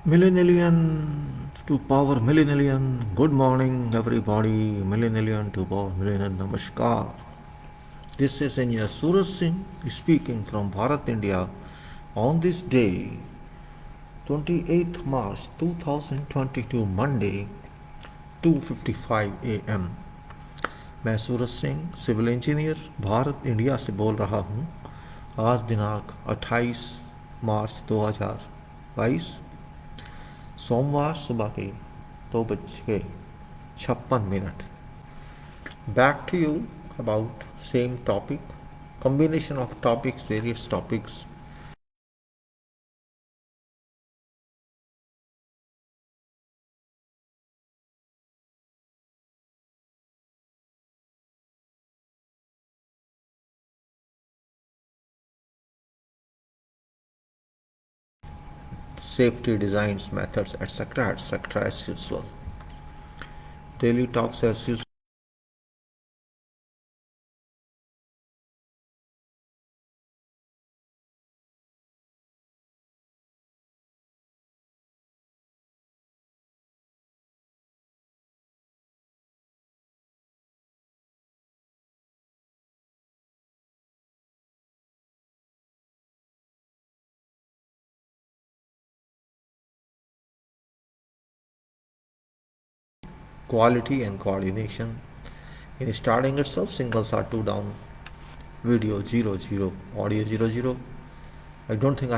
Millennial to power millennial. Good morning, everybody. Millennial to power millennial. Namaskar. This is Engineer Suraj Singh speaking from Bharat, India on this day, 28th March 2022, Monday, 2:55 a.m. मैं Suraj Singh civil engineer Bharat India से बोल रहा हूँ। आज दिनांक 28 मार्च 2022 सोमवार सुबह के 2:56। Back to you about same topic, combination of topics, various topics. Safety designs, methods, etc. as usual. Daily talks as usual. Quality and coordination. In starting itself, singles are 2 down, video 0 0, audio 0 0. I don't think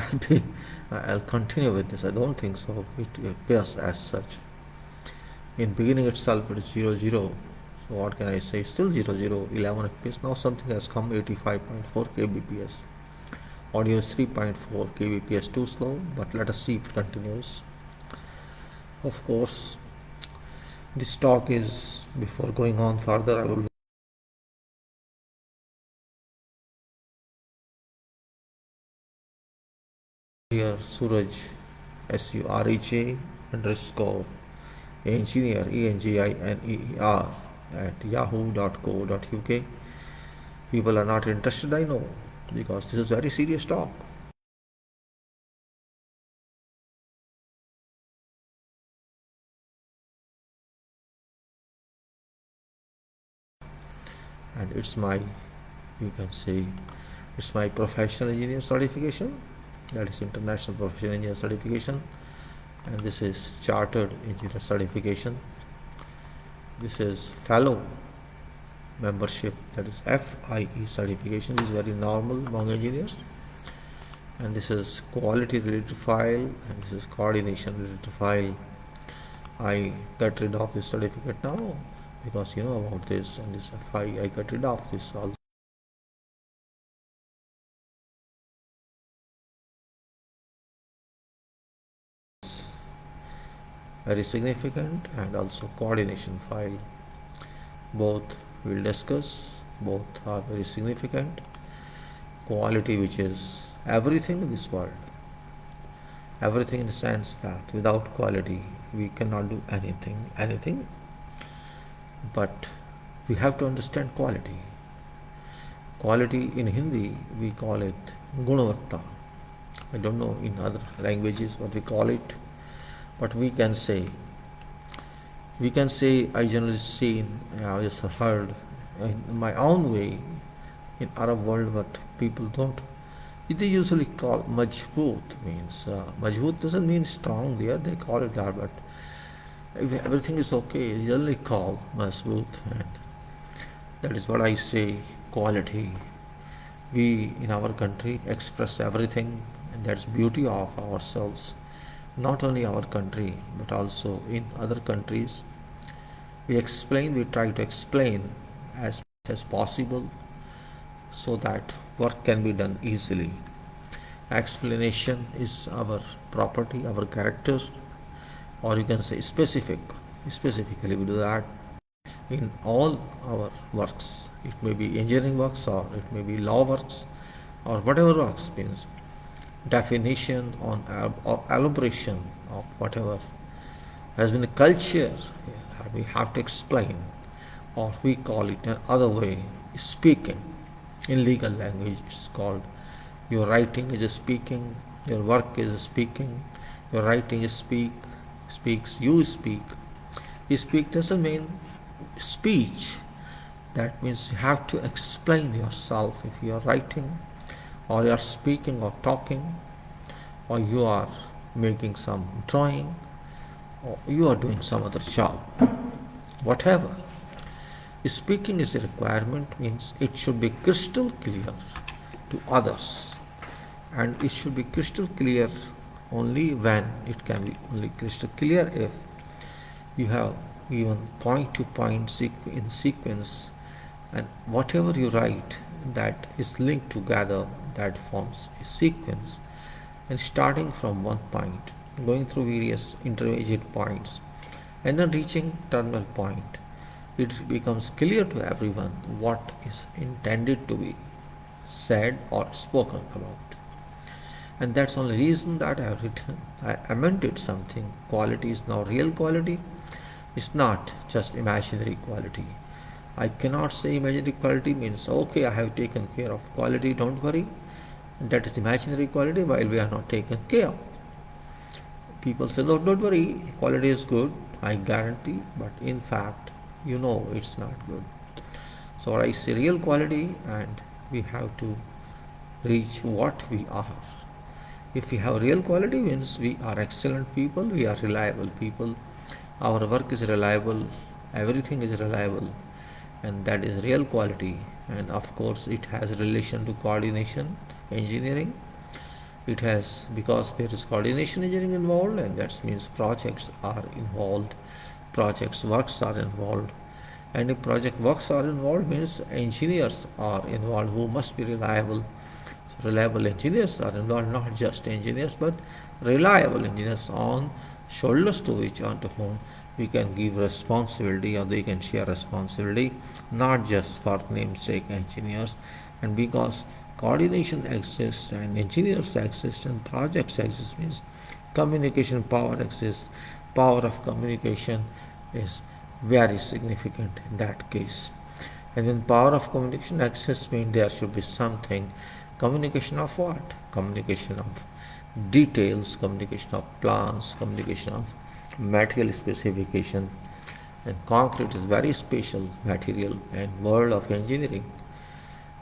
I'll continue with this. I don't think so. It appears as such. In beginning itself, it is 0 0. So what can I say? Still 0 0, 11 fps. Now something has come, 85.4 kbps. Audio is 3.4 kbps, too slow, but let us see if it continues. Of course, this talk is, before going on further, I will here Suraj, SUREJ underscore engineer, ENGINEER at yahoo.co.uk. People are not interested, I know, because this is very serious talk. And it's my, you can say, it's my professional engineer certification, that is international professional engineer certification, and this is chartered engineer certification. This is fellow membership, that is FIE certification. This is very normal among engineers. And this is quality related file, and this is coordination related file. I got rid of this certificate now because you know about this, and this FI, I got rid of this also. Very significant, and also coordination file. Both we'll discuss. Both are very significant. Quality, which is everything in this world. Everything in the sense that without quality we cannot do anything. But we have to understand quality. Quality in Hindi we call it gunavatta. I don't know in other languages what we call it, but we can say, I generally see, I just heard in my own way in Arab world, but people don't, they usually call majboot, means majboot doesn't mean strong there, they call it that, but if everything is okay, they generally call majboot, and that is what I say, quality. We in our country express everything, and that's beauty of ourselves. Not only our country, but also in other countries. We try to explain as much as possible so that work can be done easily. Explanation is our property, our character, or you can say specifically we do that in all our works. It may be engineering works, or it may be law works, or whatever works, means definition on or elaboration of whatever has been the culture. We have to explain, or we call it another way, speaking. In legal language, it's called, your writing is a speaking, your work is a speaking, Your writing is speaks, you speak. You speak doesn't mean speech. That means you have to explain yourself if you are writing, or you are speaking or talking, or you are making some drawing, or you are doing some other job. Whatever. Speaking is a requirement, means it should be crystal clear to others, and it should be crystal clear only when it can be only crystal clear if you have even point to point in sequence, and whatever you write that is linked together, that forms a sequence, and starting from one point, going through various intermediate points, and then reaching terminal point, it becomes clear to everyone what is intended to be said or spoken about. And that's the only reason that I have written. I amended something. Quality is now real quality. It's not just imaginary quality. I cannot say imaginary quality means okay, I have taken care of quality, don't worry. That is imaginary quality while we are not taken care of. People say, no, don't worry, quality is good, I guarantee, but in fact, you know it's not good. So I say real quality, and we have to reach what we are. If we have real quality, means we are excellent people, we are reliable people, our work is reliable, everything is reliable, and that is real quality. And of course it has relation to coordination engineering. It has, because there is coordination engineering involved, and that means projects are involved, projects works are involved, and if project works are involved means engineers are involved who must be reliable. So reliable engineers are involved, not just engineers but reliable engineers, on shoulders to which, onto whom we can give responsibility, or they can share responsibility, not just for namesake engineers. And because coordination exists and engineers exist and projects exist, means communication power exists. Power of communication is very significant in that case. And when power of communication exists, means there should be something. Communication of what? Communication of details, communication of plans, communication of material specification. And concrete is very special material and world of engineering,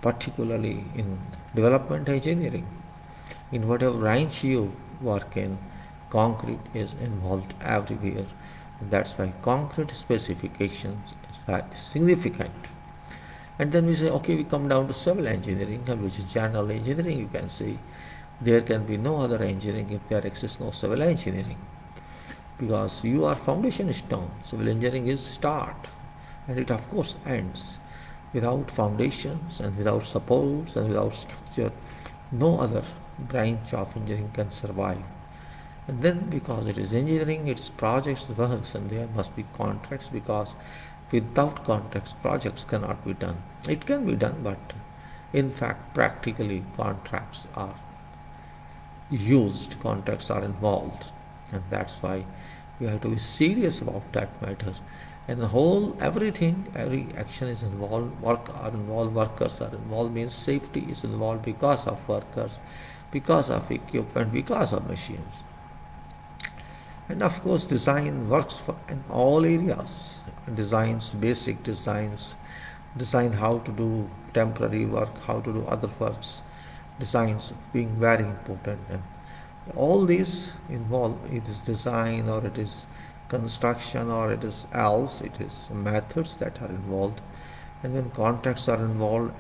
particularly in development engineering. In whatever branch you work in, concrete is involved everywhere. And that's why concrete specifications is very significant. And then we say, okay, we come down to civil engineering, which is general engineering. You can say there can be no other engineering if there exists no civil engineering, because you are foundation stone. Civil engineering is start, and it of course ends. Without foundations and without supports and without structure, no other branch of engineering can survive. And then because it is engineering, its projects works, and there must be contracts, because without contracts projects cannot be done. It can be done, but in fact practically contracts are used, contracts are involved, and that's why we have to be serious about that matter. And the whole everything, every action is involved, work are involved, workers are involved, means safety is involved because of workers, because of equipment, because of machines. And of course design works in all areas. Designs, basic designs, design how to do temporary work, how to do other works, designs being very important. And all these involve, it is design or it is construction or it is else, it is methods that are involved. And then contracts are involved,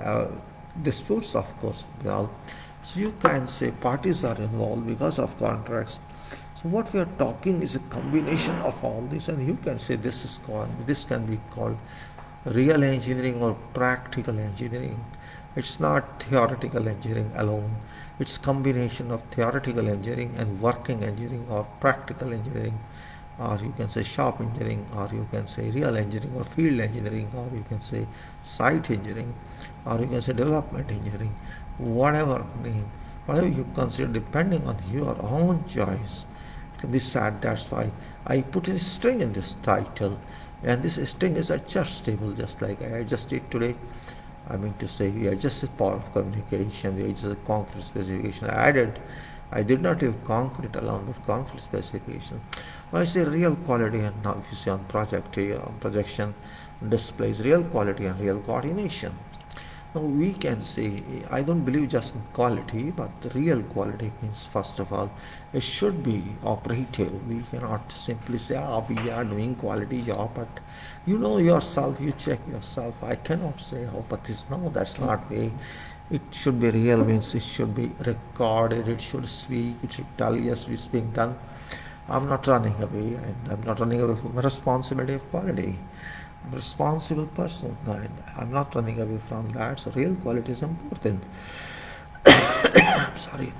disputes of course. Well, so you can say parties are involved because of contracts. So what we are talking is a combination of all this, and you can say this can be called real engineering or practical engineering. It's not theoretical engineering alone. It's combination of theoretical engineering and working engineering, or practical engineering, or you can say shop engineering, or you can say real engineering or field engineering, or you can say site engineering, or you can say development engineering. Whatever name, whatever you consider, depending on your own choice, it can be said. That's why I put a string in this title, and this string is adjustable, just like I adjusted today. I mean to say, we adjusted power of communication, we adjusted concrete specification. I added I did not give concrete alone, but concrete specification. When I say real quality, and now if you see on projection displays real quality and real coordination. Now we can say, I don't believe just in quality, but the real quality means, first of all, it should be operative. We cannot simply say, we are doing quality job, but you know yourself, you check yourself. I cannot say, but this, no, that's not way. It should be real, means it should be recorded, it should speak, it should tell, yes, it's being done. I'm not running away, and I'm not running away from the responsibility of quality. I'm a responsible person, and I'm not running away from that. So real quality is important. Sorry,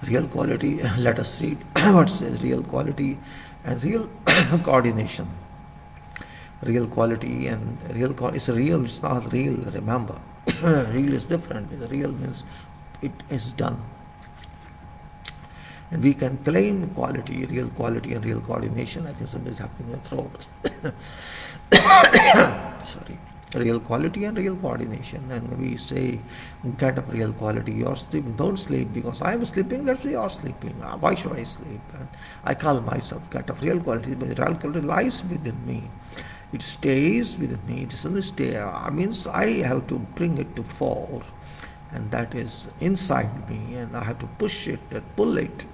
real quality. Let us read what says real quality and real coordination. Real quality and it's real. It's not real. Remember, real is different. Real means it is done. And we can claim quality, real quality and real coordination. I think something's happening in the throat. Sorry. Real quality and real coordination. And we say, get up real quality, you're sleeping, don't sleep because I am sleeping, that's why you're sleeping. Why should I sleep? And I call myself get up real quality, but real quality lies within me. It stays within me, it doesn't stay. I means I have to bring it to fore, and that is inside me, and I have to push it and pull it.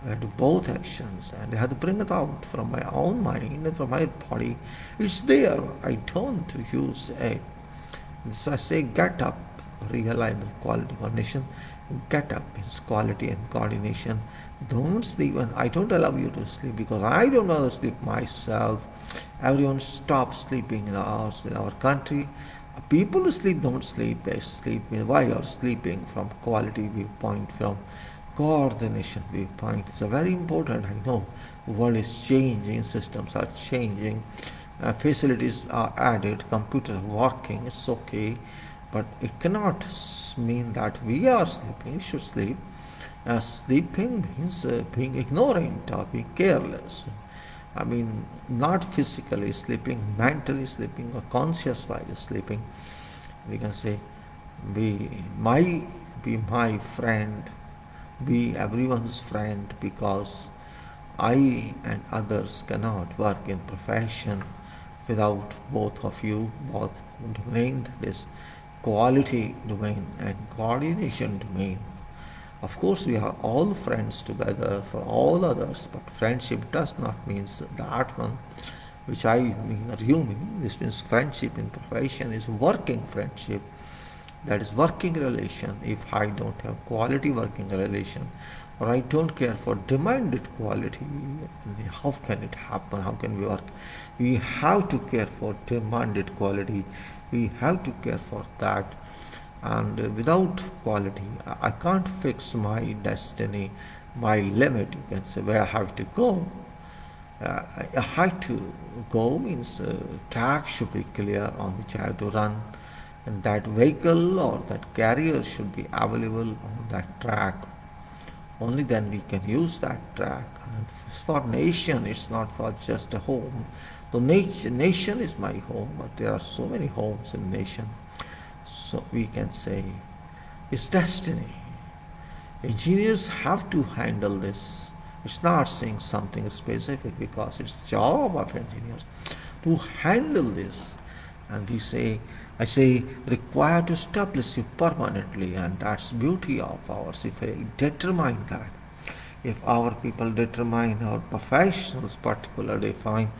I do both actions, and I have to bring it out from my own mind and from my body. It's there. I don't use a. So I say get up, reliable quality coordination. Get up means quality and coordination. Don't sleep, and I don't allow you to sleep because I don't want to sleep myself. Everyone stop sleeping in our country. People who sleep don't sleep. They sleep. Why are sleeping? From quality viewpoint, from coordination viewpoint. It's a very important. I know the world is changing, systems are changing, facilities are added, computers are working. It's okay, but it cannot mean that we are sleeping. We should sleep. Sleeping means being ignorant or being careless. I mean, not physically sleeping, mentally sleeping, or conscious while sleeping. We can say, be my friend, be everyone's friend, because I and others cannot work in profession without both of you, both domain, that is quality domain and coordination domain. Of course, we are all friends together for all others, but friendship does not mean that one which I mean or you mean. This means friendship in profession is working friendship, that is working relation. If I don't have quality working relation, or I don't care for demanded quality, how can it happen? How can we work? We have to care for demanded quality. We have to care for that. And without quality, I can't fix my destiny, my limit, you can say, where I have to go. I have to go means track should be clear on which I have to run, and that vehicle or that carrier should be available on that track. Only then we can use that track. And for nation, it's not for just a home. The nation is my home, but there are so many homes in nation. So we can say it's destiny. Engineers have to handle this. It's not saying something specific because it's job of engineers to handle this. And I say, required to establish you permanently, and that's beauty of ours. If I determine that, if our people determine, our professionals particularly fine,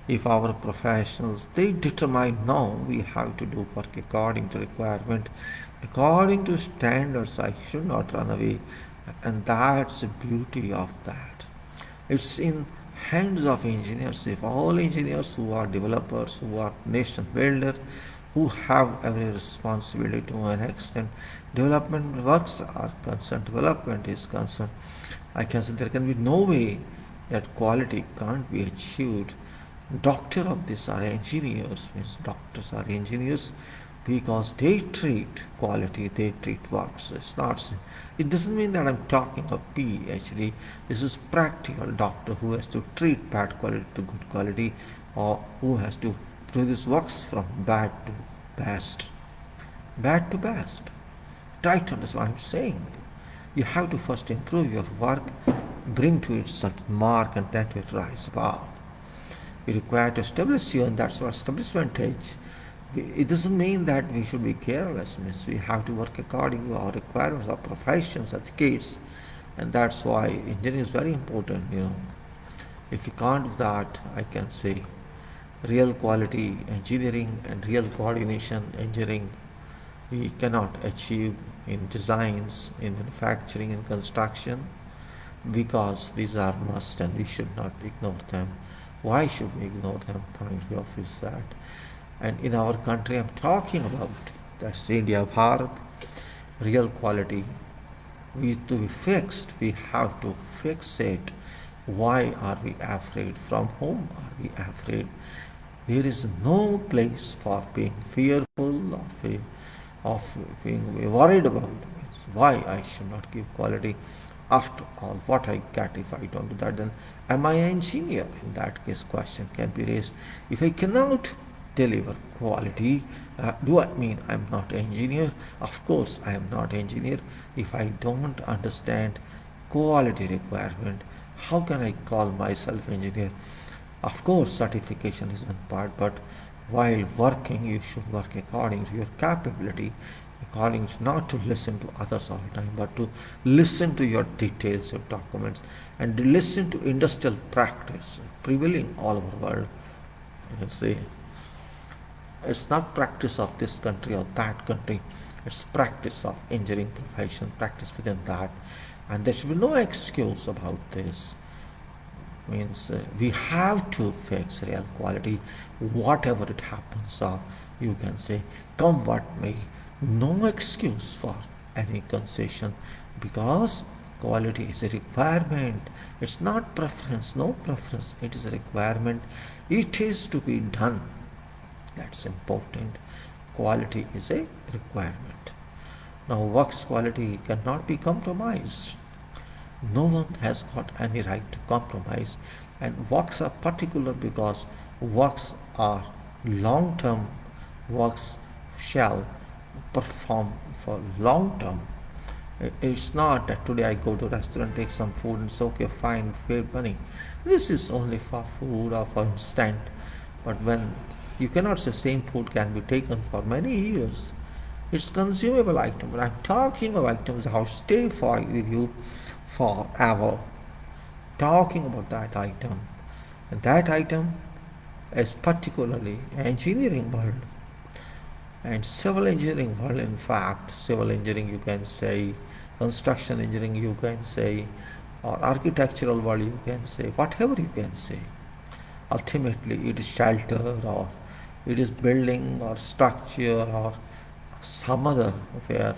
if our professionals they determine, no, we have to do work according to requirement, according to standards, I should not run away. And that's the beauty of that. It's in hands of engineers. If all engineers who are developers, who are nation builders, who have every responsibility to an extent, development works are concerned, development is concerned, I can say there can be no way that quality can't be achieved. Doctor of this are engineers, means doctors are engineers because they treat quality, they treat works. It doesn't mean that I'm talking of PhD. This is practical doctor who has to treat bad quality to good quality, or who has to produce works from bad to best. Bad to best. Try to understand what I'm saying. You have to first improve your work, bring to it certain mark, and then to rise above. We require to establish you, and that's what establishment is. It doesn't mean that we should be careless. It means we have to work according to our requirements, our professions, ethics, and that's why engineering is very important. If you can't do that, I can say real quality engineering and real coordination engineering we cannot achieve in designs, in manufacturing, in construction, because these are must and we should not ignore them. Why should we ignore them? Point of view is that. And in our country, I'm talking about that's India, Bharat, real quality. To be fixed, we have to fix it. Why are we afraid? From whom are we afraid? There is no place for being fearful of being worried about. Why I should not give quality? After all, what I get if I don't do that, then am I an engineer? In that case, question can be raised. If I cannot deliver quality, do I mean I'm not an engineer? Of course, I am not an engineer. If I don't understand quality requirement, how can I call myself engineer? Of course, certification is one part, but while working, you should work according to your capability, according to not to listen to others all the time, but to listen to your details, your documents, and listen to industrial practice prevailing all over the world. You see, it's not practice of this country or that country. It's practice of engineering profession, practice within that, and there should be no excuse about this. Means we have to fix real quality, whatever it happens, or you can say, come what may, no excuse for any concession, because quality is a requirement. It's not preference, no preference, it is a requirement. It is to be done. That's important. Quality is a requirement. Now, work's quality cannot be compromised. No one has got any right to compromise, and works are particular because works are long term. Works shall perform for long term. It's not that today I go to a restaurant, take some food, and it's okay, fine, pay money. This is only for food or for instant. But when you cannot say same food can be taken for many years, it's consumable item. But I'm talking of items how stay for with you forever. Talking about that item, and that item is particularly engineering world and civil engineering world. In fact, civil engineering you can say, construction engineering you can say, or architectural world you can say, whatever you can say. Ultimately, it is shelter, or it is building or structure or some other where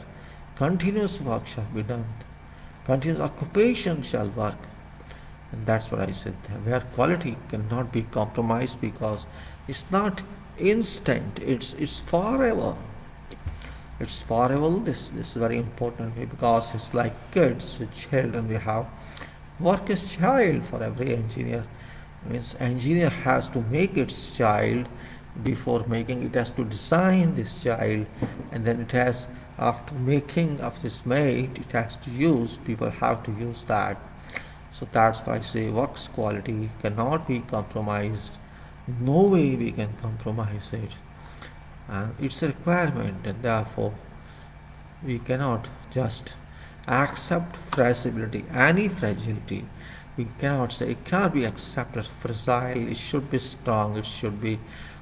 continuous work shall be done. Continuous occupation shall work. And that's what I said, where quality cannot be compromised, because it's not instant, it's forever. It's forever. This is very important, because it's like kids with children. We have work is child for every engineer. Means engineer has to make its child. Before making, it has to design this child, and then it has, after making of this made, it has to use, people have to use that. So that's why I say work's quality cannot be compromised. No way we can compromise it. And it's a requirement, and therefore we cannot just accept fragility, any fragility. We cannot say it cannot be accepted fragile. It should be strong, it should be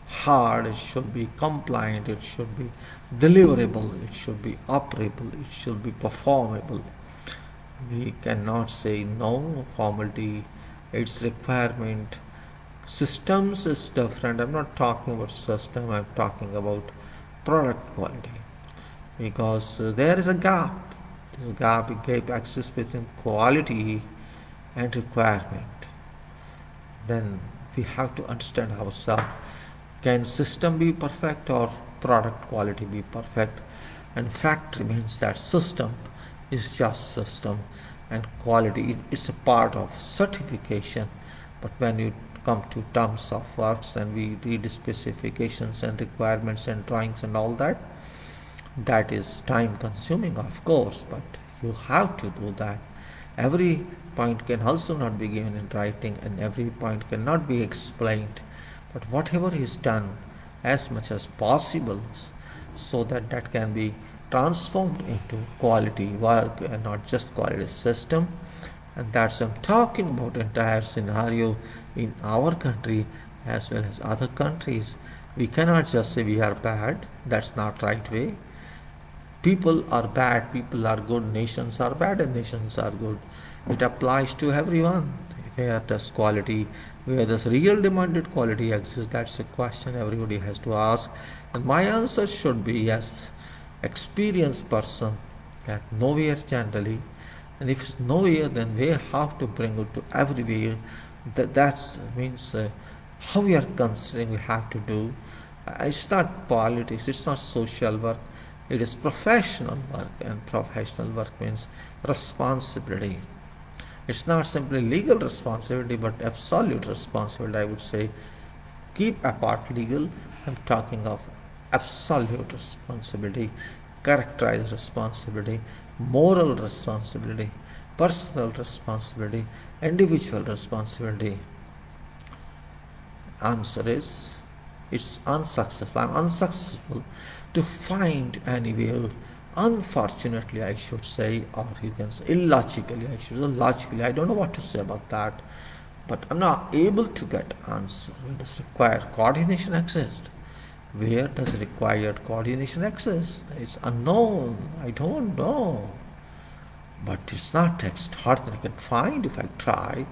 hard, it should be compliant, it should be deliverable, it should be operable, it should be performable. We cannot say no formality, its requirement. Systems is different. I'm not talking about system, I'm talking about product quality, because there is a gap. There's a gap exists between quality and requirement. Then we have to understand ourselves. Can system be perfect or product quality be perfect? And fact remains that system is just system, and quality is a part of certification. But when you come to terms of works and we read specifications and requirements and drawings and all that, that is time consuming, of course, but You have to do that. Every point can also not be given in writing, and every point cannot be explained. But whatever is done, as much as possible, so that that can be transformed into quality work and not just quality system. And that's I'm talking about entire scenario in our country as well as other countries. We cannot just say we are bad. That's not right way. People are bad, people are good, nations are bad, and nations are good. It applies to everyone. Where does quality, where does real demanded quality exist? That's a question everybody has to ask. And my answer should be yes, experienced person at nowhere generally. And if it's nowhere, then we have to bring it to everywhere. That means how we are considering we have to do. It's not politics, it's not social work, it is professional work, and professional work means responsibility. It's not simply legal responsibility but absolute responsibility, I would say. Keep apart legal, I'm talking of absolute responsibility, characterized responsibility, moral responsibility, personal responsibility, individual responsibility. Answer is it's unsuccessful. I'm unsuccessful to find anywhere. Unfortunately, I should say, or you can say illogically, I should say logically. I don't know what to say about that, but I'm not able to get answer. Where does required coordination exist? Where does required coordination exist? It's unknown. I don't know. But it's not extraordinary. I can find if I try.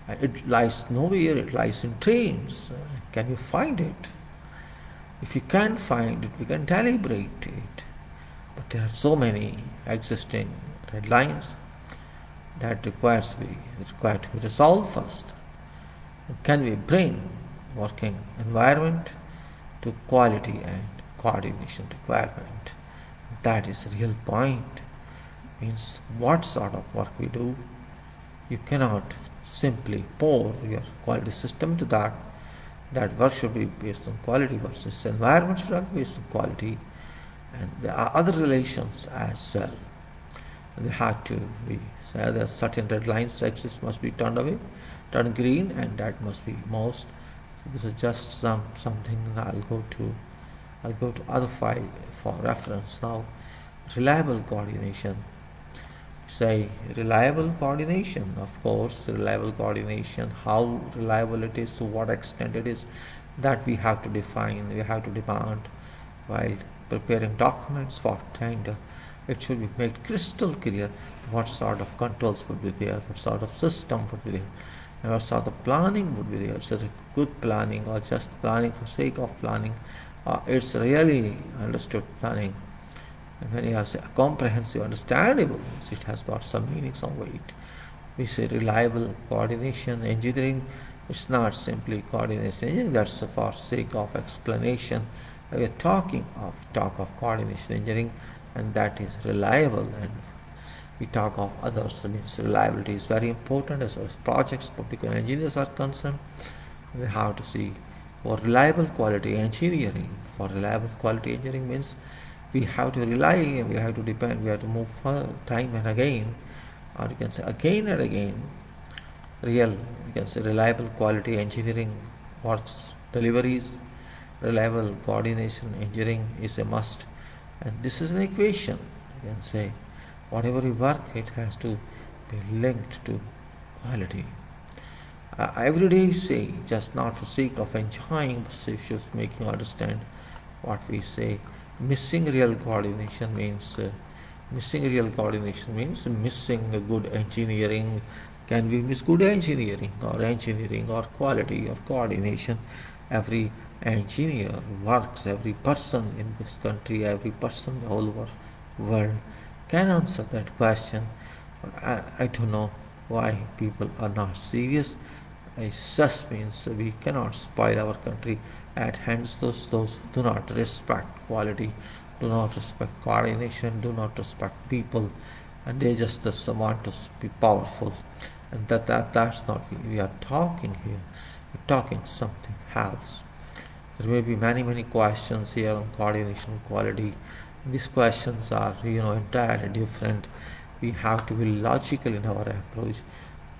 It lies nowhere, it lies in dreams. Can you find it? If you can't find it, we can deliberate it. But there are so many existing red lines that required to be resolved first. Can we bring working environment to quality and coordination requirement? That is the real point. Means what sort of work we do. You cannot simply pour your quality system to that. That work should be based on quality versus environment should be based on quality. And there are other relations as well. And they have to be, so there are certain red lines axis must be turned away, turned green, and that must be most. So this is just something I'll go to other file for reference now. Reliable coordination. Say reliable coordination, of course, reliable coordination, how reliable it is, to what extent it is, that we have to define, we have to demand while preparing documents for tender. It should be made crystal clear what sort of controls would be there, what sort of system would be there, and what sort of planning would be there. Is it good planning or just planning for sake of planning? It's really understood planning. And when you have a comprehensive, understandable, it has got some meaning, some weight. We say reliable coordination engineering. It's not simply coordination engineering. That's for sake of explanation. We are talk of coordination engineering, and that is reliable. And we talk of others. I mean, reliability is very important as far as projects, particular engineers are concerned. We have to see for reliable quality engineering. For reliable quality engineering means we have to rely, we have to depend, we have to move time and again, or you can say again and again. You can say reliable quality engineering works, deliveries, reliable coordination engineering is a must. And this is an equation. You can say whatever you work, it has to be linked to quality. Every day you say, just not for sake of enjoying, but if just making you understand what we say. Missing real coordination means missing a good engineering. Can we miss good engineering or quality or coordination? Every engineer works, every person in this country, every person in the whole world can answer that question. But I don't know why people are not serious. It just means we cannot spoil our country at hands those who do not respect quality, do not respect coordination, do not respect people, and they just want to be powerful. And that's not what we are talking here. We're talking something else. There may be many questions here on coordination, quality, These questions are, entirely different. We have to be logical in our approach.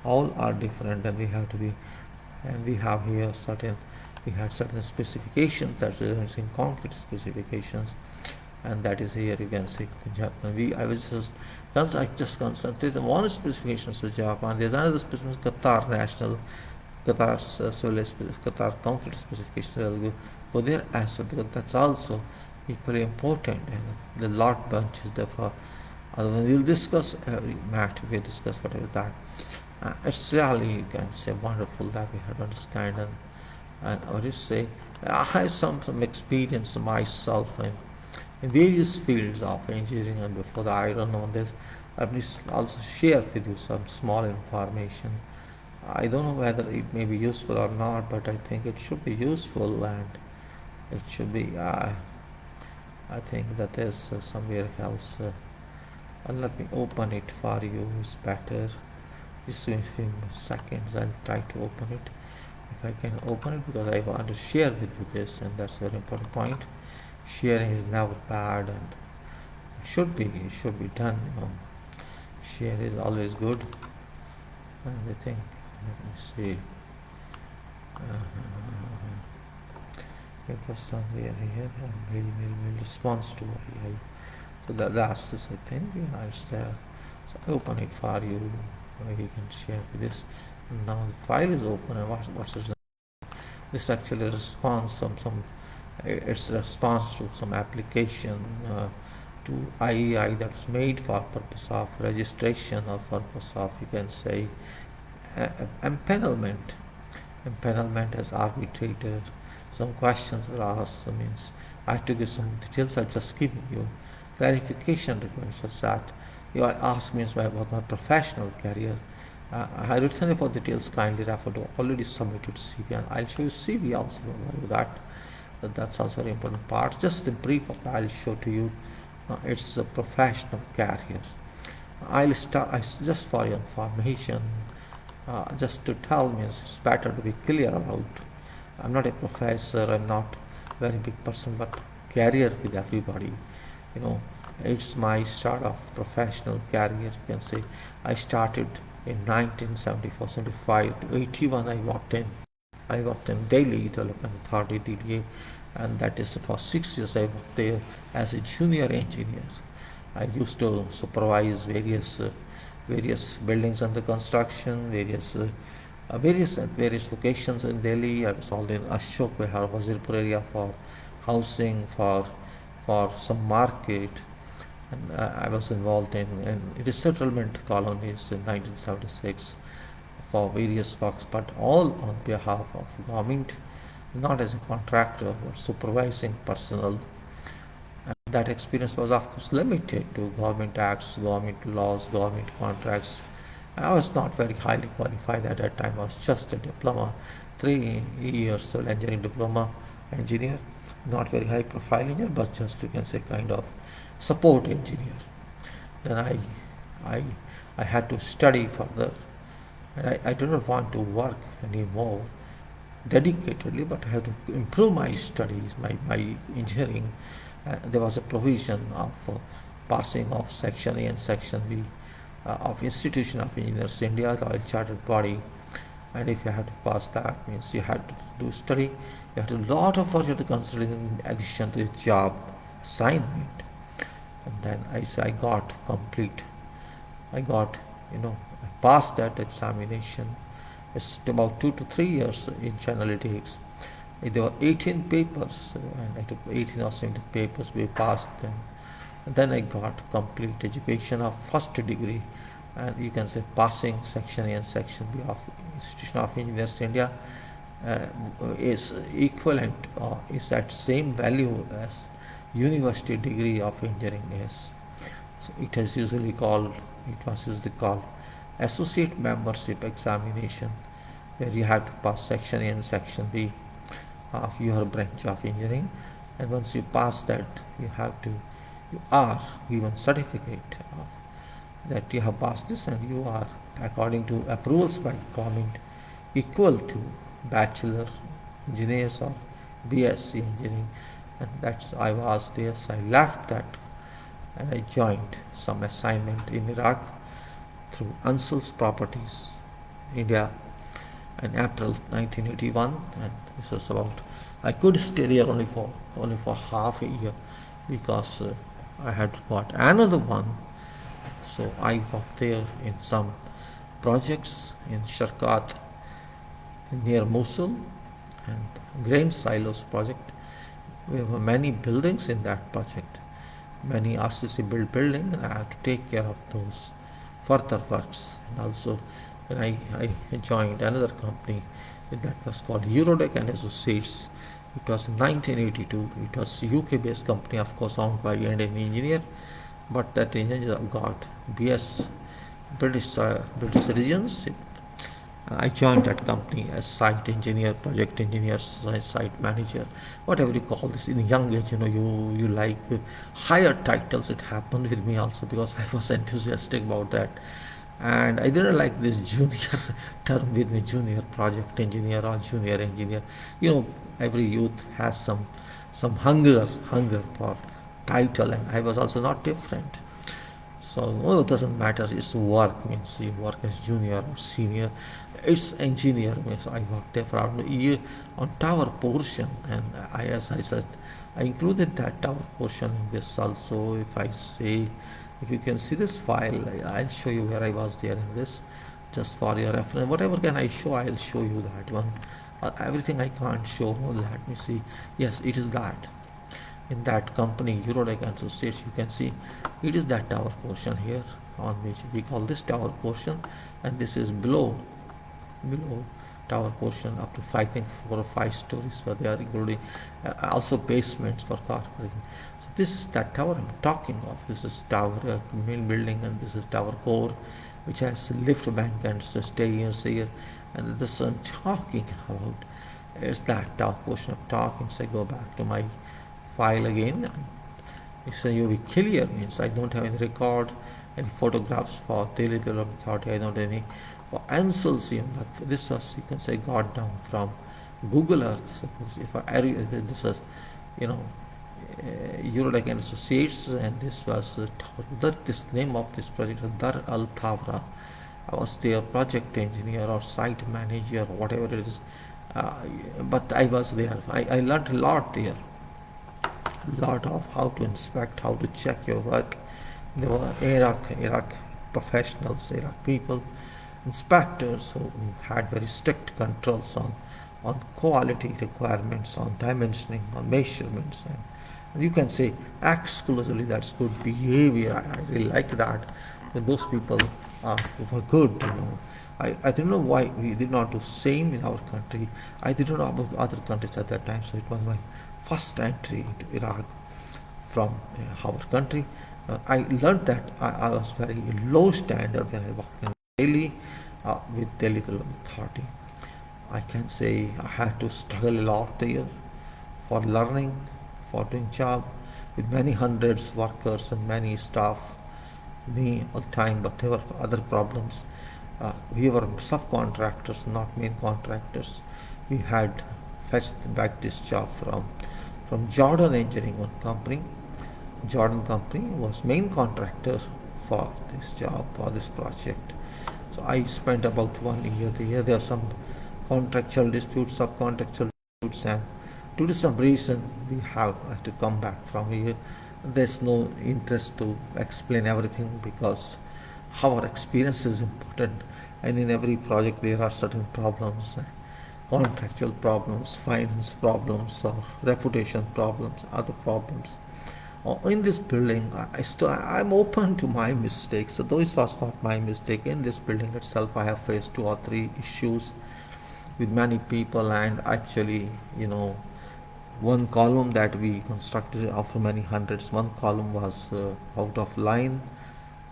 All are different, and we have to be, and we have here certain, we had certain specifications that results in concrete specifications, and that is here you can see Japan. I was just concentrated on one specification of Japan. There's another specification, Qatar national, Qatar concrete specification. I'll go there as well because that's also equally important, and the lot bunch is there for. Otherwise, we'll discuss every matter. We'll discuss whatever that. It's really, you can say, wonderful that we have to understand, and what you say, I have some experience myself in various fields of engineering, and before that I don't know this. I will also share with you some small information. I don't know whether it may be useful or not, but I think it should be useful, and it should be. I think that is somewhere else. Let me open it for you. It's better. Just in a few seconds, I'll try to open it. If I can open it, because I want to share with you this, and that's a very important point. Sharing is never bad, and it should be done. Share is always good, and I think. Let me see. It was somewhere here, and will response to AI. So that's this, I think. Yeah, it's there. So I open it for you. You can share with this. Now the file is open, and what's this actually response some it's a response to some application to IEI that's made for purpose of registration or purpose of, you can say, empanelment. Empanelment as arbitrator. Some questions are asked. Means I have to give some details. I just give you clarification requests such that you ask me about my professional career. I return for details. Kindly refer to already submitted CV, and I'll show you CV also. Don't worry that's also a very important part. Just the brief of that I'll show to you. It's a professional career. I'll start just for your information. Just to tell me, it's better to be clear about. I'm not a professor. I'm not a very big person, but career with everybody. You know, it's my start of professional career. You can say I started in 1974, 75 to 81. I worked in Delhi Development Authority (DDA), and that is for 6 years. I worked there as a junior engineer. I used to supervise various buildings under construction, various locations in Delhi. I was all in Ashok Vihar, Wazirpur area for housing, for some market, and I was involved in resettlement colonies in 1976 for various works, but all on behalf of government, not as a contractor but supervising personnel. And that experience was, of course, limited to government acts, government laws, government contracts. I was not very highly qualified at that time. I was just a diploma, 3 years civil engineering diploma engineer, not very high profile engineer, but just, you can say, kind of support engineer. Then I had to study further, and I do not want to work anymore dedicatedly, but I have to improve my studies, my engineering. There was a provision of passing of Section A and Section B of Institution of Engineers India, the oil chartered body, and if you had to pass that, means you had to do study. You had to do a lot of work you had to consider in addition to the job assignment. And then I got complete. I got, I passed that examination. It's about 2 to 3 years in analytics. There were 18 papers, and I took 18 or 17 papers. We passed them, and then I got complete education of first degree, and you can say passing Section A and Section B of Institution of Engineers India is equivalent or is at same value as university degree of engineering is. So it was usually called associate membership examination, where you have to pass Section A and Section B of your branch of engineering, and once you pass that, you are given certificate of that you have passed this, and you are, according to approvals by government, equal to bachelor engineers or BSc engineering. And that's I was there. So I left that and I joined some assignment in Iraq through Ansel's Properties, India, in April 1981, and this was about. I could stay there only for half a year because I had got another one. So I worked there in some projects in Sharqat near Mosul and grain silos project. We have many buildings in that project, many RCC built building, and I have to take care of those further works. And also, when I joined another company that was called Eurodeck and Associates. It was in 1982. It was a UK-based company, of course, owned by an Indian engineer, but that engineer got BS British citizenship. I joined that company as site engineer, project engineer, site manager, whatever you call this. In a young age, you like higher titles. It happened with me also because I was enthusiastic about that, and I didn't like this junior term with me, junior project engineer or junior engineer. Every youth has some hunger for title, and I was also not different. So no, it doesn't matter. It's work, means you work as junior or senior. It's engineer, means I worked there for around a year on tower portion, and as I said, I included that tower portion in this also. If you can see this file, I'll show you where I was there in this, just for your reference. Whatever can I show, I'll show you that one. Everything I can't show. Let me see. Yes, it is that. In that company, Eurodeck and Associates, you can see it is that tower portion here, on which we call this tower portion, and this is below tower portion up to I think 4 or 5 stories, where they are including also basements for car parking. So this is that tower I'm talking of. This is tower main building, and this is tower core, which has lift bank and stairs here, and this I'm talking about is that tower portion I'm talking. So I go back to my file again. So you will be clear, means I don't have any record, any photographs for daily development authority. I don't have any for Ansel's, but this was, you can say, got down from Google Earth. So this was, Eurodeck and Associates, and this was this name of this project, Dar Al Thavra. I was their project engineer or site manager, whatever it is. But I was there. I learned a lot there. A lot of how to inspect, how to check your work. There were Iraq professionals, Iraq people, inspectors who had very strict controls on quality requirements, on dimensioning, on measurements, and you can say exclusively that's good behavior. I really like that. Those people were good. I don't know why we did not do same in our country. I didn't know about other countries at that time, so it was my first entry into Iraq from our country. I learned that I was very low standard when I worked in Delhi with Delhi Development Authority. I can say I had to struggle a lot there for learning, for doing job with many hundreds workers and many staff, me all the time, but there were other problems. We were subcontractors, not main contractors. We had fetched back this job from Jordan Engineering, one company. Jordan company was main contractor for this job, for this project. So I spent about 1 year there. There are some contractual disputes, subcontractual disputes, and due to some reason we have to come back from here. There's no interest to explain everything because our experience is important, and in every project there are certain problems, contractual problems, finance problems, or reputation problems, other problems. In this building, I'm open to my mistakes. So though it was not my mistake, in this building itself I have faced 2 or 3 issues with many people, and actually, one column that we constructed after many hundreds, one column was out of line,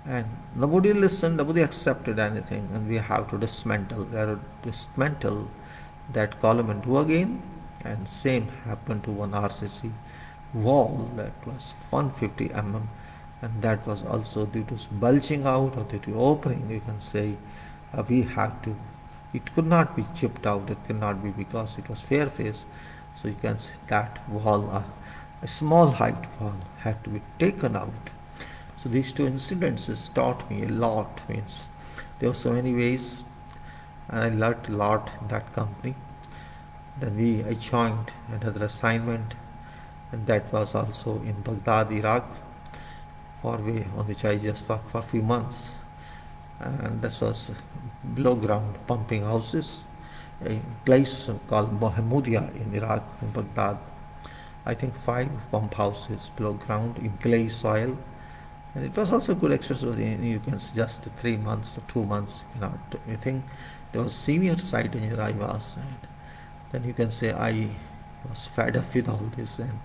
and nobody listened, nobody accepted anything, and we have to dismantle that column and do again. And same happened to one RCC wall that was 150 and that was also due to bulging out or due to opening, you can say. We had to, it could not be chipped out, it cannot be, because it was fair face. So you can see that wall, a small height wall, had to be taken out. So these two incidences taught me a lot. Means there were so many ways, and I learned a lot in that company. Then I joined another assignment, and that was also in Baghdad, Iraq, on which I just worked for a few months. And this was below ground pumping houses, a place called Mohammedia in Iraq, in Baghdad. I think 5 pump houses below ground in clay soil. And it was also good experience. You can just 3 months or 2 months. I think there was senior site engineer I was, and then you can say I was fed up with all this, and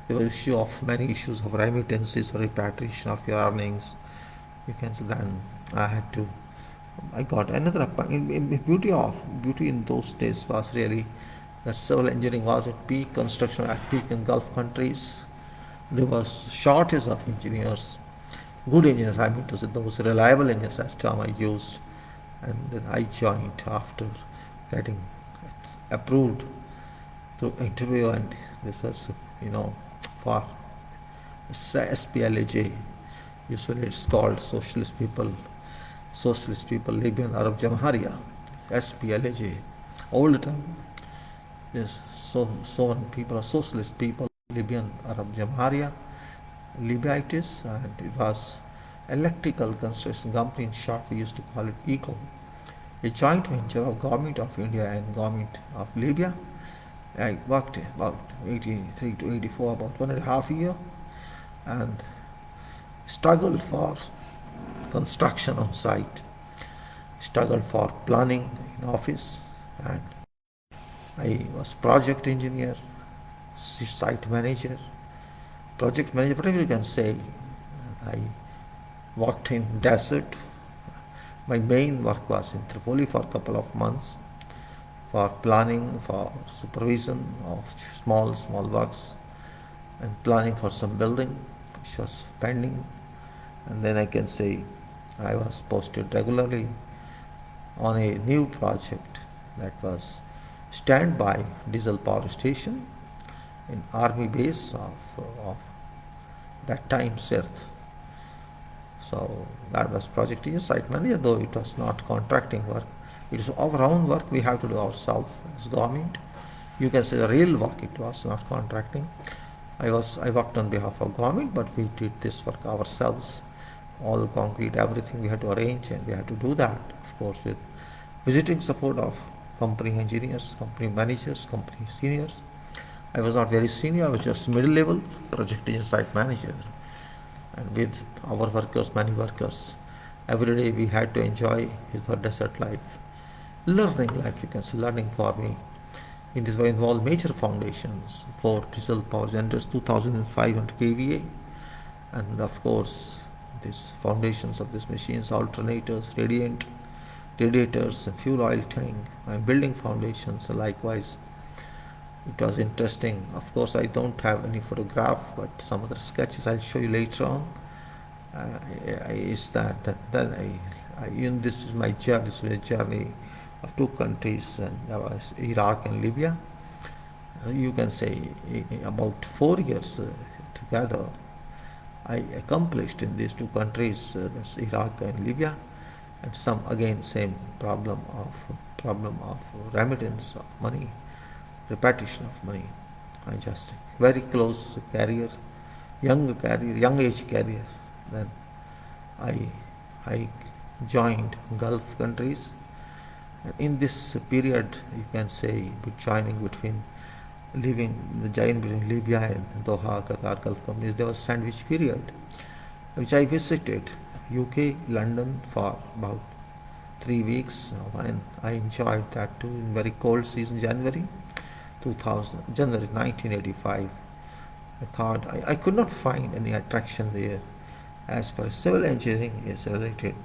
there was many issues of remittances or repatriation of your earnings. You can say then I got another appointment. Beauty in those days was really that civil engineering was at peak, construction at peak in Gulf countries. There was shortage of engineers, good engineers. I mean to say those reliable engineers. That's the term I used, and then I joined after getting approved through interview, and this was for SPLAJ. Usually it's called Socialist People Libyan Arab Jamahariya, SPLAJ. Old term. Yes, so many people are socialist people, Libyan Arab Jamahariya, Libya it is, and it was electrical construction company. In short, we used to call it ECO, a joint venture of Government of India and Government of Libya. I worked about 83 to 84, about 1.5 years, and struggled for construction on site, struggled for planning in office, and I was project engineer, site manager, project manager, whatever you can say. I worked in desert. My main work was in Tripoli for a couple of months for planning, for supervision of small works, and planning for some building which was pending. And then I can say I was posted regularly on a new project that was standby diesel power station in army base of that time Sirth. So that was project engineer, site manager, though it was not contracting work. It is our own work we have to do ourselves as government. You can say the real work, it was not contracting. I worked on behalf of government, but we did this work ourselves. All the concrete, everything we had to arrange, and we had to do that, of course, with visiting support of company engineers, company managers, company seniors. I was not very senior, I was just middle level project engineer, site manager. And with our workers, many workers, every day we had to enjoy his desert life. Learning life, you can say, learning for me. In this way involved major foundations for diesel power generators, 2500 kVA, and of course these foundations of these machines, alternators, radiators, and fuel oil tank, and building foundations likewise. It was interesting. Of course, I don't have any photograph, but some other sketches I'll show you later on. Is that then this is my journey. This is a journey of two countries, and that was Iraq and Libya. You can say about 4 years together, I accomplished in these two countries, that's Iraq and Libya, and some again same problem of remittance of money, repatriation of money. I just very close career, young age career. Then I joined Gulf countries. In this period, you can say between Libya and Doha, Qatar, Gulf countries, there was sandwich period, which I visited UK, London for about 3 weeks, and I enjoyed that too in very cold season, January 1985. I thought I could not find any attraction there as far as civil engineering is related.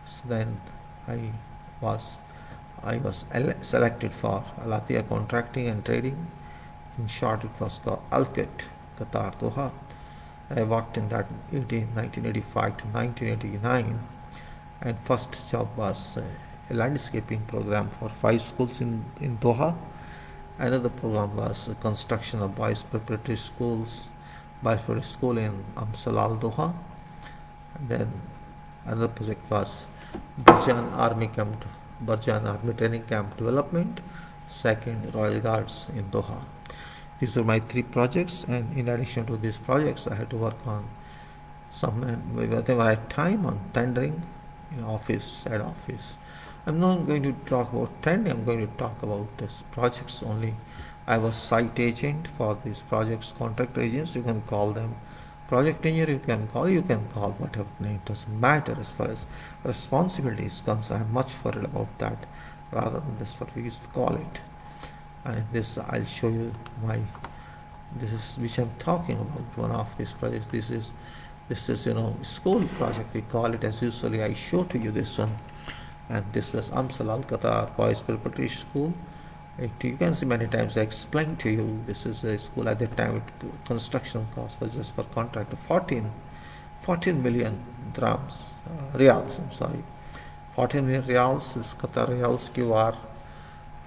So then I was selected for Alatia Contracting and Trading. In short, it was called Alket, Qatar, Doha. I worked in that 1985 to 1989, and first job was a landscaping program for 5 schools in Doha. Another program was construction of boys preparatory school in Amsalal, Doha. And then another project was Burjan Army Camp, Burjan Army Training Camp Development. Second, Royal Guards in Doha. These are my three projects, and in addition to these projects, I had to work on some, whenever I had time, on tendering in office, head office. I'm not going to talk about tendering, I'm going to talk about these projects only. I was site agent for these projects, contract agents, you can call them. Project engineer, you can call whatever name, doesn't matter as far as responsibility is concerned. I'm much worried about that rather than this what we used to call it. And in this I'll show you my, this is which I'm talking about, one of these projects. This is school project, we call it, as usually I show to you this one. And this was Amsal Al Qatar Boys Preparatory School. You can see many times I explained to you, this is a school. At that time construction cost was just for contract 14 million dirhams, reals, I'm sorry, 14 million reals is Qatar reals QR.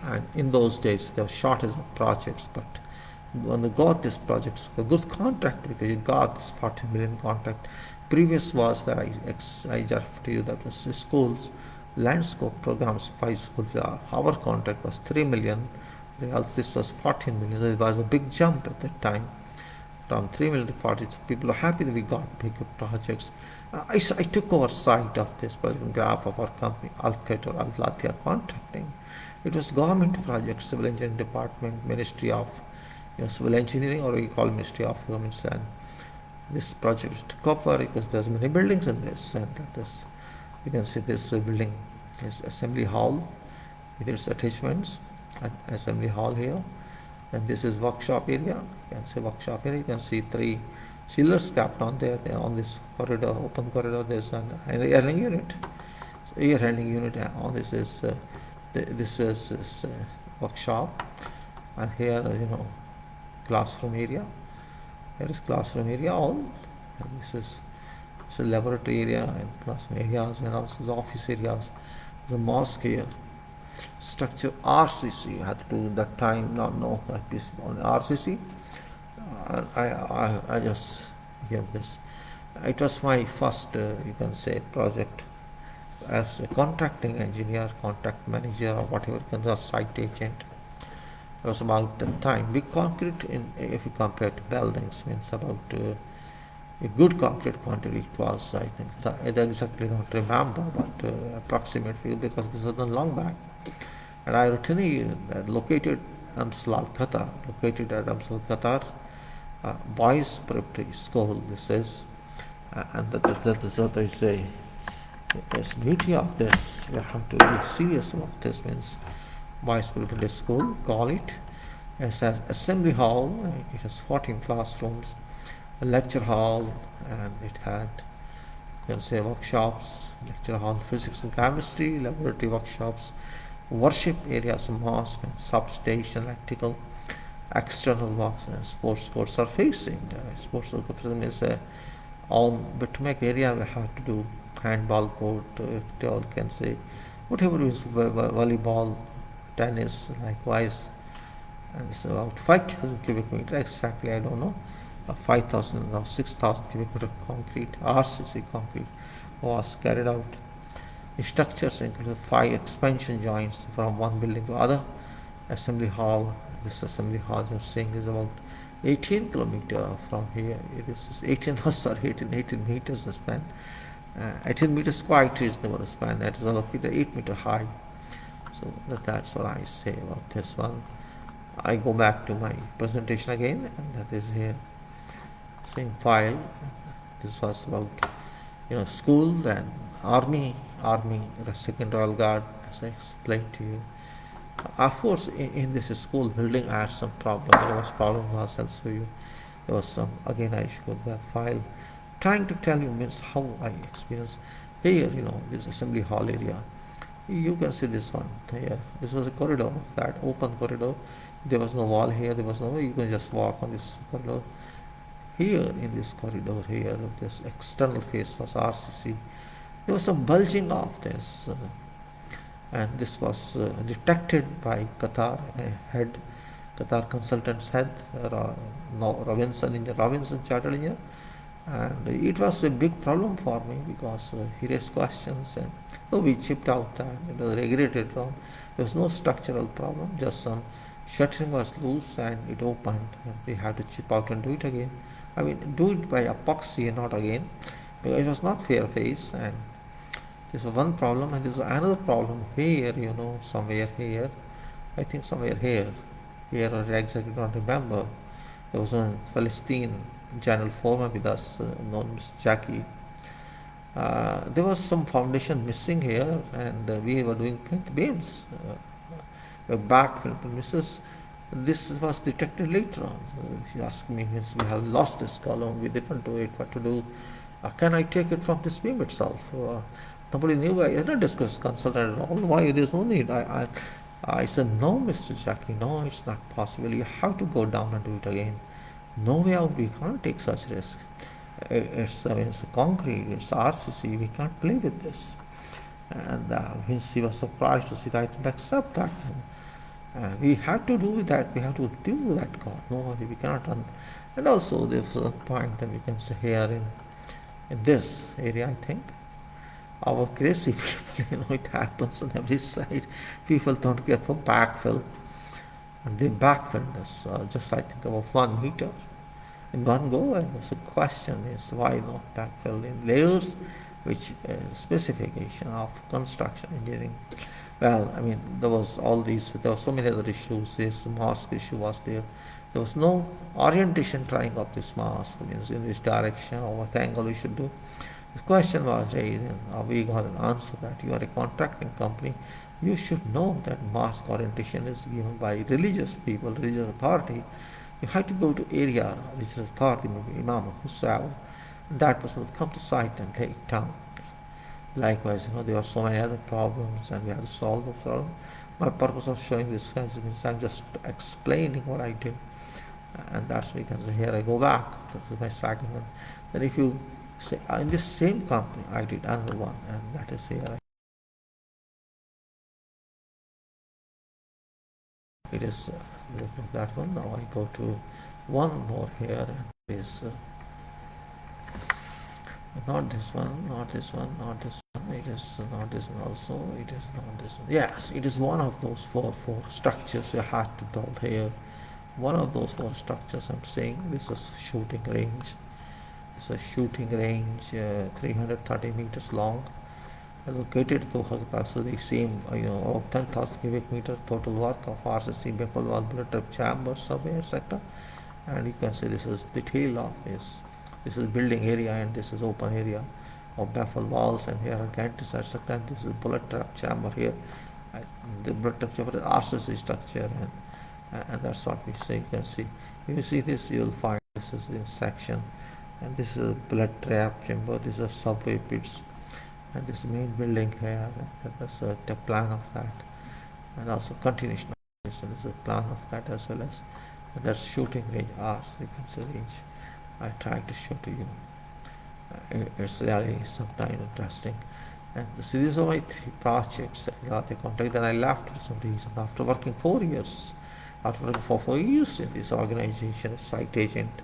And in those days there was shortage of projects, but when they got this project, it was a good contract because you got this 14 million contract. Previous was that I just to you, that was schools, landscape programs, 5 schools. Our contract was 3 million reals, this was 14 million. It was a big jump at that time, from 3 million to 40. So people are happy that we got bigger projects. I took oversight of this project on behalf of our company, Al Qatar Al Latia Contracting. It was government project, civil engineering department, Ministry of civil engineering, or we call Ministry of Governments. And this project took over. There's many buildings in this, and this, you can see this building is assembly hall with its attachments, and assembly hall here. And this is workshop area. You can see workshop area. You can see 3 chillers capped on there. Then on this corridor, open corridor, there's an air handling unit. So air handling unit on this is this is workshop, and here classroom area. Here is classroom area all, and this is a laboratory area and classroom areas, and also the office areas. The mosque here. Structure RCC. I had to do that time, not know like this on RCC. I just give this. It was my first you can say project as a contracting engineer, contract manager, or whatever you can do, site agent. It was about the time. Big concrete, if you compare to buildings, means about a good concrete quantity. It was, I think, I exactly don't remember, but approximate figure, because this was done long back. And I routinely located Amsal Al Qatar, Boys Preparatory School. This is, and that is what I say. There's beauty of this. You have to be serious about this. Means Boys Preparatory School, call it. It has assembly hall. It has 14 classrooms, a lecture hall, and it had, you can say, workshops, lecture hall, physics and chemistry, laboratory workshops, worship areas, mosque and substation, electrical, external works, and sports courts are facing. Sports courts is on, but to make area we have to do handball court, they all can say, whatever is volleyball, tennis, likewise. And it's about 5,000 cubic meter exactly, I don't know, 5,000 or 6,000 cubic meter concrete, RCC concrete was carried out. The structures include 5 expansion joints from one building to other. Assembly hall, this assembly hall you're seeing is about 18 kilometer from here. It is 18 meters the span. 18 meters quite reasonable span. That is located 8 meter high. So that's what I say about this one. I go back to my presentation again, and that is here. Same file. This was about school and army, second Royal Guard, as I explained to you. Of course, in this school building, I had some problem. There was problem was also you. There was some. Again, I showed that file. Trying to tell you means how I experienced here. This assembly hall area. You can see this one here. This was a corridor, that open corridor. There was no wall here. There was no way you can just walk on this corridor. Here in this corridor here, this external face was RCC. There was some bulging of this, and this was detected by Qatar head, Qatar consultant's head, Robinson chartered engineer, And it was a big problem for me because he raised questions, and so we chipped out, and it was regulated from. There was no structural problem, just some shuttering was loose and it opened, and we had to chip out and do it again. I mean, do it by epoxy and not again, because it was not fair face. And this was one problem, and there was another problem here, somewhere here, I think somewhere here or exactly don't remember. There was one Palestine general foreman with us, known as Jackie. There was some foundation missing here, and we were doing plinth beams. Backfill misses. This was detected later on. He asked me, means we have lost this column, we didn't do it, what to do? Can I take it from this beam itself? Nobody knew. I didn't discuss consultant at all. Why? There's no need. I said, no, Mr. Jackie, no, it's not possible. You have to go down and do it again. No way out. We can't take such risk. It's concrete. It's RCC. We can't play with this. And means he was surprised to see that I didn't accept that. We have to do that. We have to deal with that God. No, we cannot run. And also, there was a point that we can say here in this area, I think. Our crazy people, it happens on every side. People don't get for backfill, and they backfilled us just I think about 1 meter in one go. And the question is why not backfill in layers, which is specification of construction engineering. Well, I mean, there was all these. There were so many other issues. This mosque issue was there. There was no orientation trying of this mosque, means in which direction or what angle we should do. The question was raised, and we got an answer that you are a contracting company. You should know that mosque orientation is given by religious people, religious authority. You have to go to area, religious authority, maybe Imam or whosoever. That person will come to site and take it down. Likewise, there are so many other problems, and we have to solve the problem. My purpose of showing this means I'm just explaining what I did, and that's because here I go back to my second one. Then if you say in this same company I did another one, and that is here. It is that one. Now I go to one more here, and it is not this one, not this one, not this one. It is not this one also. It is not this one. Yes, it is one of those four structures you had to build here. One of those 4 structures I'm saying. This is shooting range. It's a shooting range, 330 meters long, located to so the same, of 10,000 cubic meter total work of RCC, maple wall, bullet trap chamber, subway, etc. And you can see this is detail of this. This is building area, and this is open area of baffle walls, and here are gantries, etc. And this is bullet trap chamber here. The bullet trap chamber is RCC structure, and that's what we say. You can see. If you see this, you will find this is in section. And this is a bullet trap chamber, this is a subway pits, and this main building here, and that's the plan of that, and also continuation. So this is a plan of that as well as, and that's shooting range, frequency range. I tried to show to you. It's really sometimes interesting. And so these are my 3 projects. I got a contract, then I left for some reason after working 4 years. After working for 4 years in this organization as site agent.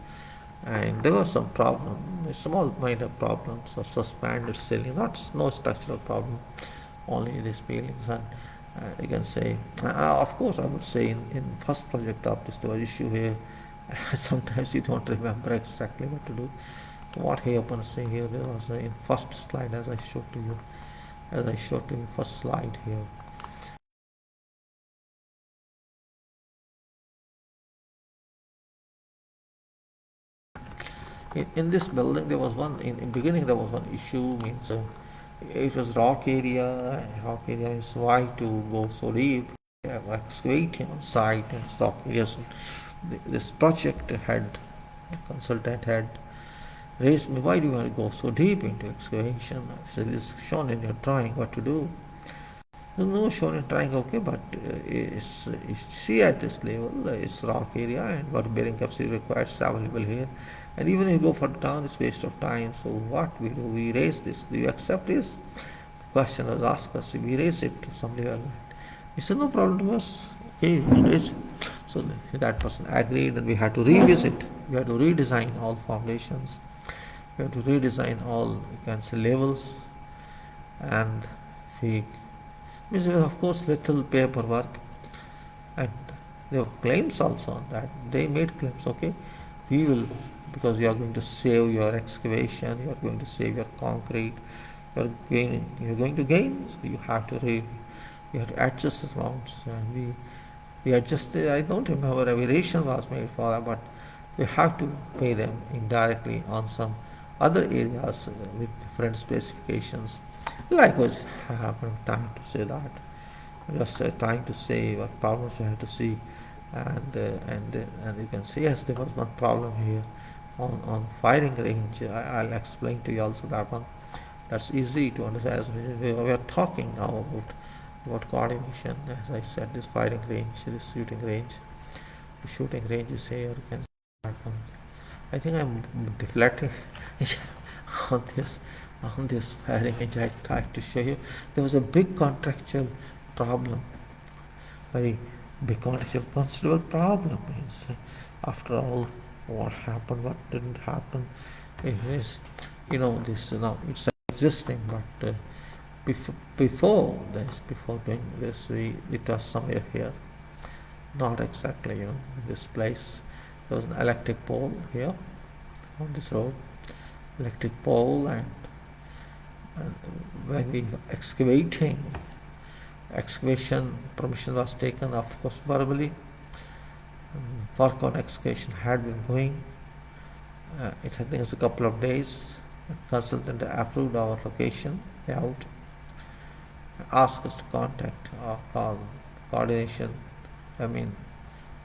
And there was some problem, small minor problems of suspended ceiling, no structural problem, only these buildings. And you can say, of course, I would say in first project of this, there was issue here. Sometimes you don't remember exactly what to do. What happened, say here, there was in first slide as I showed to you, first slide here. In this building, there was one, in beginning there was one issue, means it was rock area, is why to go so deep, excavating on site and rock areas. This project consultant had raised me, why do you want to go so deep into excavation? I said, it's shown in your drawing what to do. No shown in drawing, okay, but it's see at this level, it's rock area, and what bearing capacity required is available here. And even if you go further down, it's waste of time. So what we do, we raise this. Do you accept this? The question was asked us, we raise it to some level. He said, no problem to us. Okay, we raise it. So that person agreed, and we had to revisit. We had to redesign all foundations. We have to redesign all, you can say, levels, and we, means of course little paperwork, and there were claims also on that. They made claims, okay, we will, because you are going to save your excavation, you are going to save your concrete, you're going to gain, so you have to you have to adjust the amounts, and we adjusted. I don't remember a variation was made for that, but we have to pay them indirectly on some other areas with different specifications. Likewise, I have no time to say that. Just trying to say what problems you have to see, and you can see, yes, there was one problem here on firing range. I'll explain to you also that one. That's easy to understand. As we are talking now about coordination, as I said, this firing range, this shooting range. The shooting range is here. You can see that one. I think I'm deflecting on this firing range. I tried to show you there was a big contractual problem, very big contractual considerable problem. Is after all, what happened, what didn't happen. It is, this now it's existing, but before doing this, it was somewhere here, not exactly, in this place. There was an electric pole here on this road, electric pole, and when we excavation permission was taken, of course, verbally. Work on excavation had been going. I think it's a couple of days. The consultant approved our location layout, asked us to contact or call coordination. I mean,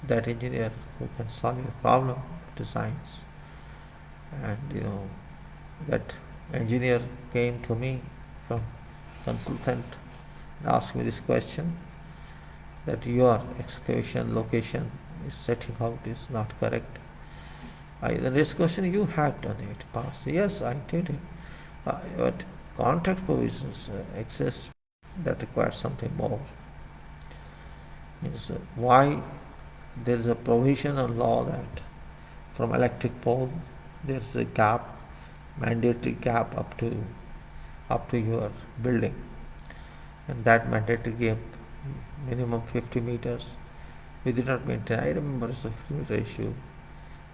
that engineer who can solve your problem designs. And that engineer came to me from consultant and asked me this question, that your excavation location is setting out is not correct. Then this question, you had done it past. Yes, I did it. But contract provisions exist that require something more. Means why there is a provision in law that from electric pole there is a gap, mandatory gap up to your building, and that mandatory gap minimum 50 meters. We did not maintain. I remember it's a 50-meter issue.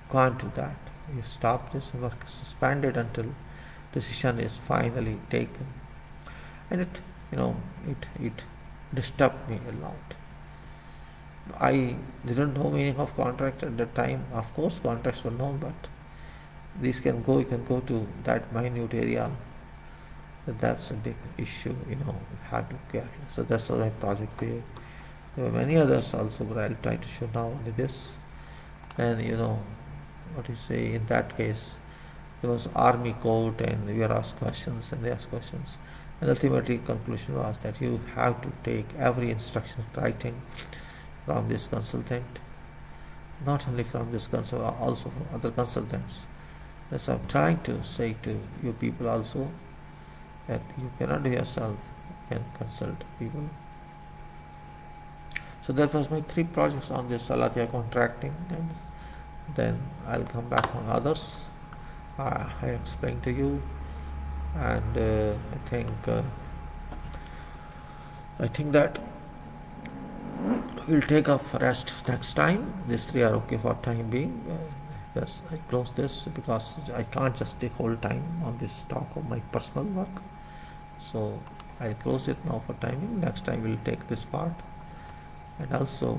Gone to that. You stop this and work suspended until decision is finally taken. And it disturbed me a lot. I didn't know meaning of contract at that time. Of course, contracts were known, but these you can go to that minute area. That's a big issue, you have to care. So that's what my project did. There were many others also, but I'll try to show now only this. And what you say, in that case, there was army court, and we were asked questions and they asked questions. And ultimately conclusion was that you have to take every instruction writing from this consultant, not only from this consultant, also from other consultants. That's what I'm trying to say to you people also, that you cannot do yourself, you can consult people. So that was my 3 projects on this Salatia contracting, and then I'll come back on others. I explained to you, and I think that we'll take up rest next time. These 3 are okay for time being. Yes, I close this because I can't just take whole time on this talk of my personal work. So I'll close it now for timing. Next time we'll take this part. And also,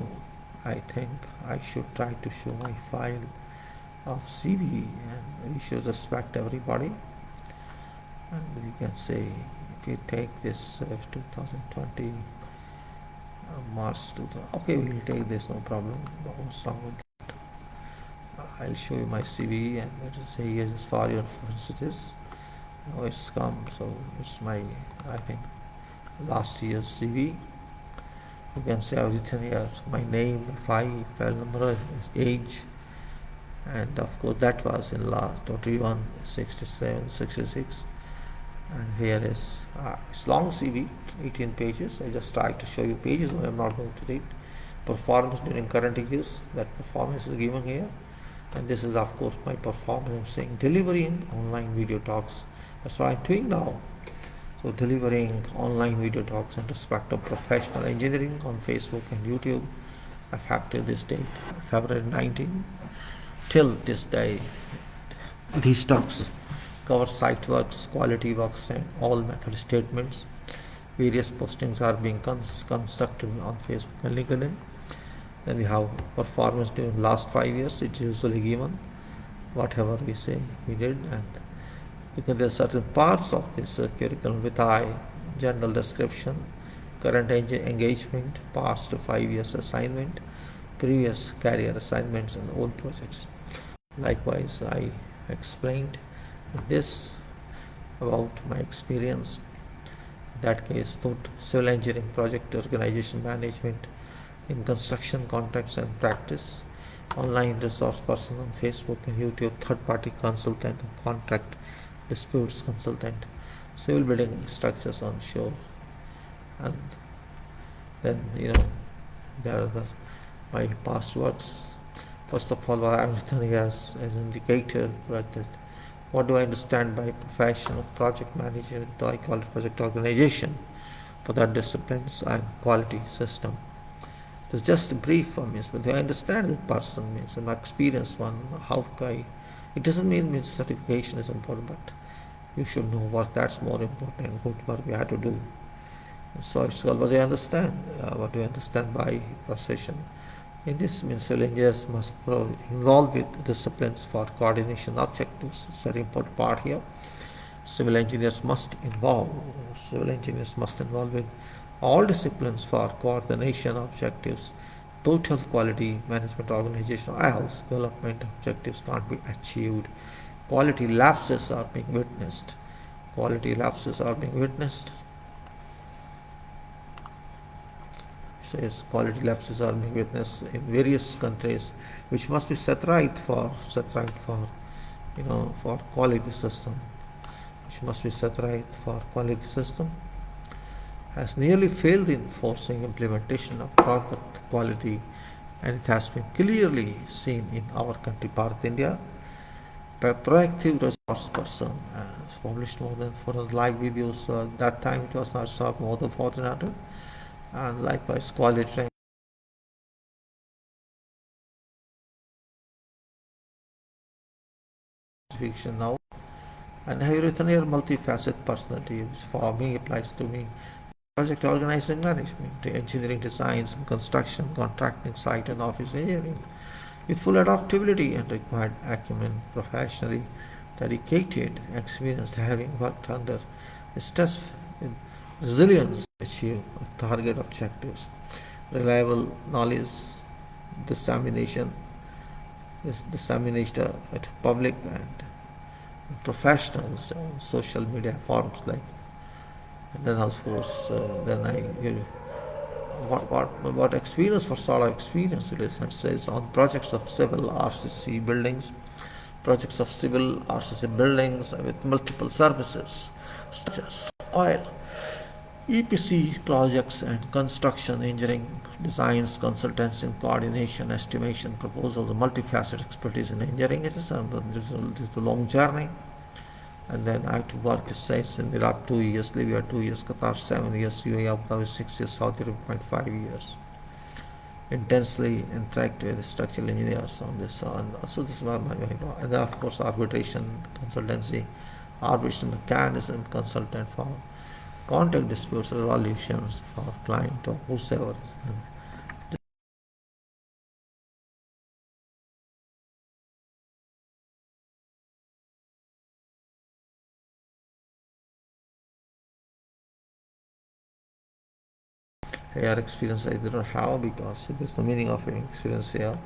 I think I should try to show my file of CV, and we should respect everybody. And you can say, if you take this 2020 March 2000, okay, we'll take this, no problem. What's wrong with that? I'll show you my CV, and let us say yes, for your references. Now it's come, so it's my, I think, last year's CV. You can say I've written here my name, file number, age, and of course that was in last 21, 67, 66. And here is it's long CV, 18 pages. I just tried to show you pages, but I'm not going to read. Performance during current use, that performance is given here. And this is of course my performance. I'm saying delivering online video talks. That's what I'm doing now. So delivering online video talks in respect of professional engineering on Facebook and YouTube, effective this date, February 19. Till this day, these talks cover site works, quality works, and all method statements. Various postings are being constructed on Facebook and LinkedIn. Then we have performance during last 5 years. It's usually given whatever we say we did, and because there are certain parts of this curriculum with I, general description, current engagement, past 5 years assignment, previous career assignments, and old projects. Likewise, I explained this about my experience. In that case, put civil engineering, project organization management in construction contracts and practice, online resource person on Facebook and YouTube, third-party consultant and contract disputes consultant, civil building structures on shore, and then there are my past works. First of all, I am returning as indicator, right? What do I understand by profession of project management? I call it project organization. For that disciplines, I am quality system. It's just a brief for me, but I understand that person means an experienced one. How I? It doesn't mean certification is important, but you should know what that's more important. What work we have to do. So it's called what do you understand? What do you understand by profession? In this means civil engineers must involve with disciplines for coordination objectives. It's a very important part here. Civil engineers must involve with all disciplines for coordination objectives. Total quality management organization else development objectives can't be achieved. Quality lapses are being witnessed. Says quality lapses are being witnessed in various countries, which must be set right for quality system, has nearly failed in forcing implementation of product quality, and it has been clearly seen in our country, Bharat, India. Proactive resource person has published more than 400 live videos. That time it was not stopped, more than 1400, and likewise quality training. Fiction now, and have written here multifaceted personality, which for me applies to me. Project organizing management, engineering designs and construction, contracting, site and office engineering, with full adaptability and required acumen, professionally dedicated, experienced, having worked under stress with resilience to achieve target objectives, reliable knowledge, dissemination at public and professionals on social media forums like. And then of course, then I what experience, for sort of experience it is. It says on projects of civil RCC buildings, with multiple services such as oil, EPC projects and construction, engineering, designs, consultancy, coordination, estimation, proposals, multifaceted expertise in engineering. It is a long journey. And then I have to work, it says, in Iraq 2 years, Libya 2 years, Qatar 7 years, UAE Abu Dhabi 6 years, Saudi Arabia 5 years. Intensely interact with structural engineers on this. And so this is my and then of course arbitration consultancy, arbitration mechanism consultant for contract disputes resolutions for client or whosoever. Here experience I did not have, because it is the meaning of experience here.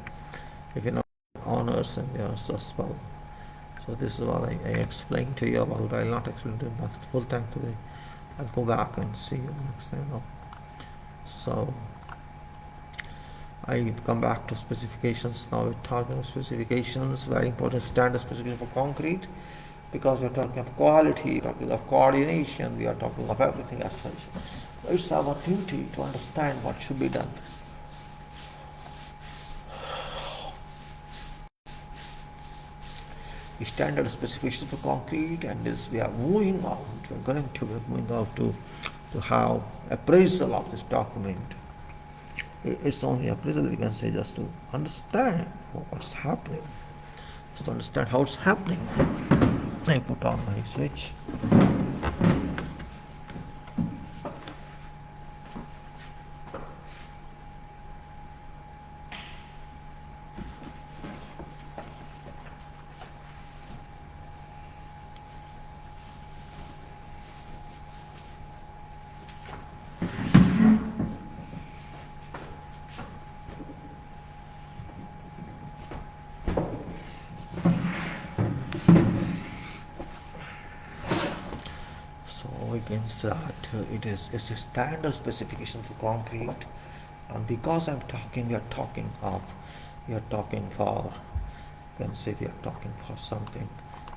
If you know honors and your spouse. So this is what I explained to you about. I'll not explain to you next full time today. I'll go back and see you next time. So I come back to specifications. Now we're talking about specifications, very important standard specification for concrete, because we're talking of quality, talking of coordination, we are talking of everything as such. It's our duty to understand what should be done. standard specification for concrete, and this we are moving out. We're moving out to have appraisal of this document. It's only appraisal we can say, just to understand what's happening, just to understand how it's happening. I put on my switch. So against that, it's a standard specification for concrete, and because we are talking for, you can say we are talking for something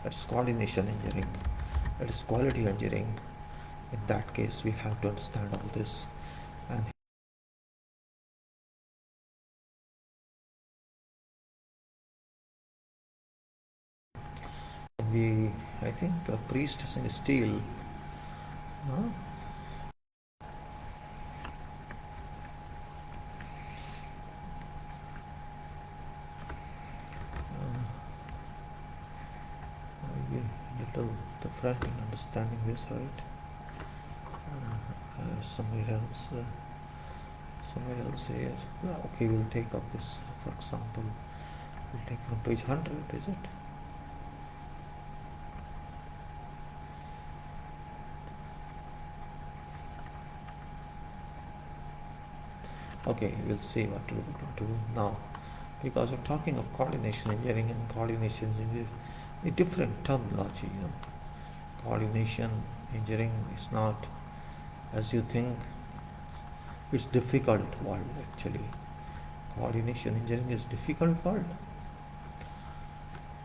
that's coordination engineering, that is quality engineering. In that case, we have to understand all this, and I think a priest is in steel. No? Maybe a little different in understanding this, right? Somewhere else here. Okay, we'll take up this, for example, we'll take from page 100, is it? Okay, we'll see what to do now, because we're talking of coordination engineering, and coordination engineering is a different terminology. Coordination engineering is not as you think. It's difficult world actually. Coordination engineering is difficult world.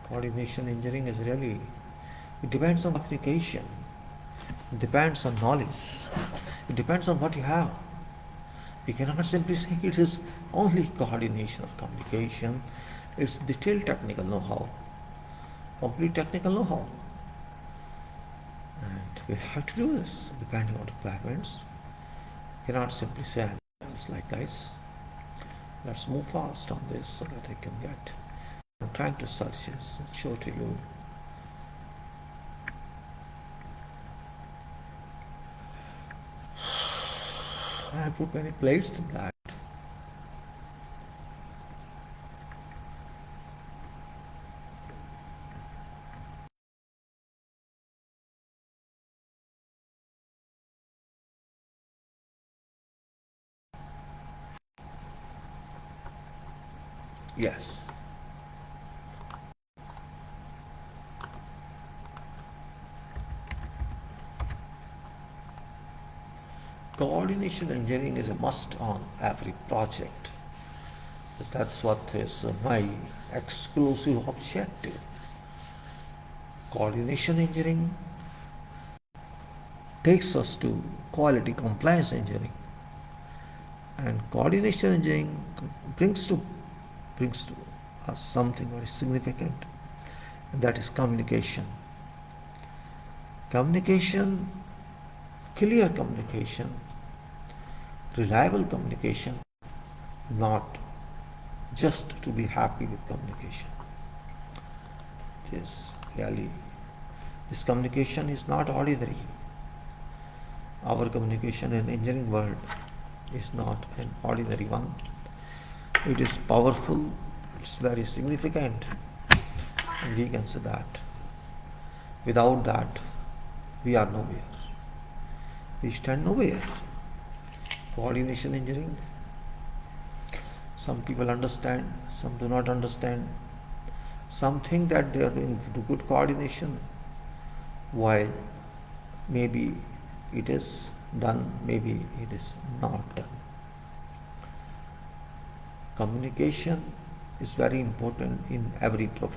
Coordination engineering is really, it depends on application, it depends on knowledge, it depends on what you have. We cannot simply say it is only coordination or communication. It's detailed technical know-how, complete technical know-how. And we have to do this depending on requirements. We cannot simply say it's like guys. Let's move fast on this so that I can get. I'm trying to search this and show to you. I put many plates in that. Yes. Coordination engineering is a must on every project. That's what is my exclusive objective. Coordination engineering takes us to quality compliance engineering, and coordination engineering brings to us something very significant, and that is communication. Communication, clear communication, reliable communication, not just to be happy with communication. It is really, this communication is not ordinary. Our communication in engineering world is not an ordinary one. It is powerful, it's very significant, and we can say that. Without that, we are nowhere. We stand nowhere. Coordination engineering, some people understand, some do not understand. Some think that they are doing good coordination, while maybe it is done, maybe it is not done. Communication is very important in every profession.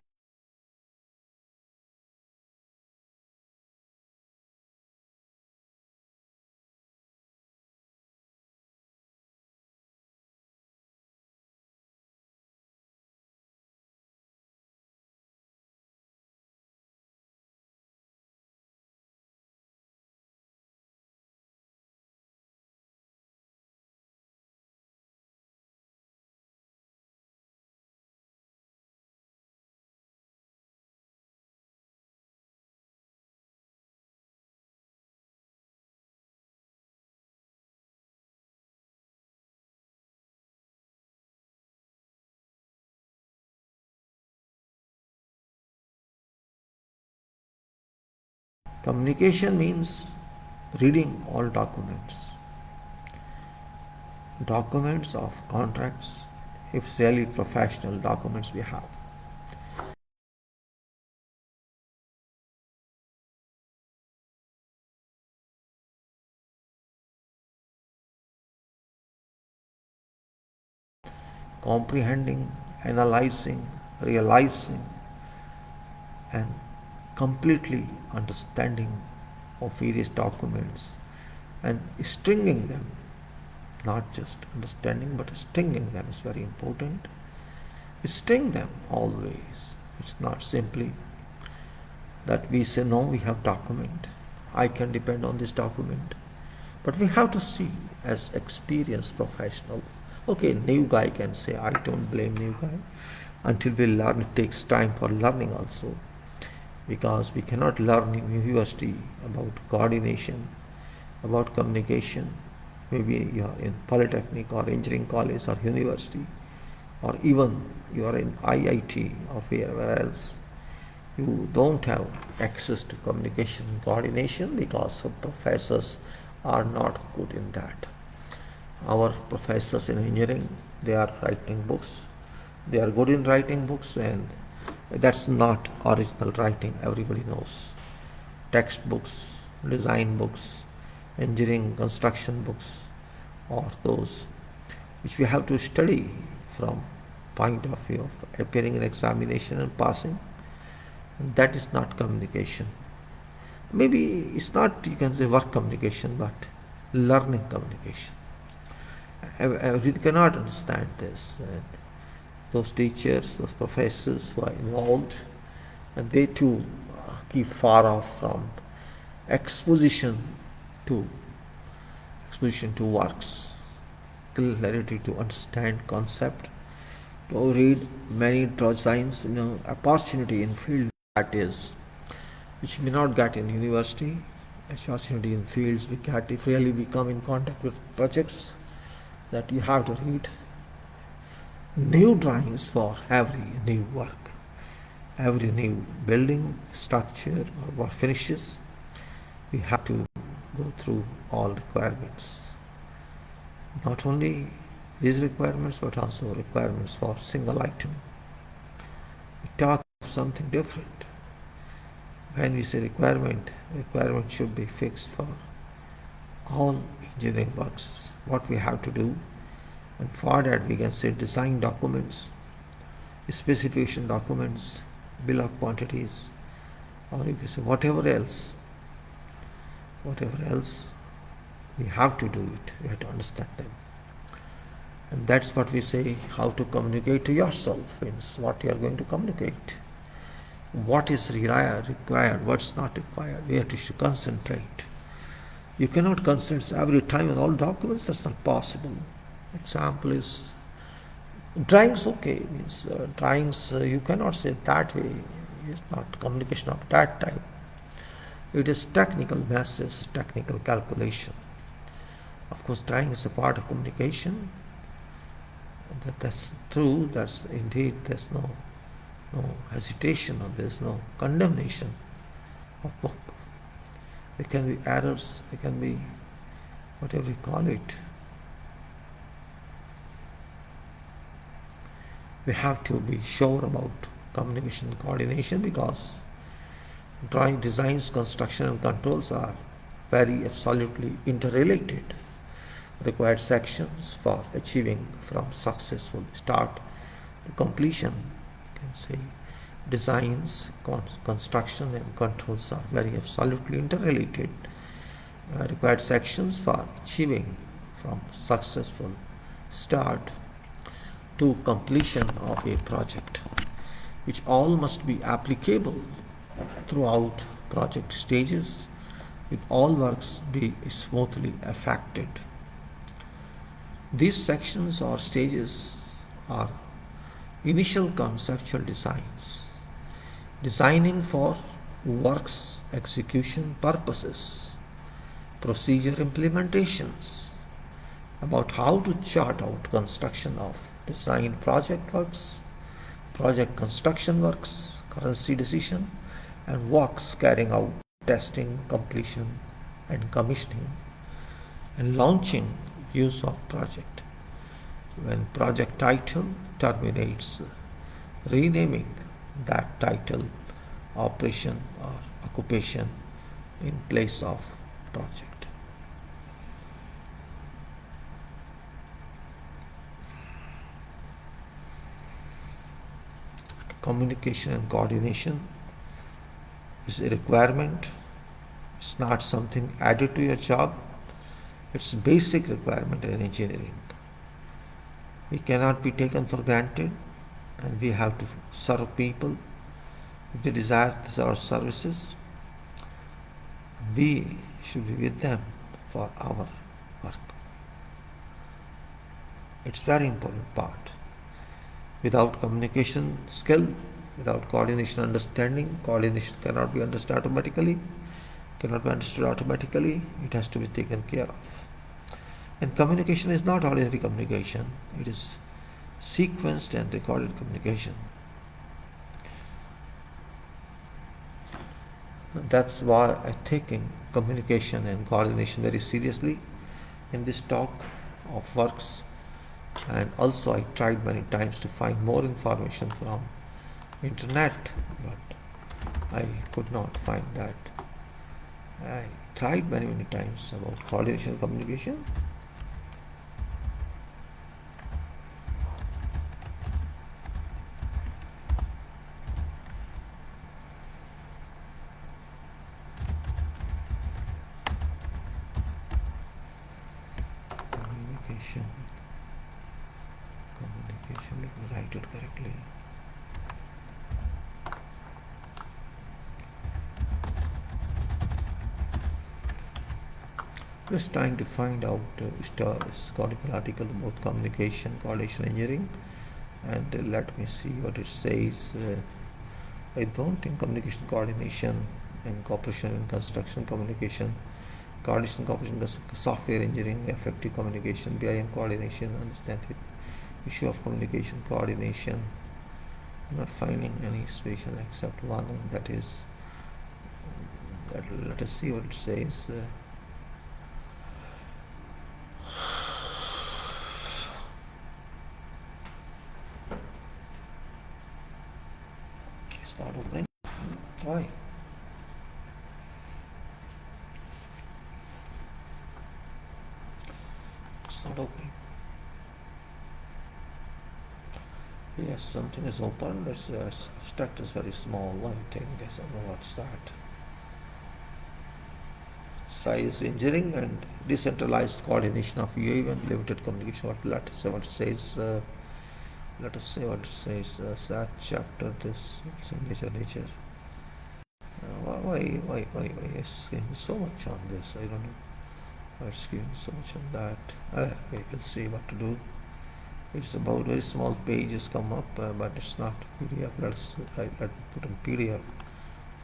Communication means reading all documents. Documents of contracts, if really professional documents we have. Comprehending, analyzing, realizing, and completely understanding of various documents and stringing them, not just understanding but stringing them is very important. String them always. It's not simply that we say, no, we have document, I can depend on this document, but we have to see as experienced professional. Okay, new guy can say, I don't blame new guy. Until we learn, it takes time for learning also, because we cannot learn in university about coordination, about communication. Maybe you are in polytechnic or engineering college or university, or even you are in IIT or wherever else. You don't have access to communication and coordination because professors are not good in that. Our professors in engineering, they are writing books. They are good in writing books, and that's not original writing, everybody knows. Textbooks, design books, engineering construction books, or those which we have to study from point of view of appearing in examination and passing. And that is not communication. Maybe it's not, you can say, work communication, but learning communication. We cannot understand this. And those teachers, those professors who are involved, and they too keep far off from exposition to works, clarity to understand concept, to read many designs, opportunity in field that is, which may not get in university, opportunity in fields we get if really we come in contact with projects, that you have to read new drawings for every new work, every new building, structure, or what finishes. We have to go through all requirements. Not only these requirements, but also requirements for single item. We talk of something different. When we say requirement should be fixed for all engineering works, what we have to do. And for that we can say design documents, specification documents, bill of quantities, or you can say whatever else we have to do it, we have to understand them. And that's what we say, how to communicate to yourself, means what you are going to communicate, what is required, what's not required, where to concentrate. You cannot concentrate every time on all documents, that's not possible. Example is drawings, okay, means drawings you cannot say that way, it's not communication of that type. It is technical message, technical calculation. Of course, drawing is a part of communication. That's true, that's indeed, there's no hesitation, or there's no condemnation of book. There can be errors, there can be whatever we call it. We have to be sure about communication and coordination, because drawing, designs, construction and controls are very absolutely interrelated. Required sections for achieving from successful start to completion. You can say designs, construction and controls are very absolutely interrelated. Required sections for achieving from successful start to completion of a project, which all must be applicable throughout project stages, with all works be smoothly affected. These sections or stages are initial conceptual designs, designing for works execution purposes, procedure implementations, about how to chart out construction of design project works, project construction works, currency decision, and works carrying out testing, completion, and commissioning, and launching use of project. When project title terminates, renaming that title, operation or occupation in place of project. Communication and coordination is a requirement. It's not something added to your job. It's a basic requirement in engineering. We cannot be taken for granted, and we have to serve people. If they desire our services, we should be with them for our work. It's very important part. Without communication skill, without coordination understanding, coordination cannot be understood automatically, it has to be taken care of. And communication is not ordinary communication, it is sequenced and recorded communication. That's why I'm taking communication and coordination very seriously in this talk of works. And also I tried many times to find more information from internet, but I could not find that. I tried many times about coordination and communication. Communication, let me write it correctly. Just trying to find out historical article about communication, coordination engineering, and let me see what it says. I don't think communication, coordination, and cooperation in construction communication, coordination, cooperation, software engineering, effective communication, BIM coordination, understand it. Issue of communication, coordination. I'm not finding any special except one, and that is that. Let us see what it says. It's not opening. Why? It's not opening. Yes, something is open. This abstract is very small. I think I don't know what's that. Size engineering and decentralized coordination of UAV and limited communication. Let us see what it says. Let us see what it says. That chapter, this nature. Why is giving so much on this? I don't know. Why it's giving so much on that. We'll see what to do. It's about very small pages come up, but it's not PDF. Let me put in PDF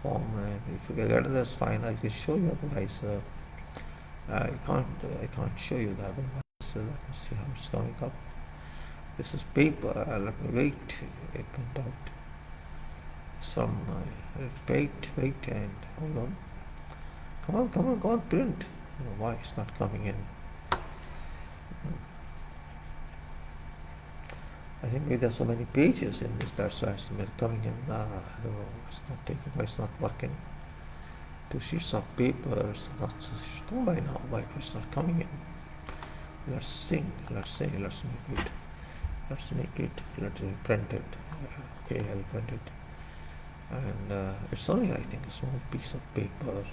form, and if you can get it, that's fine. I can show you otherwise. I can't show you that otherwise. So let me see how it's coming up. This is paper. Let me wait. It went out. Some wait, and hold on. Come on, print. I don't know why it's not coming in. I think maybe there's so many pages in this, that's why it's not coming in. I don't know, it's not taking, why it's not working. 2 sheets of paper, not come by now, why it's not coming in. Let's make it, let's print it. Okay, I'll print it. And it's only, I think, a small piece of paper,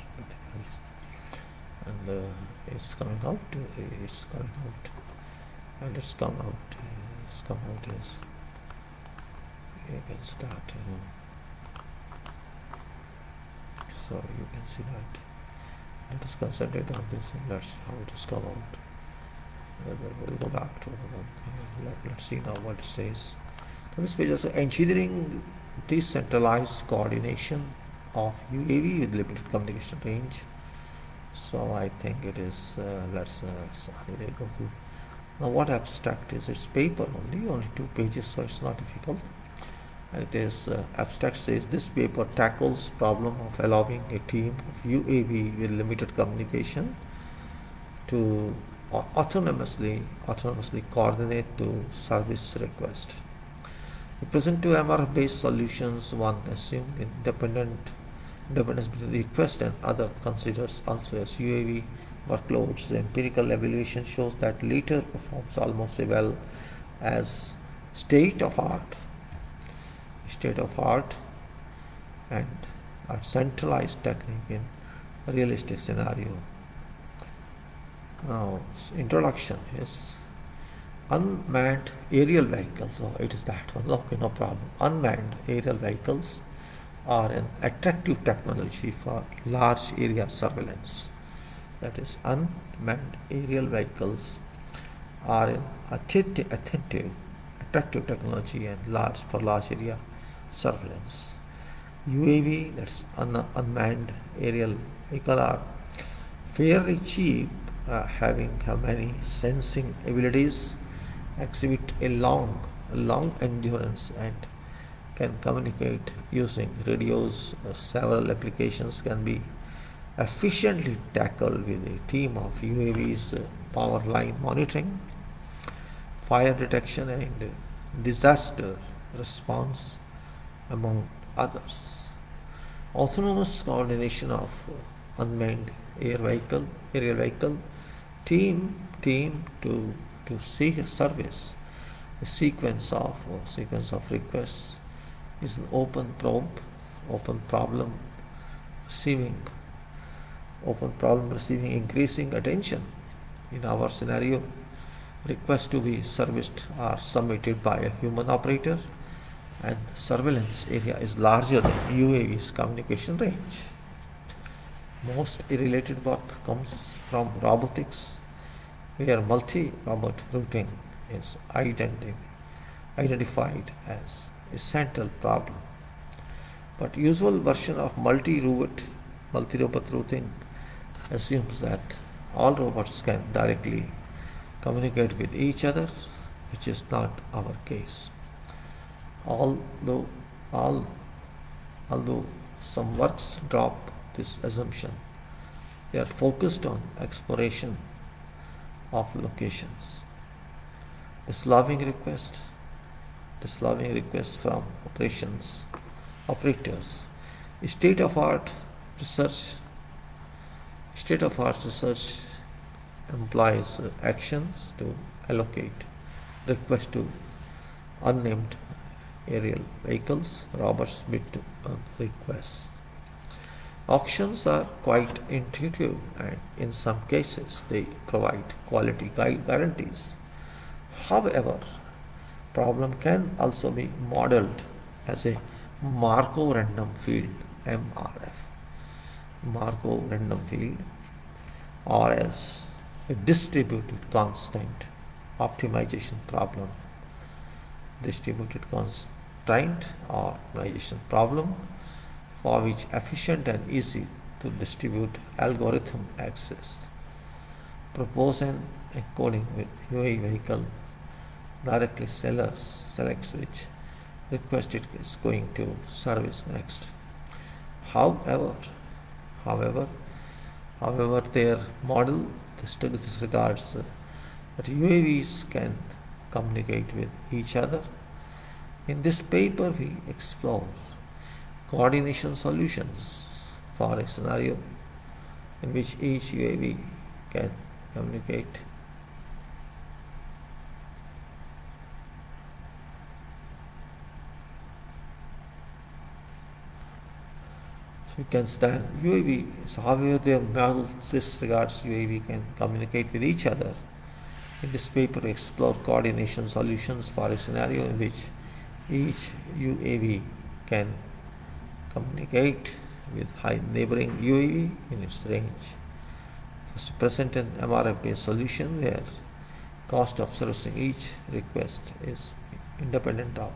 and it's coming out, and it's come out. Is you can start, so you can see that. Let us concentrate on this and let's see how it has come out. We'll go back to let's see now what it says. So this page is engineering decentralized coordination of UAV with limited communication range. So I think it is let's go to. Now what abstract is? It's paper only 2 pages, so it's not difficult. It is abstract says this paper tackles problem of allowing a team of UAV with limited communication to autonomously coordinate to service request. The present two MRF-based solutions, one assume independence between the request and other considers also as UAV workloads. The empirical evaluation shows that later performs almost as well as state of art and a centralized technique in a realistic scenario. Now, introduction is unmanned aerial vehicles. Oh, it is that one. Okay, no problem. Unmanned aerial vehicles are an attractive technology for large area surveillance. That is, unmanned aerial vehicles are an attractive technology and for large area surveillance. UAV, that's unmanned aerial vehicle, are fairly cheap, have many sensing abilities, exhibit a long endurance, and can communicate using radios. Several applications can be efficiently tackled with a team of UAVs, power line monitoring, fire detection, and disaster response, among others. Autonomous coordination of unmanned aerial vehicle team to seek a service. A sequence of requests is an open problem receiving increasing attention. In our scenario, requests to be serviced are submitted by a human operator, and surveillance area is larger than UAV's communication range. Most related work comes from robotics, where multi-robot routing is identified as a central problem. But usual version of multi-robot routing assumes that all robots can directly communicate with each other, which is not our case. Although some works drop this assumption, they are focused on exploration of locations. Disallow requests from operators. State-of-art research employs actions to allocate requests to unnamed aerial vehicles. Robots bid to requests. Auctions are quite intuitive, and in some cases they provide quality guarantees. However, problem can also be modeled as a Markov random field (MRF), or as a distributed constant optimization problem. For which efficient and easy to distribute algorithm exists. Propose an encoding with UAV vehicle directly selects which request it is going to service next. However, their model disregards that UAVs can communicate with each other. In this paper, we explore coordination solutions for a scenario in which each UAV can communicate we can stand UAV. So however their model disregards UAV can communicate with each other. In this paper, we explore coordination solutions for a scenario in which each UAV can communicate with high neighboring UAV in its range. First, present an MRF-based solution where cost of servicing each request is independent of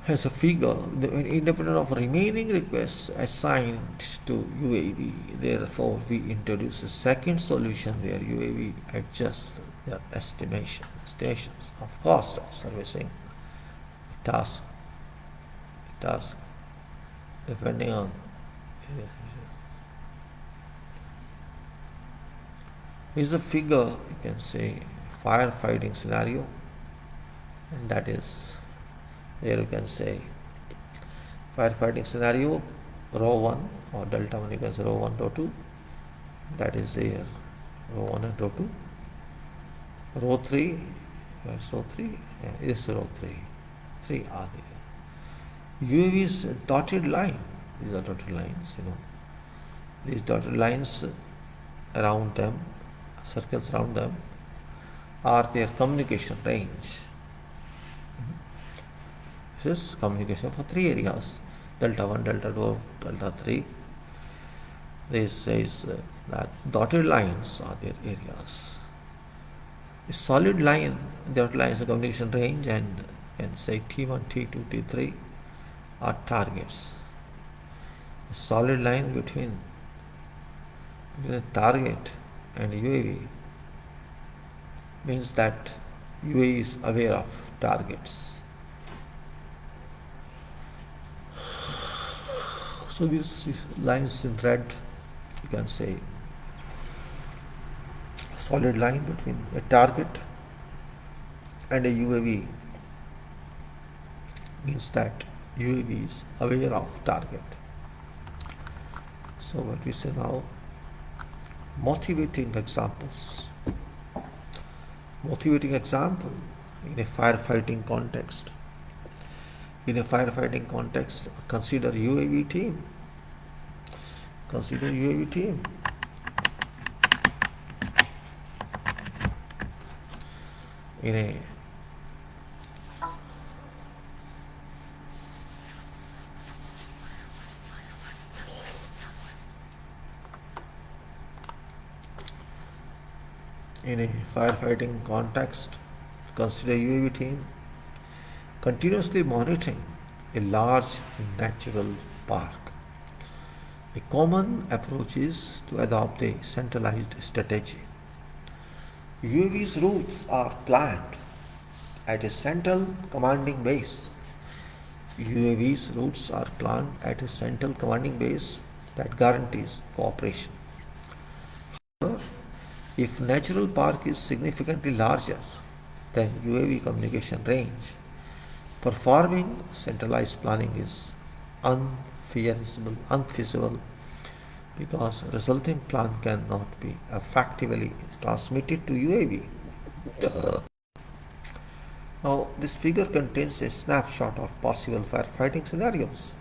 as a figure independent of remaining requests assigned to UAV. Therefore, we introduce a second solution where UAV adjusts their estimations of cost of servicing task task depending on is a figure, you can say, firefighting scenario, and that is here you can say firefighting scenario row 1 or delta 1, you can say row 1 row 2, that is here row 1 and row 2, row 3, where's row 3, is row 3 are there. UAV's dotted line, these are dotted lines, these dotted lines around them, circles around them, are their communication range. This is communication for 3 areas, delta 1, delta 2, delta 3. This says that dotted lines are their areas. A solid line, dotted line is a communication range, and can say T1, T2, T3 are targets. A solid line between the target and UAV means that UAV is aware of targets. So these lines in red, you can say solid line between a target and a UAV means that UAV is aware of target. So what we say now, motivating examples. Motivating example in a firefighting context. In a firefighting context, consider UAV team. Consider UAV team. In a firefighting context, consider UAV team continuously monitoring a large natural park. A common approach is to adopt a centralized strategy. UAV's routes are planned at a central commanding base. UAV's routes are planned at a central commanding base that guarantees cooperation. However, if natural park is significantly larger than UAV communication range, performing centralized planning is unfeasible because resulting plan cannot be effectively transmitted to UAV. Now, this figure contains a snapshot of possible firefighting scenarios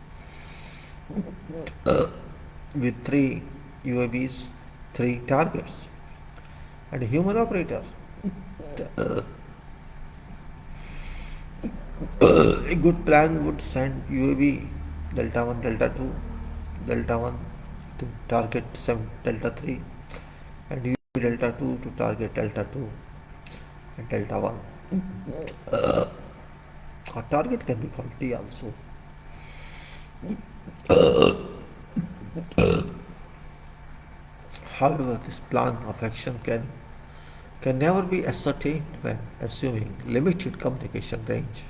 with 3 UAVs, 3 targets, and a human operator. A good plan would send UAV delta 1, delta 2, delta 1 to target 7, delta 3, and UAV delta 2 to target delta 2 and delta 1. Our target can be called T also. However, this plan of action can never be ascertained when assuming limited communication range.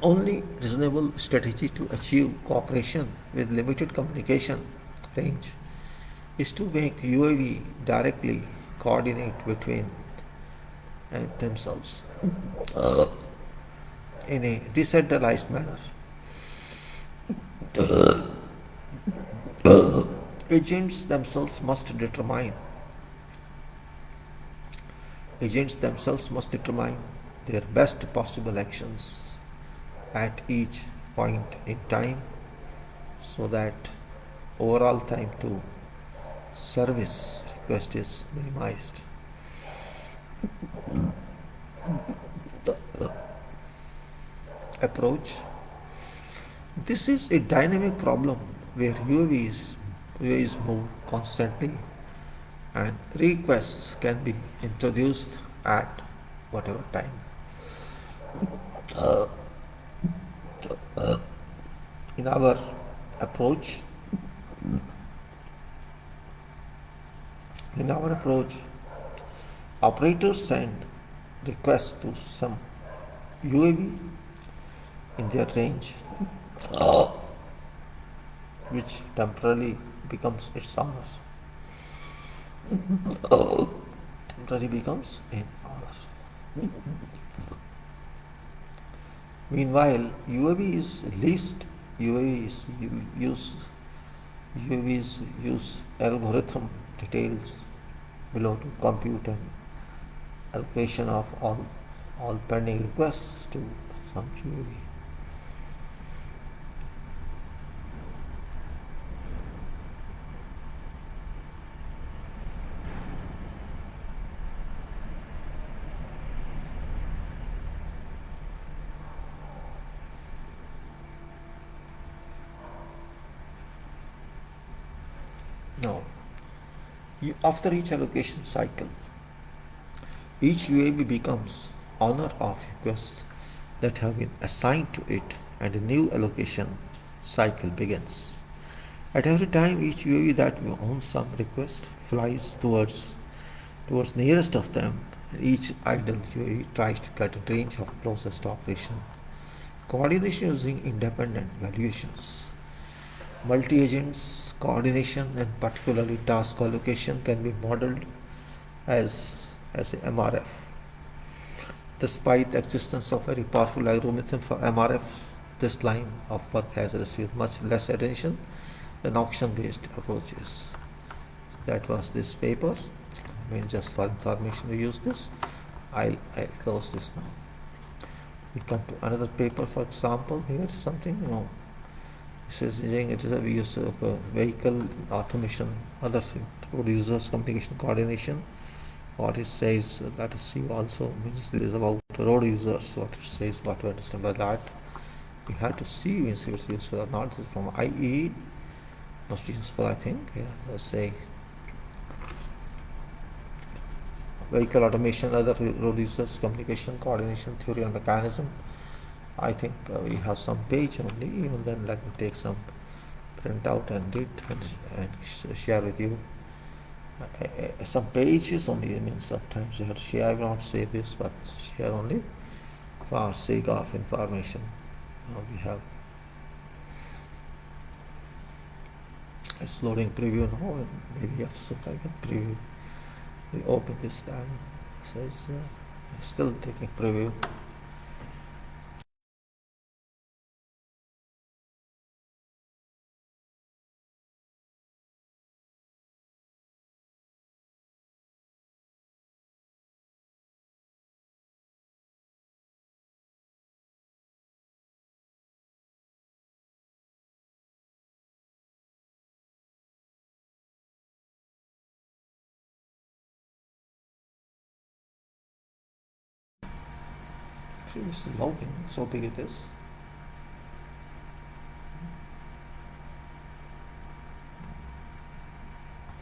Only reasonable strategy to achieve cooperation with limited communication range is to make UAV directly coordinate between themselves in a decentralized manner. Agents themselves must determine their best possible actions at each point in time so that overall time to service request is minimized. The approach. This is a dynamic problem where UAVs move constantly and requests can be introduced at whatever time. In our approach, in our approach, operators send requests to some UAV in their range, which temporarily becomes its owner. Temporarily becomes an owner. Meanwhile, UAV is leased. UAVs use UAVs use algorithm details below to compute an allocation of all pending requests to some UAV. Now, after each allocation cycle, each UAV becomes owner of requests that have been assigned to it, and a new allocation cycle begins. At every time, each UAV that owns some request flies towards nearest of them, and each idle UAV tries to get a range of closest operation. Coordination using independent valuations. Multi-agents coordination and particularly task allocation can be modeled as a MRF. Despite the existence of very powerful algorithm for MRF, this line of work has received much less attention than auction-based approaches. That was this paper. I mean, just for information, we use this. I'll close this now. We come to another paper. For example, here is something. This is saying it is a use of vehicle automation, other road users communication coordination. What it says, let us see also, means it is about road users, what it says, what to understand by that. We have to see if it's useful or not. This is from IE, most useful, I think. Yeah, let's say vehicle automation, other road users communication coordination theory and mechanism. I think we have some page only. Even then, let me take some print out and read and share with you. Some pages only. I mean, sometimes you have to share. I will not say this, but share only for sake of information. Now we have it's loading preview now, and maybe you have to I can preview. We open this time, so it's still taking preview. See, it's loading, so big it is.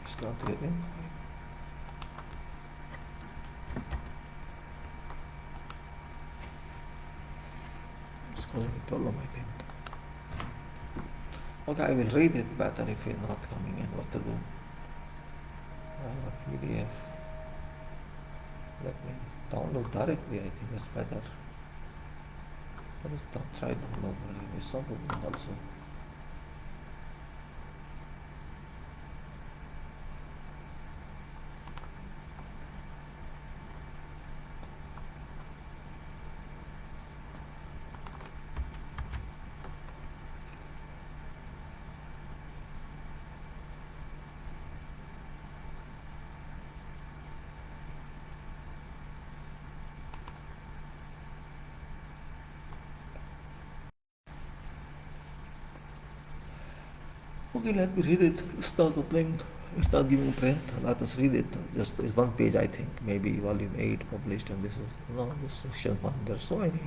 It's not getting. It's causing a problem, I think. Okay, I will read it better if it's not coming in. What to do? PDF. Let me download directly. I think it's better. Let us try download. Maybe some also. Okay, let me read it. Start opening, start giving print. Let us read it. Just it's one page, I think. Maybe volume 8 published, and this is this section 1. There's so many,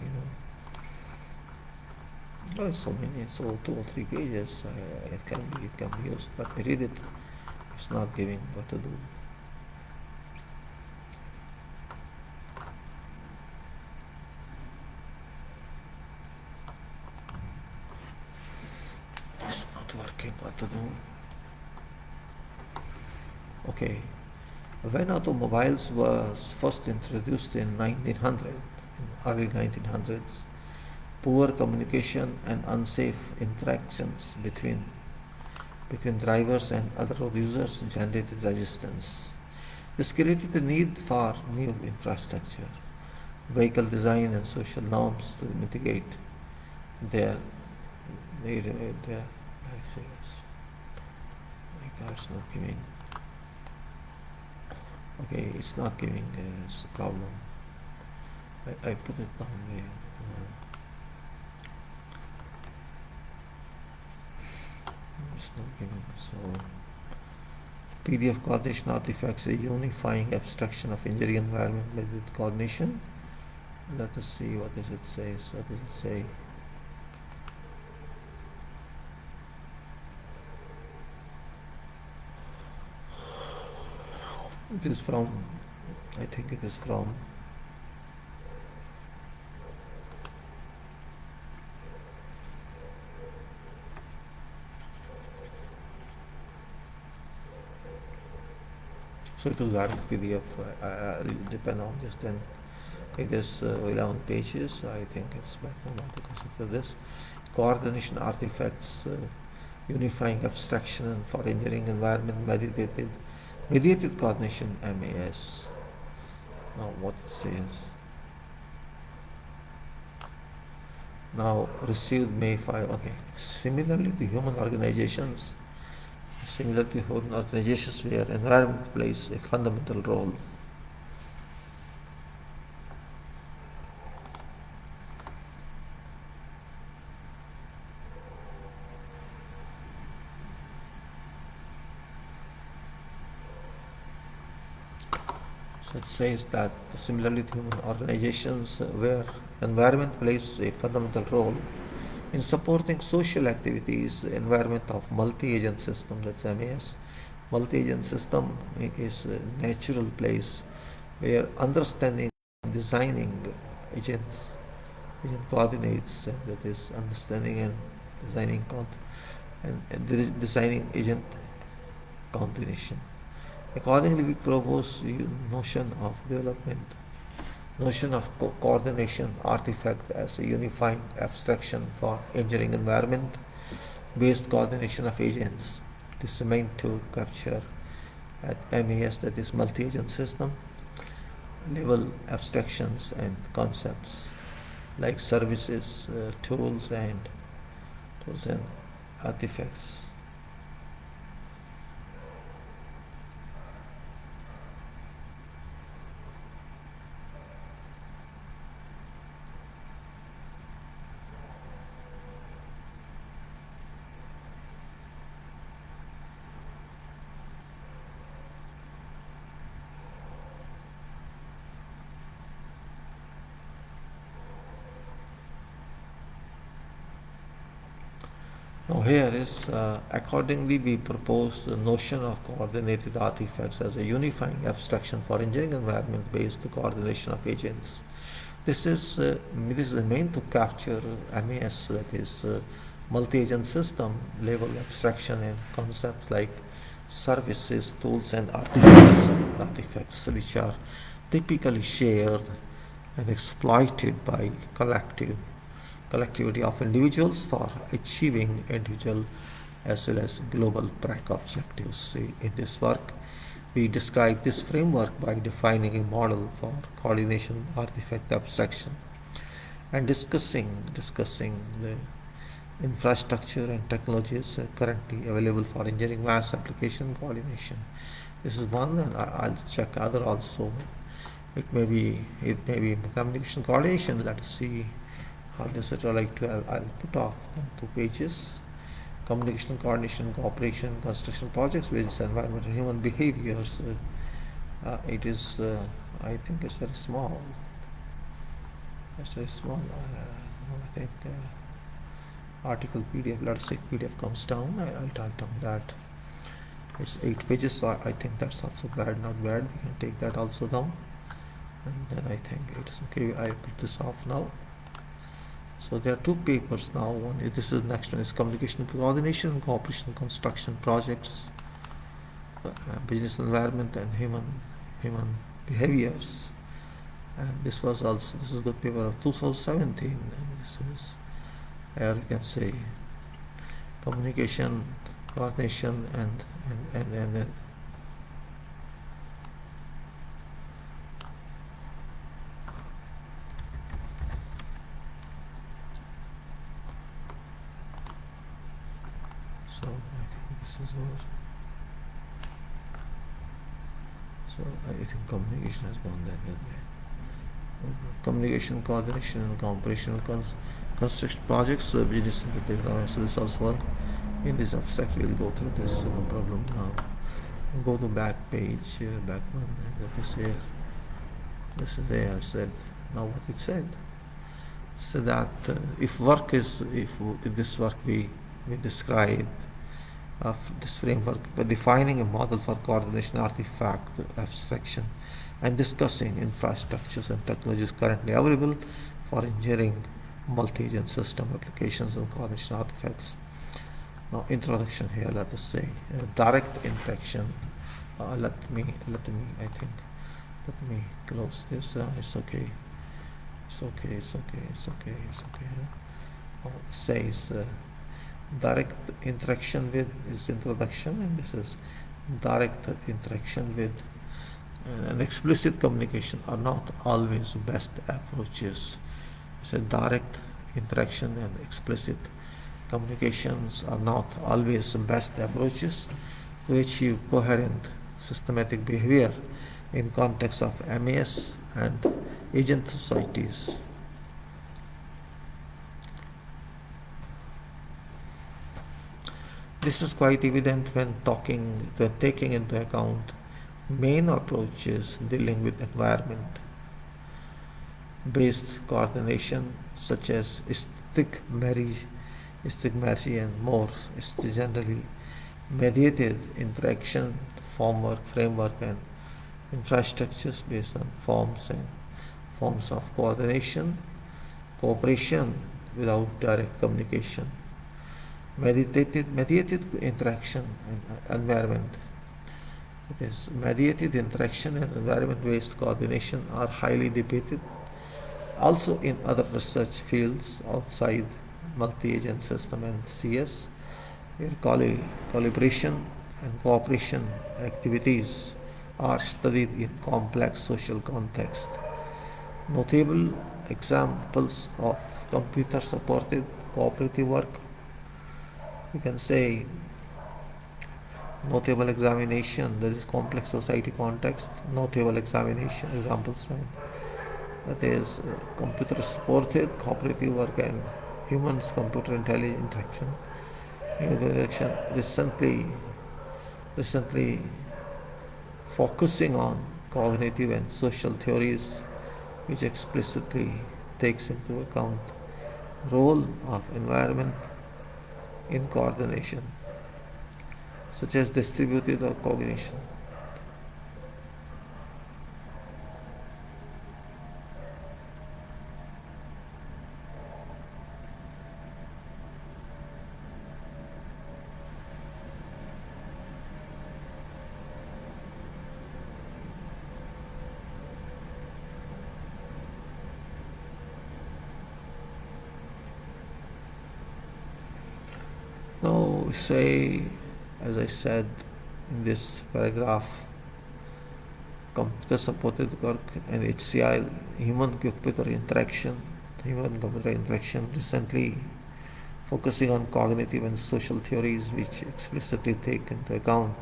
There's so many. So 2 or 3 pages. It can be used. Let me read it. It's not giving what to do. thinking what to do. Okay, when automobiles was first introduced in 1900, in early 1900s, poor communication and unsafe interactions between drivers and other road users generated resistance. This created the need for new infrastructure, vehicle design and social norms to mitigate their their life savings. My car's not giving. Okay, it's not giving. It's a problem. I put it down there. It's not giving. So PDF coordination artifacts a unifying abstraction of engineering environment with coordination. Let us see what does it say. So what does it say? It is from, I think it is from so it was direct PDF. Really depend on this. Then it is 11 pages. I think it's better not because of this. Coordination artifacts, unifying abstraction for engineering environment, mediated coordination, MAS. Now what it says. Now received May 5. Okay. Similar to human organizations where environment plays a fundamental role. So it says that similarly to human organizations where environment plays a fundamental role in supporting social activities, environment of multi-agent system, that's MAS. Multi-agent system is a natural place where understanding and designing agent coordinates, that is understanding and designing designing agent coordination. Accordingly, we propose notion of coordination artifact as a unifying abstraction for engineering environment based coordination of agents. It is meant to capture at MAS, that is multi-agent system, level abstractions and concepts like services, tools and artifacts. Now here is, accordingly we propose the notion of coordinated artifacts as a unifying abstraction for engineering environment based coordination of agents. This is meant to capture MAS, that is multi-agent system level abstraction and concepts like services, tools and artifacts which are typically shared and exploited by collectivity of individuals for achieving individual as well as global PRAC objectives. In this work, we describe this framework by defining a model for coordination artifact abstraction and discussing the infrastructure and technologies currently available for engineering mass application coordination. This is one, and I'll check other also. It may be communication coordination. Let us see how does it relate to. I'll put off 2 pages. Communication, coordination, cooperation, construction projects, business environment, and human behaviors. It is, I think it's very small. It's very small. I think article PDF, let's say PDF comes down. I'll type down that. It's 8 pages, so I think that's also not bad. We can take that also down. And then I think it is okay. I put this off now. So there are two papers now. This is next one is communication coordination and cooperation construction projects, business environment and human behaviors. And this is good paper of 2017. And this is here you can say communication coordination and so I think this is what. So I think communication has gone that way. Communication coordination and cooperation construction projects, business entertainment. So this also one. In this abstract, we'll go through this, no problem now. Go to back page, back one. That is here. This is there. Said now what it said. So that if this work we describe of this framework by defining a model for coordination artifact abstraction and discussing infrastructures and technologies currently available for engineering multi-agent system applications and coordination artifacts. Now introduction here, let us say direct interaction. Let me close this. It's okay. It says direct interaction with is introduction, and this is direct interaction with and explicit communication are not always best approaches. So direct interaction and explicit communications are not always the best approaches to achieve coherent systematic behavior in context of MAS and agent societies. This is quite evident when taking into account main approaches dealing with environment-based coordination, such as stigmergy and more generally mediated interaction, framework, and infrastructures based on forms of cooperation without direct communication. Mediated interaction and environment. It is mediated interaction and environment-based coordination are highly debated. Also in other research fields outside multi-agent system and CS, where collaboration and cooperation activities are studied in complex social context. Notable examples of computer-supported cooperative work, you can say notable examination, that is complex society context, notable examination examples, right? That is computer-supported cooperative work and humans computer intelligent interaction. Recently focusing on cognitive and social theories which explicitly takes into account role of environment in coordination, such as distributed or cognition. Now, say, as I said in this paragraph, computer supported work and HCI, human computer interaction, recently focusing on cognitive and social theories which explicitly take into account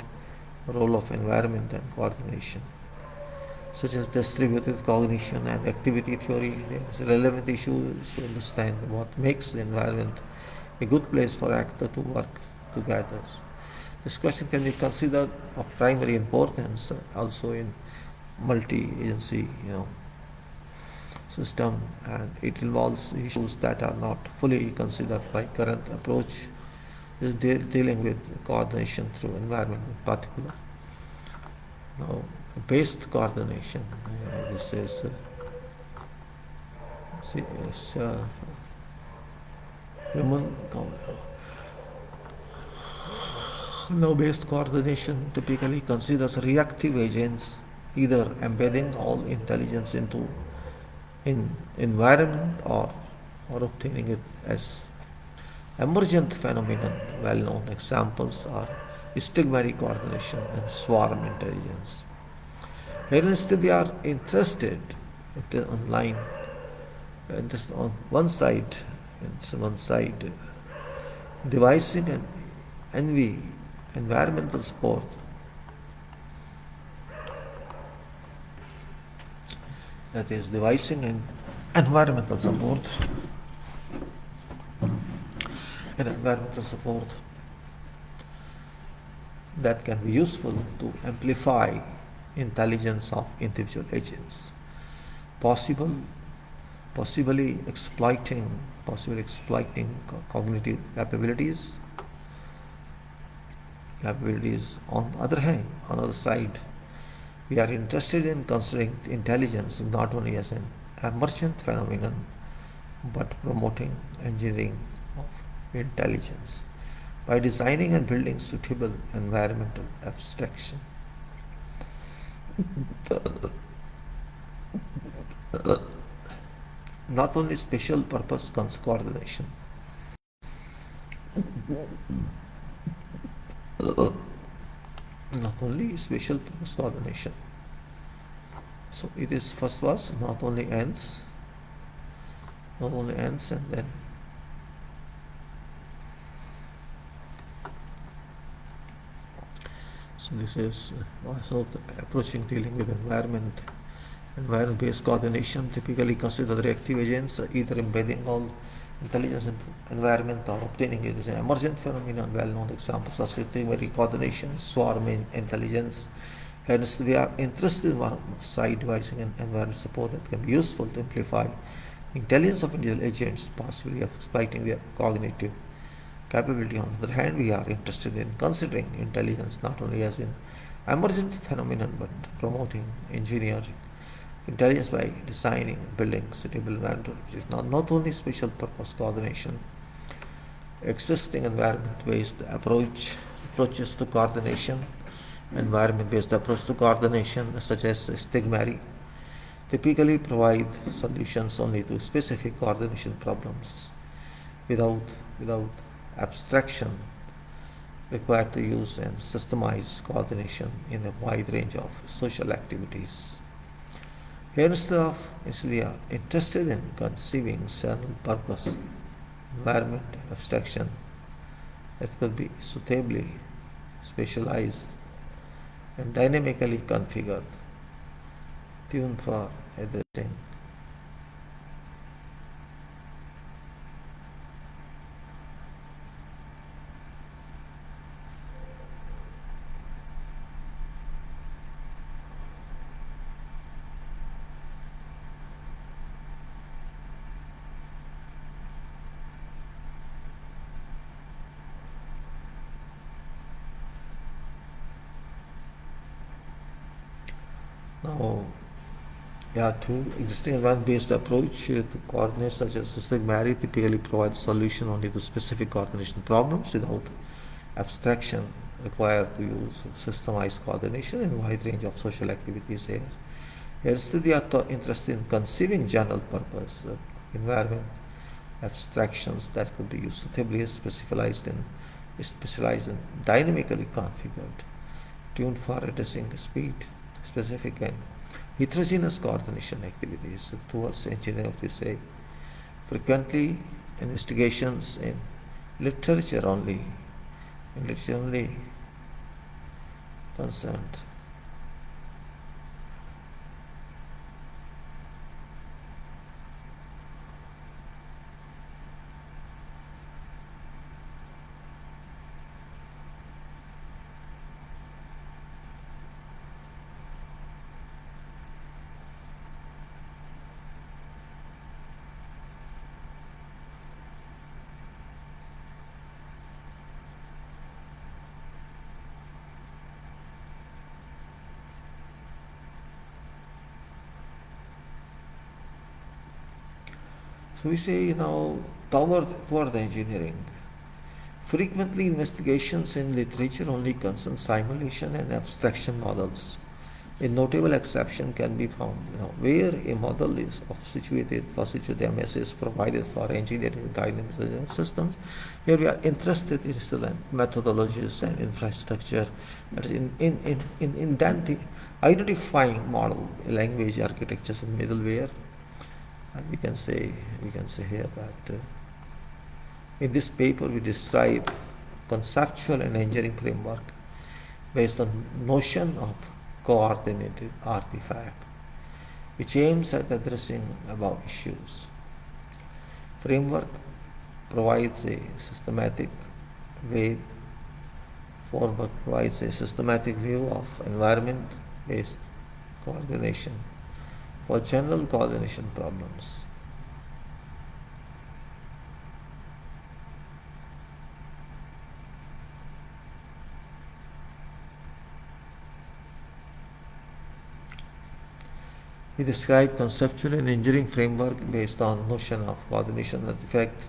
the role of environment and coordination, such as distributed cognition and activity theory. There is a relevant issue to understand what makes the environment a good place for actors to work together. This question can be considered of primary importance also in multi-agency system, and it involves issues that are not fully considered by current approach, is dealing with coordination through environment in particular. Now, based coordination, this is Human law-based coordination typically considers reactive agents, either embedding all intelligence into in environment or obtaining it as emergent phenomenon. Well-known examples are stigmatic coordination and swarm intelligence. Here instead we are interested in online, just on one side, it's one side, devising an envy, environmental support, that is devising an environmental support, and environmental support that can be useful to amplify intelligence of individual agents, possible possibly exploiting cognitive capabilities. On the other hand, on the other side, we are interested in considering intelligence not only as an emergent phenomenon but promoting engineering of intelligence by designing and building suitable environmental abstraction. Not only special purpose coordination, not only special purpose coordination. So it is first was not only ends, and then so this is also approaching dealing with environment-based coordination typically consider the reactive agents either embedding all intelligence in environment or obtaining it as an emergent phenomenon. Well-known examples are systematic coordination, swarm intelligence. Hence, we are interested in one side devising an environment support that can be useful to amplify intelligence of individual agents, possibly exploiting their cognitive capability. On the other hand, we are interested in considering intelligence not only as an emergent phenomenon but promoting engineering intelligence by designing and building suitable environment, which is not only special purpose coordination. Existing environment-based approaches to coordination, environment-based approach to coordination, such as stigmary, typically provide solutions only to specific coordination problems without abstraction required to use and systemize coordination in a wide range of social activities. Here instead we are interested in conceiving general purpose environment abstraction that could be suitably specialized and dynamically configured, tuned for addressing now. To existing environment-based approach to coordinate such as stigmary typically provides solution only to specific coordination problems without abstraction required to use systemized coordination in a wide range of social activities here. Here still we are interested in conceiving general purpose environment abstractions that could be used suitably specialized and dynamically configured, tuned for addressing speed, specific and heterogeneous coordination activities towards engineering of this age. Frequently, investigations in literature only concerned So we say, toward the engineering. Frequently, investigations in literature only concern simulation and abstraction models. A notable exception can be found, where a model is of situated MS is provided for engineering guidance systems. Here we are interested in the methodologies and infrastructure, that is identifying model language architectures and middleware. And we can say here that in this paper we describe conceptual and engineering framework based on notion of coordinated artifact, which aims at addressing above issues. Framework provides a systematic way Framework provides a systematic view of environment-based coordination for general coordination problems. We describe conceptual and engineering framework based on notion of coordination artifact,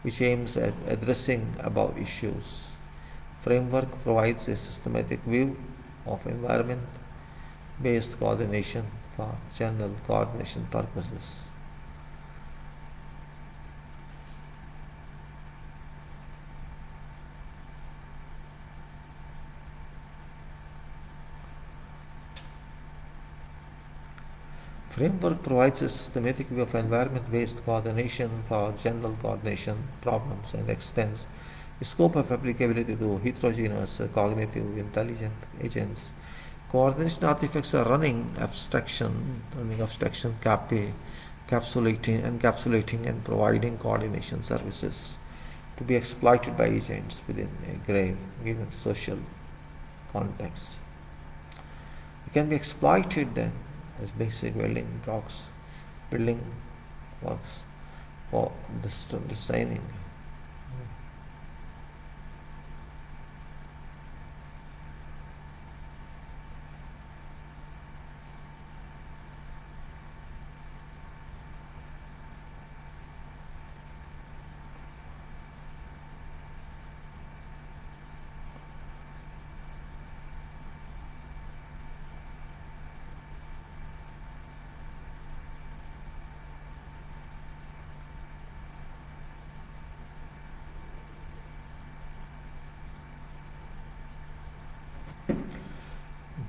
which aims at addressing above issues. Framework provides a systematic view of environment-based coordination for general coordination purposes. Framework provides a systematic view of environment-based coordination for general coordination problems and extends the scope of applicability to heterogeneous cognitive intelligent agents. Coordination artifacts are running abstraction, encapsulating and providing coordination services to be exploited by agents within a given social context. It can be exploited then as basic building blocks for designing.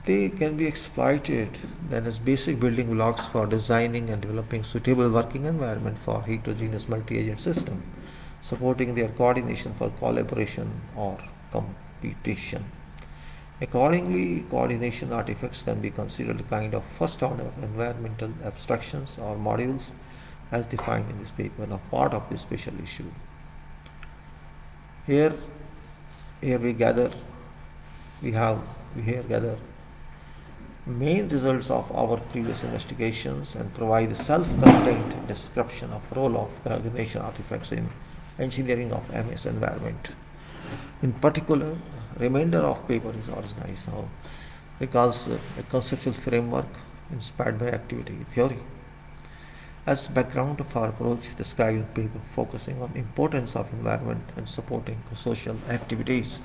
They can be exploited then as basic building blocks for designing and developing suitable working environment for heterogeneous multi-agent system, supporting their coordination for collaboration or competition. Accordingly, coordination artifacts can be considered a kind of first-order environmental abstractions or modules as defined in this paper, a part of this special issue. Here we gather main results of our previous investigations and provide a self-contained description of role of coordination artifacts in engineering of MS environment. In particular, remainder of paper is organized now recalls a conceptual framework inspired by activity theory. As background of our approach, described paper focusing on importance of environment and supporting social activities.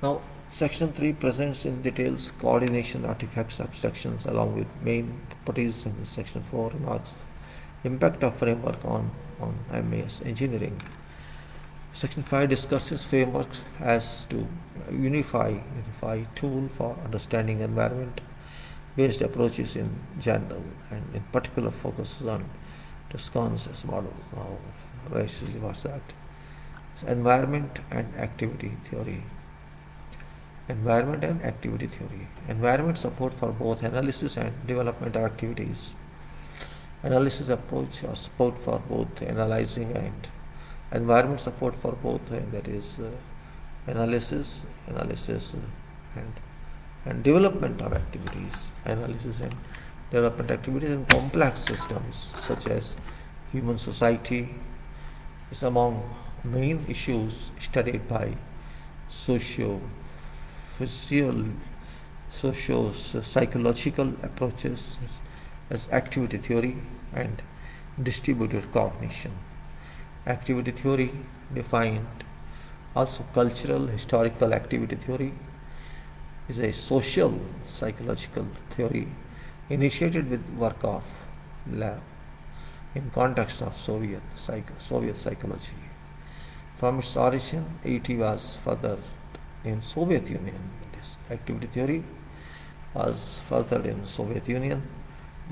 Now, Section 3 presents in details coordination artifacts abstractions along with main properties, and Section 4 remarks impact of framework on MS engineering. Section 5 discusses frameworks as to unify tool for understanding environment based approaches in general, and in particular focuses on Descon's model. What's that? It's environment and activity theory. Environment support for both analysis and development of activities. Analysis approach or support for both analyzing and environment support for both, that is analysis and development of activities. Analysis and development activities in complex systems such as human society is among main issues studied by socio-psychological approaches as activity theory and distributed cognition. activity theory defined. Also, cultural historical activity theory is a social psychological theory initiated with work of Lab in context of Soviet psychology. From its origin, AT was furthered in Soviet Union. This activity theory was furthered in Soviet Union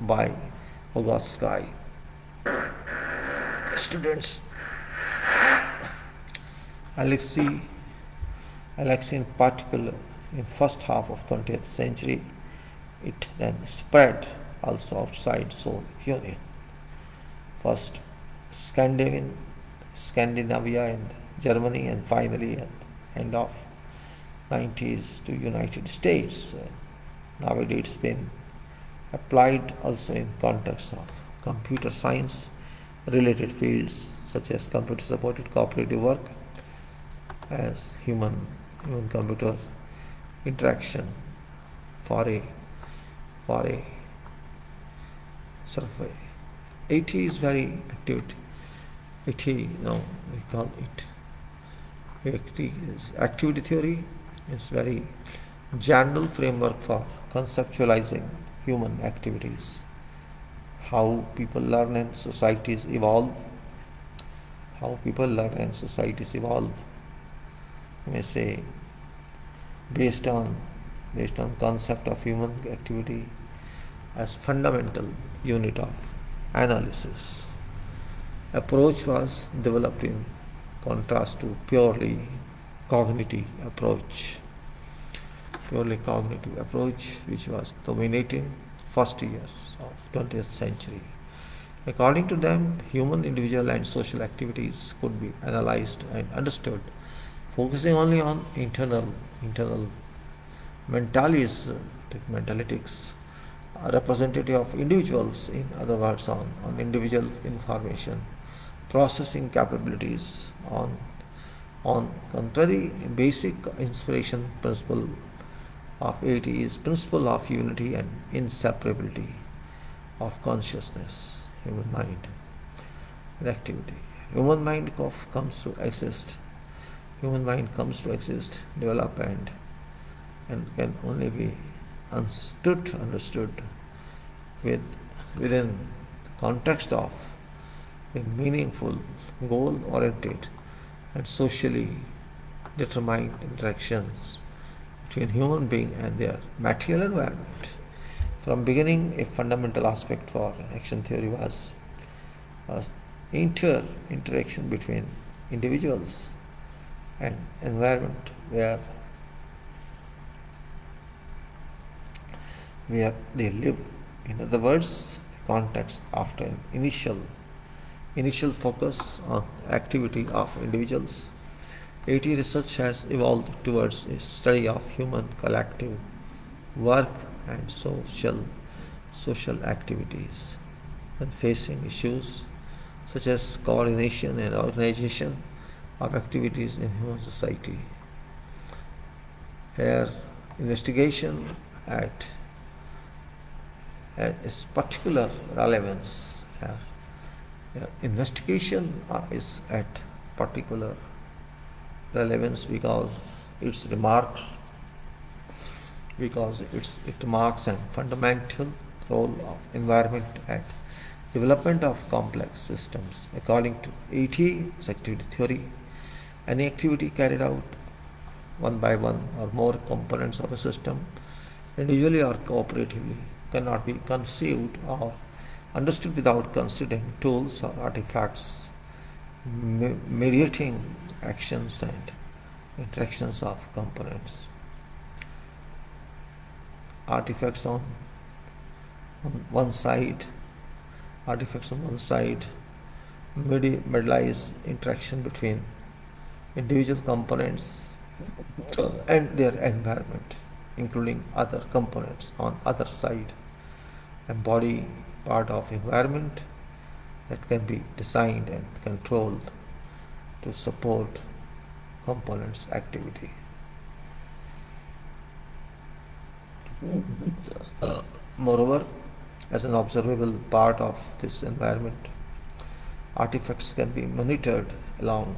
by Vygotsky. Students, Alexei in particular, in first half of 20th century, it then spread also outside Soviet Union. First Scandinavia and Germany, and finally at end of 90s to United States. Nowadays it's been applied also in context of computer science related fields such as computer supported cooperative work, as human computer interaction for a sort of a AT is very active. AT, we call it AT is activity theory. It's very general framework for conceptualizing human activities, how people learn and societies evolve. You may say based on concept of human activity as fundamental unit of analysis. Approach was developed in contrast to purely cognitive approach, which was dominating first years of 20th century. According to them, human, individual and social activities could be analyzed and understood, focusing only on internal mentalytics, representative of individuals, in other words, on individual information processing capabilities. On contrary, basic inspiration principle of AT is principle of unity and inseparability of consciousness, human mind and activity. Human mind comes to exist, develop and can only be understood within the context of a meaningful, goal-oriented and socially determined interactions between human being and their material environment. From beginning, a fundamental aspect for action theory was interaction between individuals and environment where they live. In other words, context after an initial focus on activity of individuals. AT research has evolved towards a study of human collective work and social activities when facing issues such as coordination and organization of activities in human society. Here, investigation at its particular relevance. Investigation is at particular relevance because it marks a fundamental role of environment and development of complex systems. According to AT activity theory, any activity carried out one by one or more components of a system, individually or cooperatively, cannot be conceived or understood without considering tools or artifacts mediating actions and interactions of components. Artifacts on one side medialize interaction between individual components and their environment, including other components on other side. Embody part of environment that can be designed and controlled to support components activity. Moreover, as an observable part of this environment artifacts can be monitored along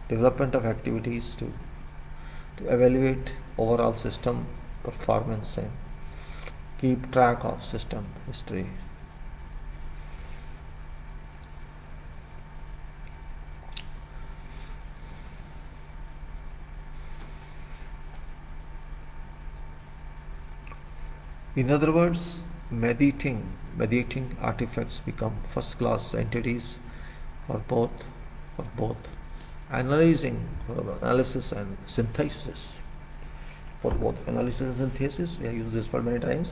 development of activities to evaluate overall system performance and keep track of system history. In other words, mediating artifacts become first-class entities for both for both analysis and synthesis. For both analysis and synthesis, we have used this word many times,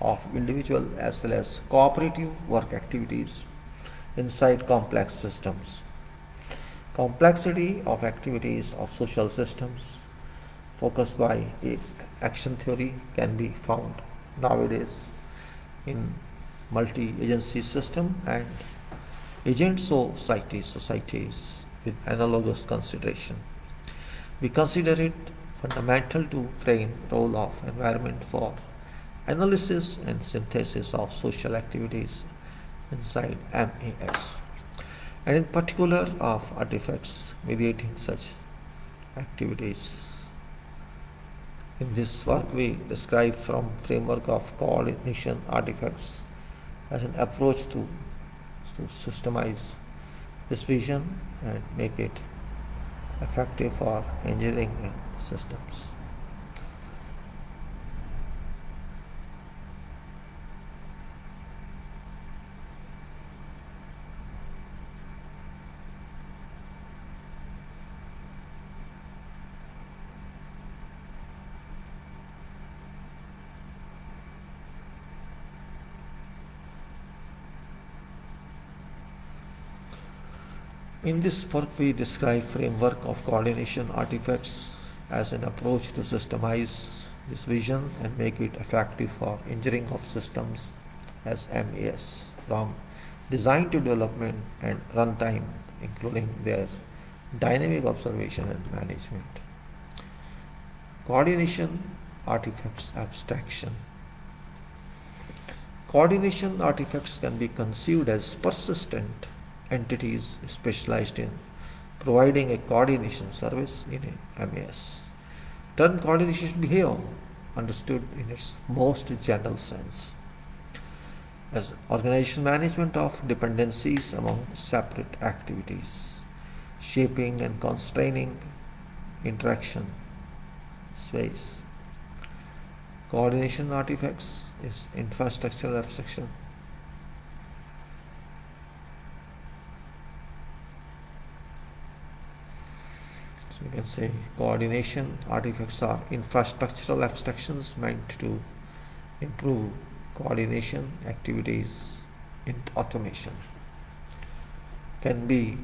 of individual as well as cooperative work activities inside complex systems. Complexity of activities of social systems focused by action theory can be found nowadays in multi-agency system and agent societies with analogous consideration. We consider it fundamental to frame role of environment for analysis and synthesis of social activities inside MAS, and in particular of artifacts mediating such activities. In this work, we describe from framework of coordination artifacts as an approach to systemize this vision and make it effective for engineering and systems. In this work, we describe framework of coordination artifacts as an approach to systemize this vision and make it effective for engineering of systems as MAS, from design to development and runtime, including their dynamic observation and management. Coordination artifacts abstraction. Coordination artifacts can be conceived as persistent entities specialized in providing a coordination service in a MAS. Term coordination should be here understood in its most general sense as organizational management of dependencies among separate activities, shaping and constraining interaction space. Coordination artifacts is infrastructural abstraction. So you can say coordination artifacts are infrastructural abstractions meant to improve coordination activities in automation. Can be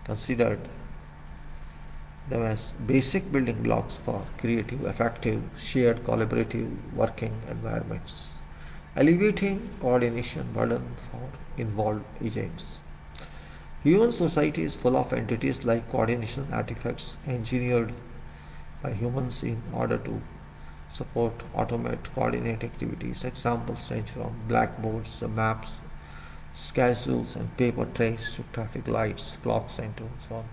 considered them as basic building blocks for creative, effective, shared collaborative working environments, alleviating coordination burden for involved agents. Human society is full of entities like coordination artifacts engineered by humans in order to support, automate, coordinate activities. Examples range from blackboards, maps, schedules, and paper trays to traffic lights, clocks, and so on.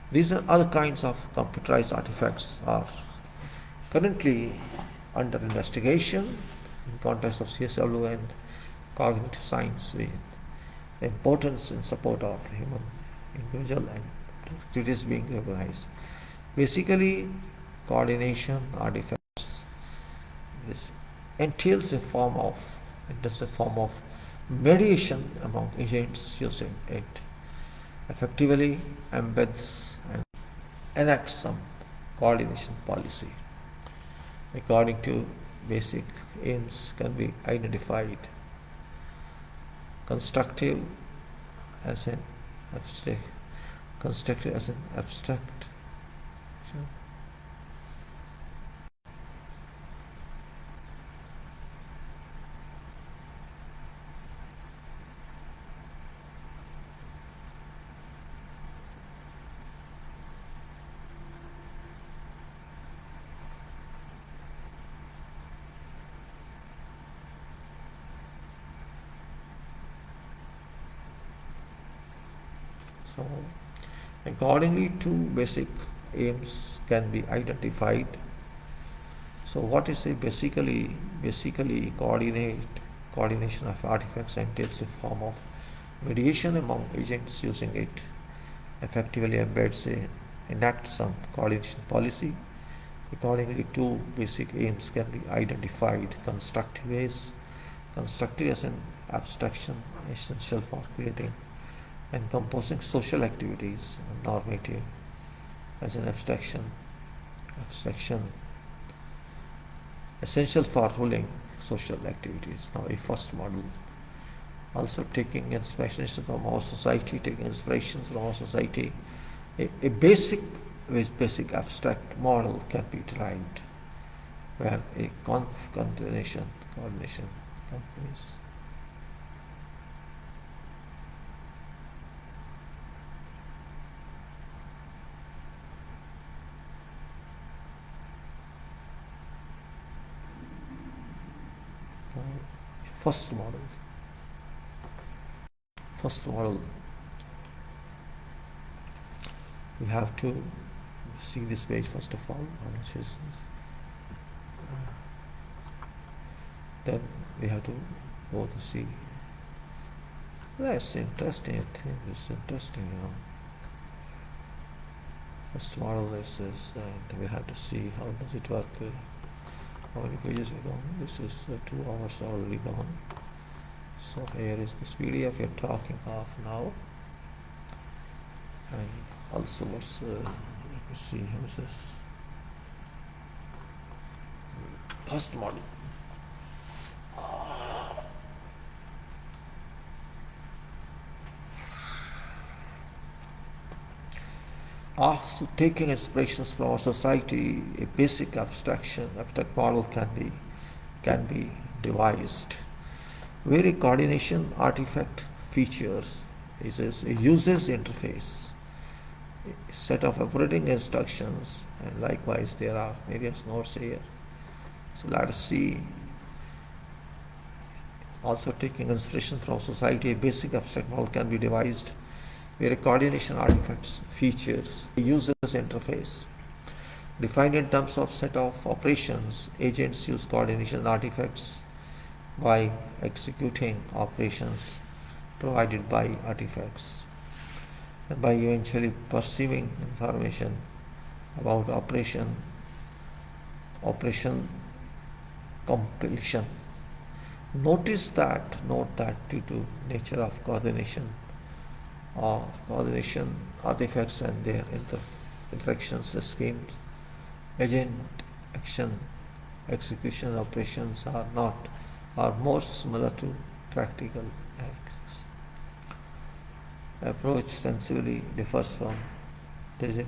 These and other kinds of computerized artifacts are currently under investigation in context of CSW and cognitive science, with importance in support of human individual and activities being recognized. Basically, coordination artifacts this entails a form of mediation among agents using it effectively embeds and enacts some coordination policy. According to basic aims can be identified: constructive as an abstract, So, accordingly, two basic aims can be identified. So, what is a basically coordination of artifacts entails a form of mediation among agents using it effectively enacts some coordination policy. Accordingly, two basic aims can be identified: constructive as an abstraction essential for creating and composing social activities, and normative as an abstraction essential for ruling social activities. Now, a first model, also taking inspiration from our society, a basic abstract model can be derived where a coordination companies. First model. We have to see this page first of all, which is then we have to go to see. That's interesting. I think it's interesting, First model is and we have to see how does it work. How many pages we gone? This is 2 hours already gone. So here is this PDF you're talking of now, and also what's let me see, how is this first model. So taking inspirations from our society, a basic abstract model can be devised, where a coordination artifact features is a user's interface, a set of operating instructions, and likewise there are various nodes here. So let us see. Also taking inspiration from society, a basic abstract model can be devised where a coordination artifacts features a user's interface. Defined in terms of set of operations, agents use coordination artifacts by executing operations provided by artifacts and by eventually perceiving information about operation completion. Note that due to nature of coordination artifacts and their interactions schemes, agent action execution operations are more similar to practical acts. Approach sensibly differs from digit.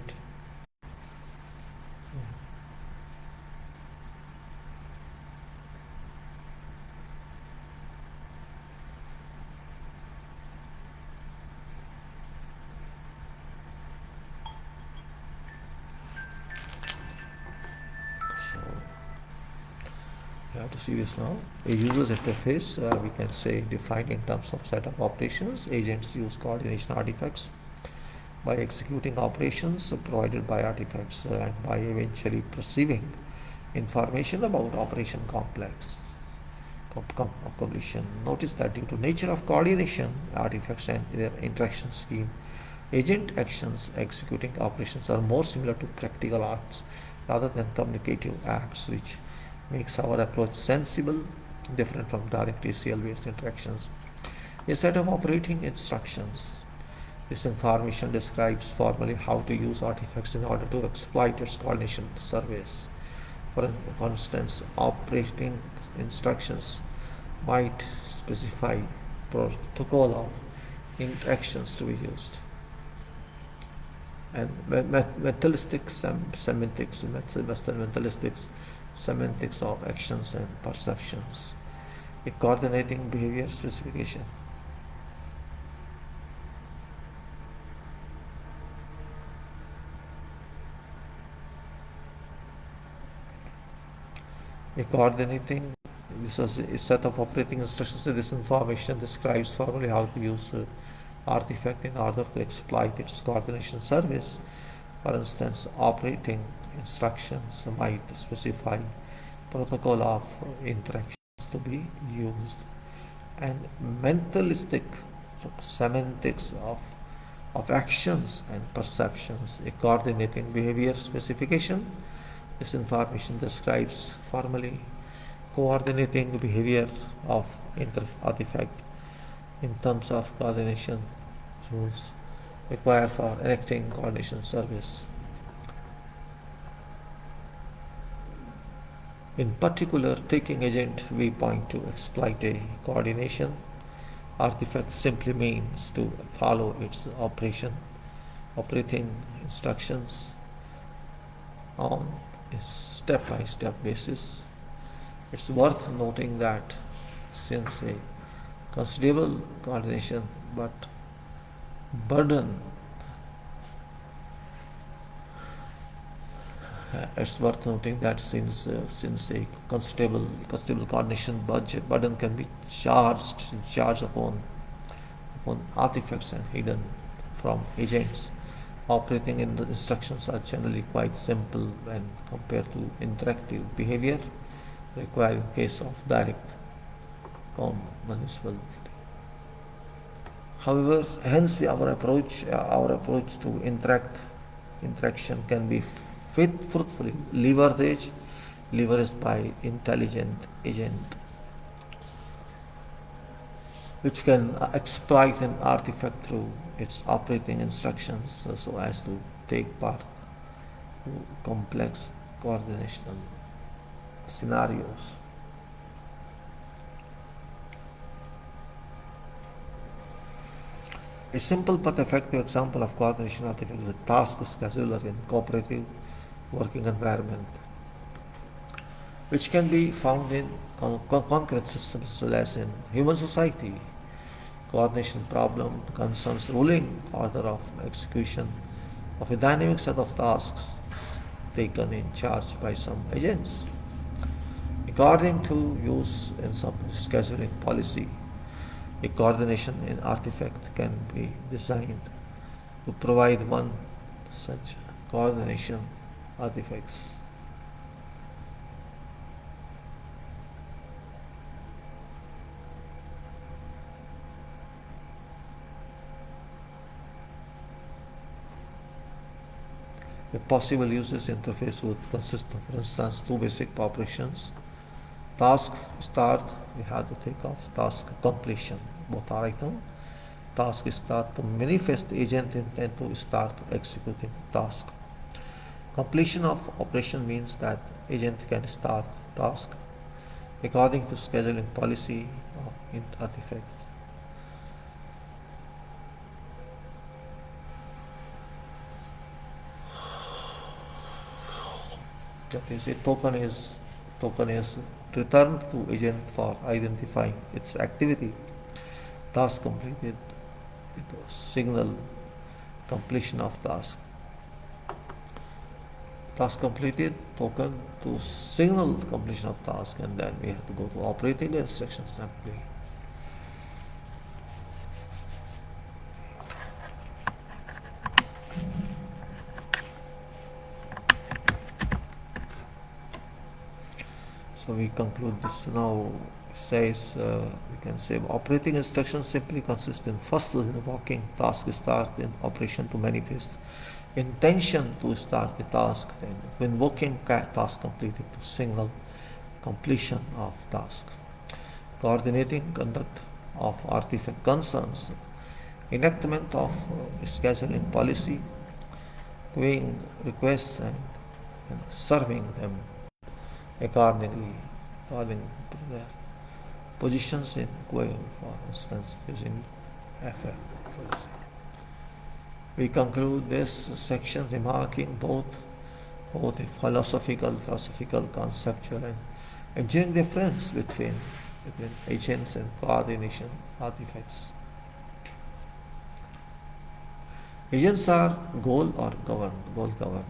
You have to see this now. A user's interface, we can say, defined in terms of set of operations. Agents use coordination artifacts by executing operations provided by artifacts and by eventually perceiving information about operation completion. Notice that due to nature of coordination artifacts and their interaction scheme, agent actions executing operations are more similar to practical acts rather than communicative acts, which makes our approach sensible, different from direct ACL-based interactions. A set of operating instructions. This information describes formally how to use artifacts in order to exploit its coordination service. For instance, operating instructions might specify protocol of interactions to be used. And mentalistics of actions and perceptions. A coordinating behavior specification. This is a set of operating instructions. This information describes formally how to use artifact in order to exploit its coordination service. For instance, operating instructions might specify protocol of interactions to be used, and mentalistic semantics of actions and perceptions, a coordinating behavior specification. This information describes formally coordinating behavior of artifact in terms of coordination rules required for enacting coordination service. In particular, taking agent viewpoint to exploit a coordination artifact simply means to follow its operating instructions on a step-by-step basis. It's worth noting that since a considerable coordination but burden it's worth noting that since a considerable coordination budget burden can be charged upon artifacts and hidden from agents, operating in the instructions are generally quite simple when compared to interactive behavior required in case of direct municipality. However, hence our approach to interaction can be fruitfully leveraged by intelligent agent, which can exploit an artifact through its operating instructions so as to take part to complex coordinational scenarios. A simple but effective example of coordination artifact is a task scheduler in cooperative working environment, which can be found in concrete systems as well as in human society. Coordination problem concerns ruling order of execution of a dynamic set of tasks taken in charge by some agents. According to use in some scheduling policy, a coordination in artifact can be designed to provide one such coordination artifacts. A possible uses interface would consist of, for instance, two basic operations. Task start, we have to take off task completion, both are item. Task start to manifest agent intent to start executing task. Completion of operation means that agent can start task according to scheduling policy of int artifact. That is, a token is returned to agent for identifying its activity. Task completed, it was signal completion of task. Task completed, token to signal completion of task, and then we have to go to operating instruction simply. So we conclude this now. Says we can say operating instructions simply consist in first invoking task start in operation to manifest intention to start the task, then invoking task completed to signal completion of task. Coordinating conduct of artifact concerns, enactment of scheduling policy, queuing requests and serving them accordingly to their positions in queue, for instance, using FF. We conclude this section remarking both a philosophical, conceptual, and engineering difference between agents and coordination artifacts. Agents are goal governed.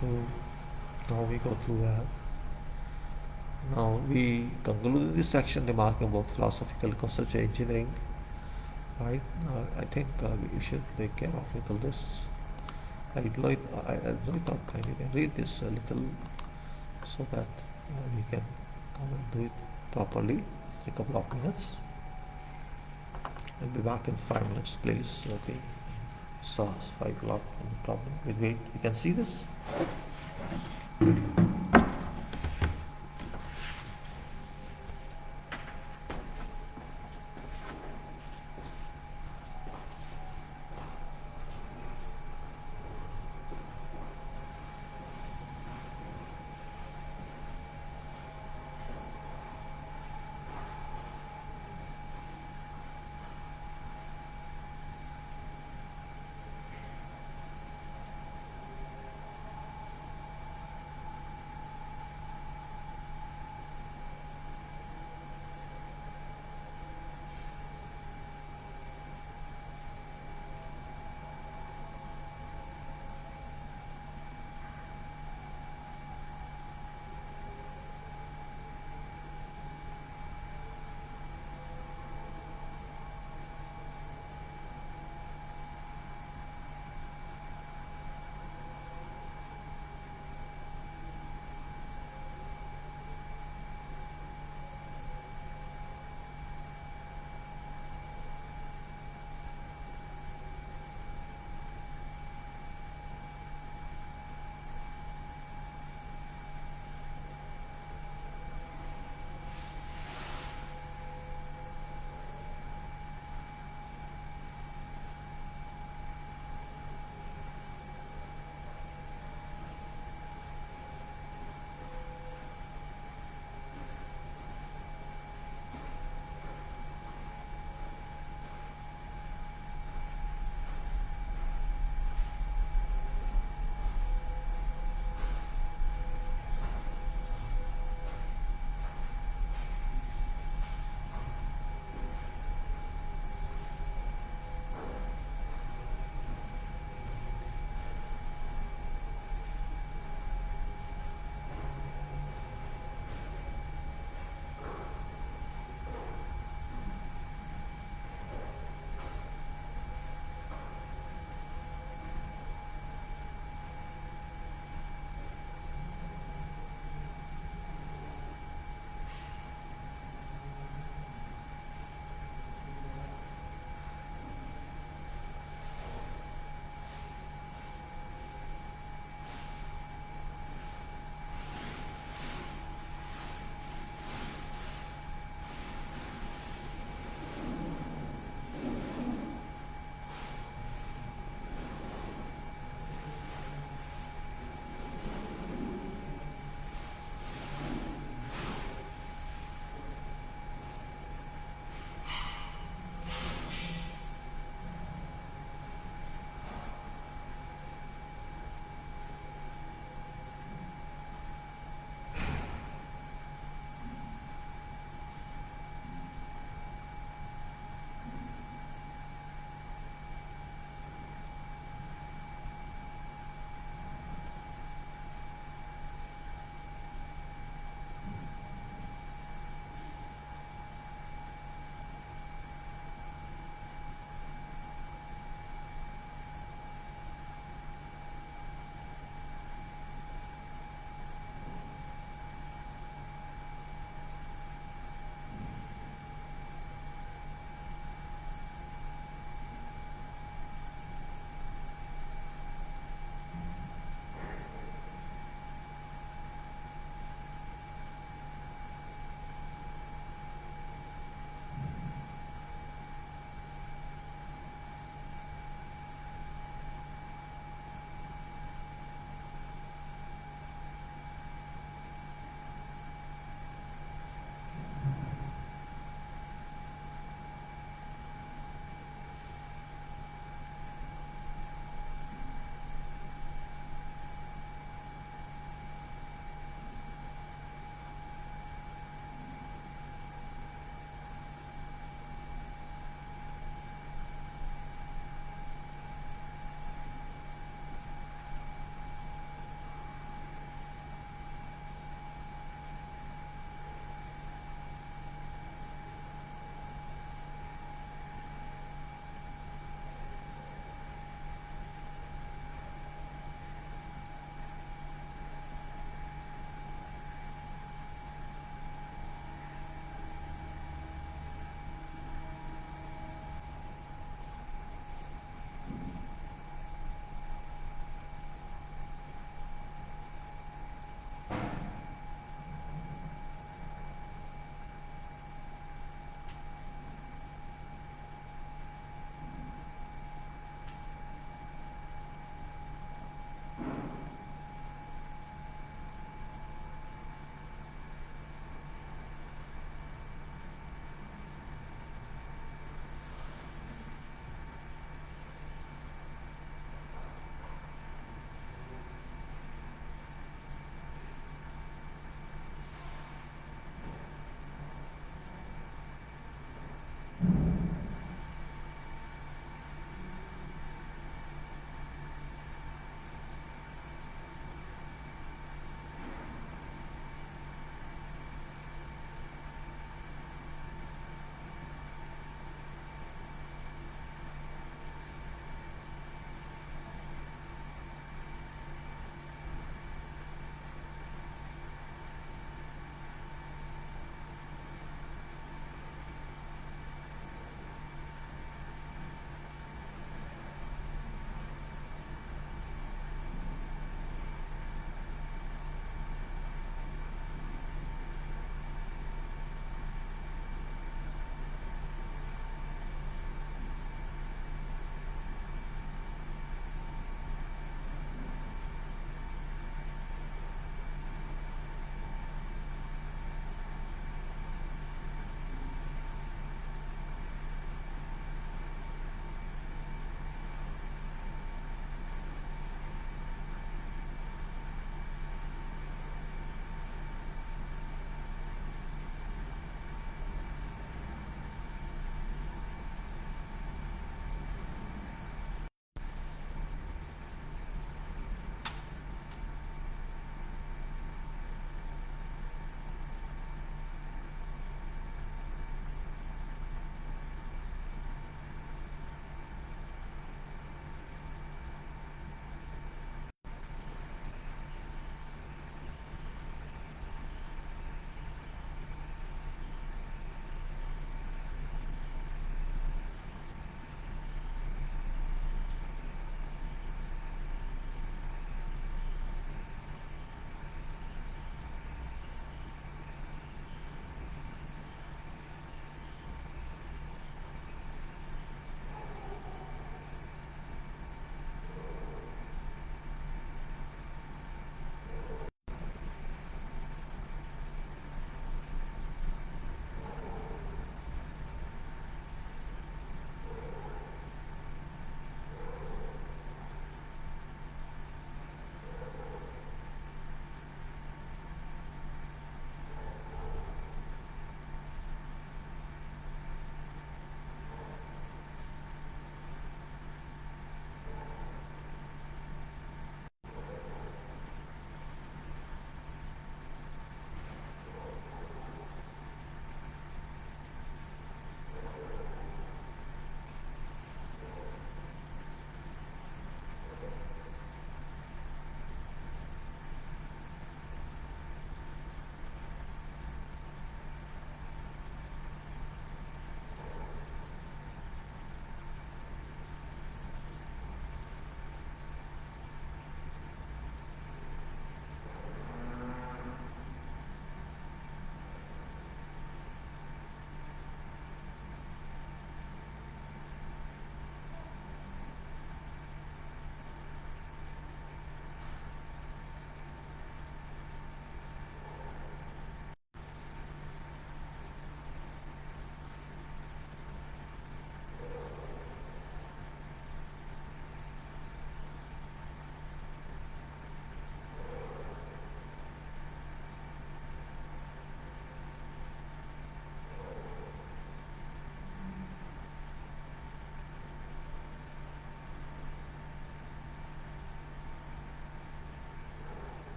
So now we go through that. Now we conclude this section remarking about philosophical concepts of engineering. Right? I think we should take care of little this. I thought you can read this a little so that we can come and do it properly in a couple of minutes. I'll be back in 5 minutes, please. Okay. So it's 5 o'clock, no problem. Wait, you can see this?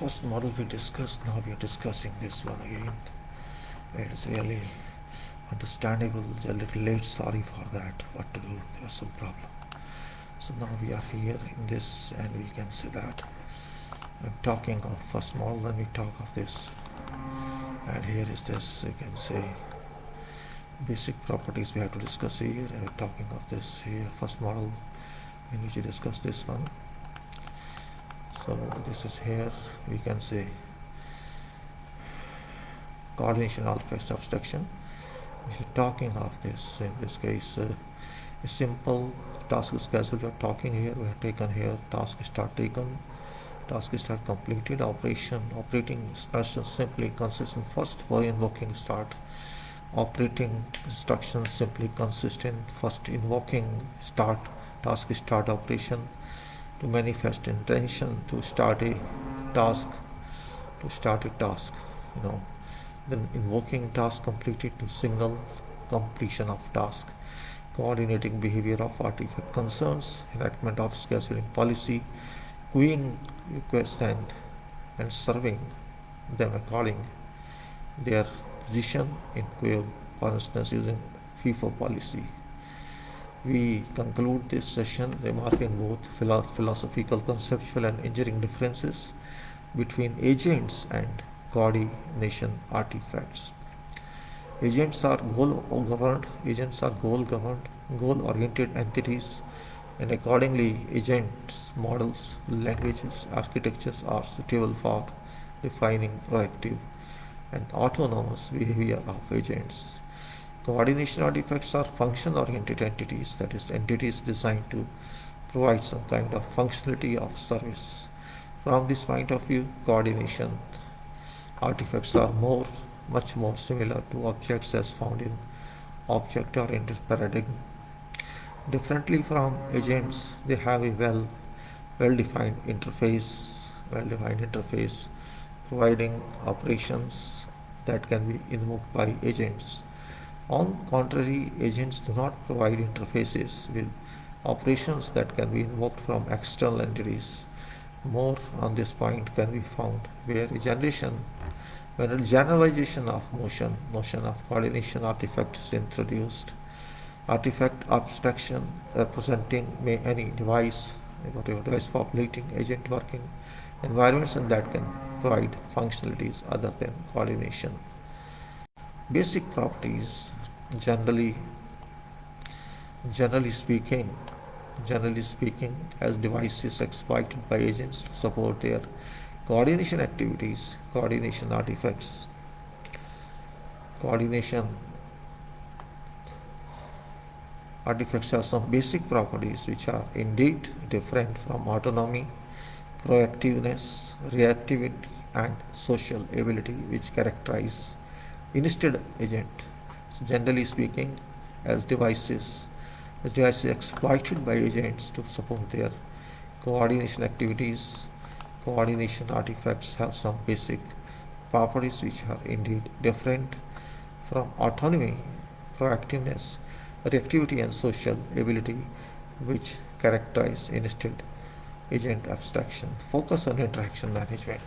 first model we discussed, now we are discussing this one again. It is really understandable, a little late, sorry for that, what to do, there was some problem. So now we are here in this, and we can see that I'm talking of first model, then we talk of this, and here is this, you can say basic properties we have to discuss here, and we're talking of this here, first model, we need to discuss this one. So this is here, we can say coordination artifacts abstraction. If you're talking of this, in this case, a simple task schedule we are talking here, we have taken here task start taken, task start completed, operating instructions simply consistent first by invoking start, operating instructions simply consistent first invoking start, task start operation, to manifest intention to start a task, then invoking task completed to signal completion of task, coordinating behavior of artifact concerns, enactment of scheduling policy, queuing requests and serving them according their position in queue, for instance using FIFO policy. We conclude this session remarking both philosophical, conceptual and engineering differences between agents and coordination artifacts. Agents are goal-governed, goal-oriented entities, and accordingly agents, models, languages, architectures are suitable for defining proactive and autonomous behavior of agents. Coordination artifacts are function-oriented entities, that is, entities designed to provide some kind of functionality of service. From this point of view, coordination artifacts are much more similar to objects as found in object-oriented paradigm. Differently from agents, they have a well-defined interface, providing operations that can be invoked by agents. On contrary, agents do not provide interfaces with operations that can be invoked from external entities. More on this point can be found where a generalization of notion of coordination artifact is introduced. Artifact abstraction representing any device, whatever device populating, agent working environments, and that can provide functionalities other than coordination. Basic properties, generally speaking, as devices exploited by agents to support their coordination activities, coordination artifacts. Coordination artifacts have some basic properties which are indeed different from autonomy, proactiveness, reactivity, and social ability which characterize instead agent. So generally speaking, as devices exploited by agents to support their coordination activities, coordination artifacts have some basic properties which are indeed different from autonomy, proactiveness, reactivity, and social ability which characterize instead agent abstraction. Focus on interaction management.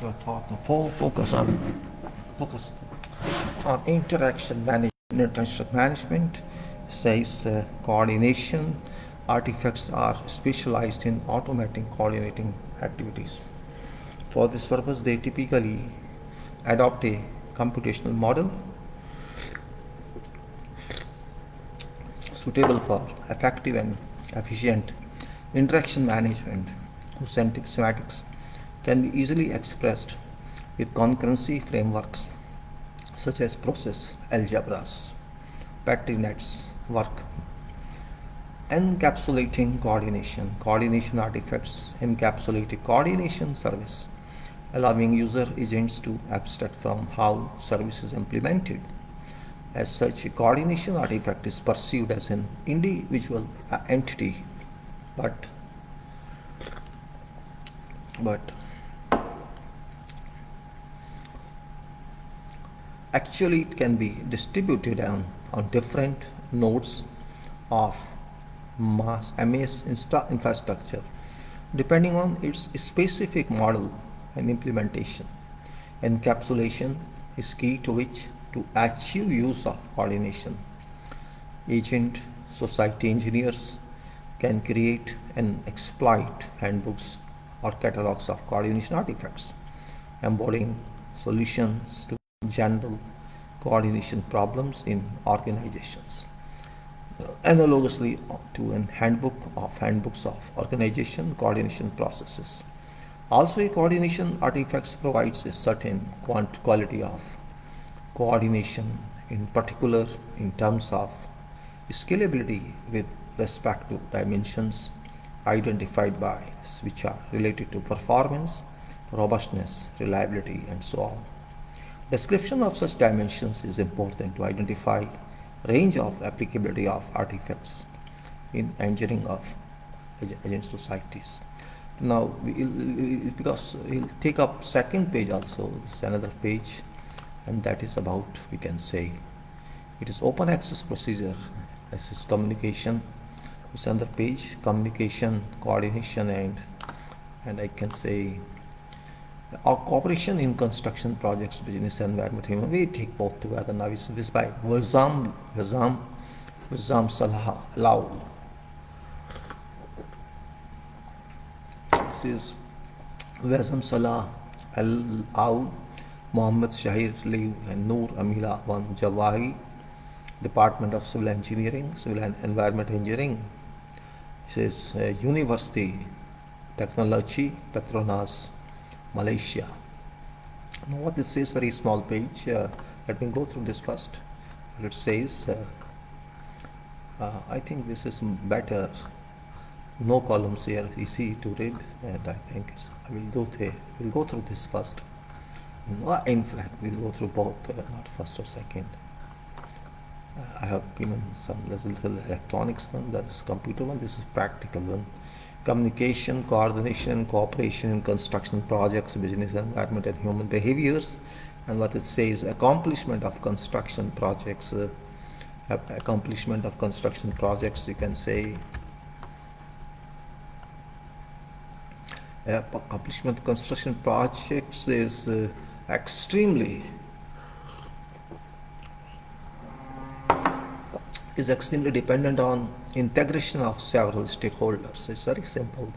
your thought. Focus on interaction management. Interaction management says coordination artifacts are specialized in automating coordinating activities. For this purpose, they typically adopt a computational model suitable for effective and efficient interaction management, whose semantics can be easily expressed with concurrency frameworks such as process algebras, Petri nets work. Encapsulating coordination. Coordination artifacts encapsulate a coordination service, allowing user agents to abstract from how service is implemented. As such, a coordination artifact is perceived as an individual entity, but actually it can be distributed on different nodes of mass infrastructure depending on its specific model and implementation. Encapsulation is key to achieve use of coordination. Agent society engineers can create and exploit handbooks or catalogs of coordination artifacts, embodying solutions to general coordination problems in organizations. Analogously to a handbooks of organization coordination processes. Also, a coordination artifacts provides a certain quality of coordination, in particular in terms of scalability with respect to dimensions identified by which are related to performance, robustness, reliability, and so on. Description of such dimensions is important to identify range of applicability of artifacts in engineering of agent societies. Now, because we'll take up second page also, this is another page, and that is about, we can say, it is open access procedure, this is communication, this another page, communication, coordination, and I can say our cooperation in construction projects, business environment, human. We take both together. Now we see this by Wazam Salah Lau. This is Wazam Salah Al Muhammad Shahir Liu and Noor Amila Wan Jawahi, Department of Civil Engineering, Civil and Environment Engineering. This is University Technology, Petronas, Malaysia. Now what it says, very small page. Let me go through this first. It says, I think this is better. No columns here, easy to read, and I think we'll go through this first. In fact, we'll go through both, not first or second. I have given some little electronics one, that is computer one, this is practical one. Communication, coordination, cooperation in construction projects, business environment, and human behaviors. And what it says, accomplishment of construction projects. Accomplishment of construction projects, you can say. Accomplishment of construction projects is extremely dependent on integration of several stakeholders. It's very simple.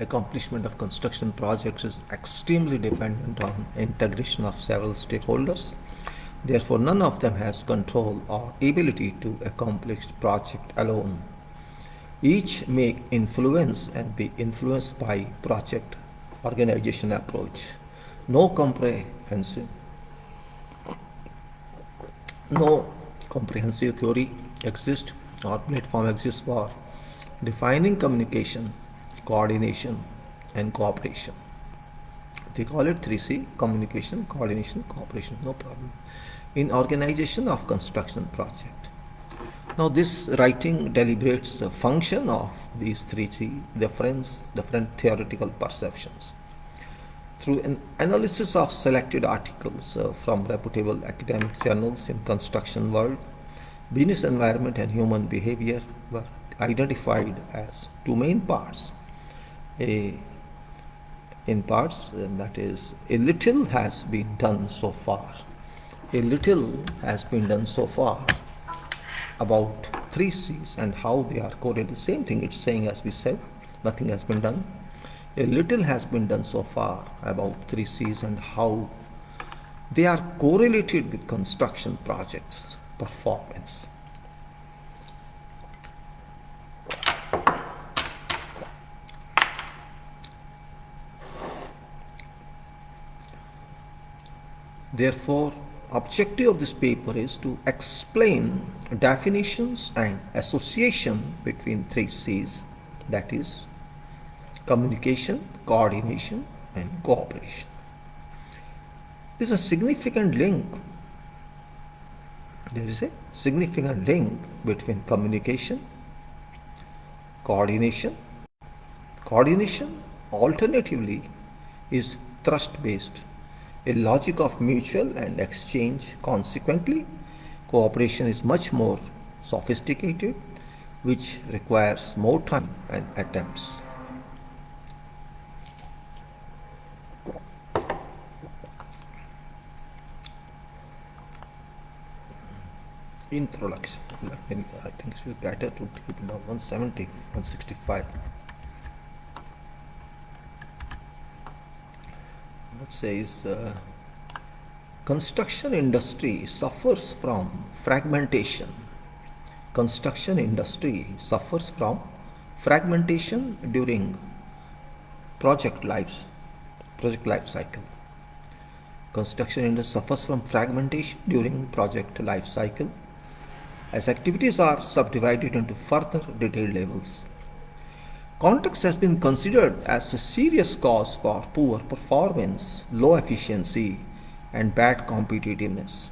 Accomplishment of construction projects is extremely dependent on integration of several stakeholders. Therefore, none of them has control or ability to accomplish the project alone. Each may influence and be influenced by project organization approach. No comprehensive theory exists or platform exists for defining communication, coordination, and cooperation. They call it 3C: communication, coordination, cooperation, no problem, in organization of construction project. Now this writing deliberates the function of these 3C different theoretical perceptions. Through an analysis of selected articles from reputable academic journals in construction world, business environment and human behavior were identified as two main parts. A in parts, and that is, a little has been done so far. A little has been done so far about three C's and how they are correlated. Same thing it's saying as we said, nothing has been done. A little has been done so far about three C's and how they are correlated with construction projects performance. Therefore, objective of this paper is to explain definitions and association between three C's, that is, communication, coordination, and cooperation. There is a significant link. There is a significant link between communication, coordination. Coordination, alternatively, is trust-based, a logic of mutual and exchange. Consequently, cooperation is much more sophisticated, which requires more time and attempts. Introduction. I think it is better to keep it down 170, 165. It says construction industry suffers from fragmentation. Construction industry suffers from fragmentation during project life cycle. Construction industry suffers from fragmentation during project life cycle, as activities are subdivided into further detailed levels. Context has been considered as a serious cause for poor performance, low efficiency, and bad competitiveness.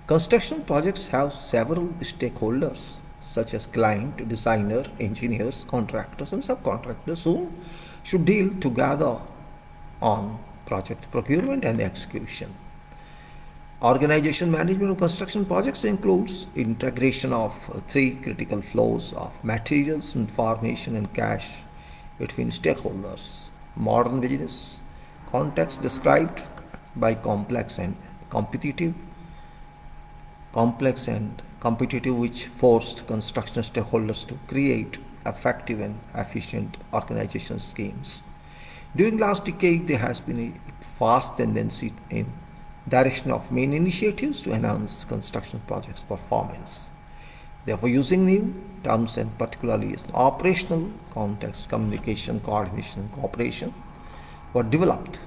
Construction projects have several stakeholders, such as client, designer, engineers, contractors, and subcontractors, who should deal together on project procurement and execution. Organization management of construction projects includes integration of three critical flows of materials, information, and cash between stakeholders. Modern business context described by complex and competitive, which forced construction stakeholders to create effective and efficient organization schemes. During last decade, there has been a fast tendency in direction of main initiatives to enhance construction projects performance. Therefore, using new terms and particularly in operational context, communication, coordination, and cooperation were developed.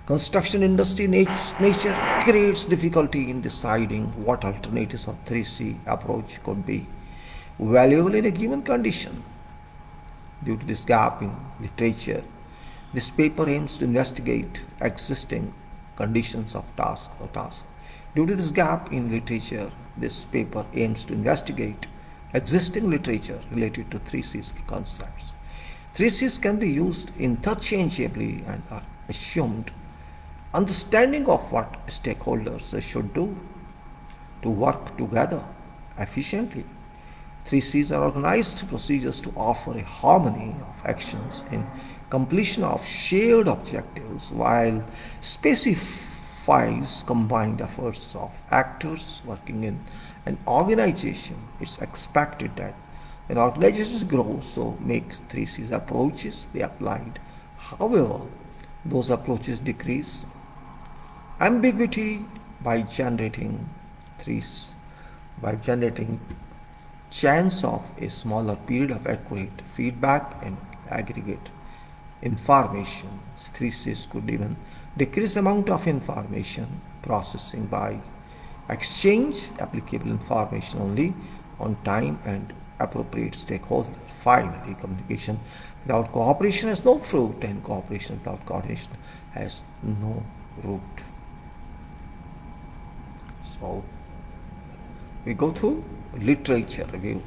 Construction industry nature creates difficulty in deciding what alternatives of 3C approach could be valuable in a given condition. Due to this gap in literature, this paper aims to investigate existing conditions of task. Due to this gap in literature, this paper aims to investigate existing literature related to 3C's concepts. 3C's can be used interchangeably and are assumed understanding of what stakeholders should do to work together efficiently. 3C's are organized procedures to offer a harmony of actions in completion of shared objectives while specifies combined efforts of actors working in an organization. It's expected that when organizations grow, so makes 3C's approaches be applied. However, those approaches decrease ambiguity by generating chance of a smaller period of accurate feedback and aggregate information. 3Cs could even decrease amount of information processing by exchange applicable information only on time and appropriate stakeholder. Finally, communication without cooperation has no fruit, and cooperation without coordination has no root. So, we go through literature review.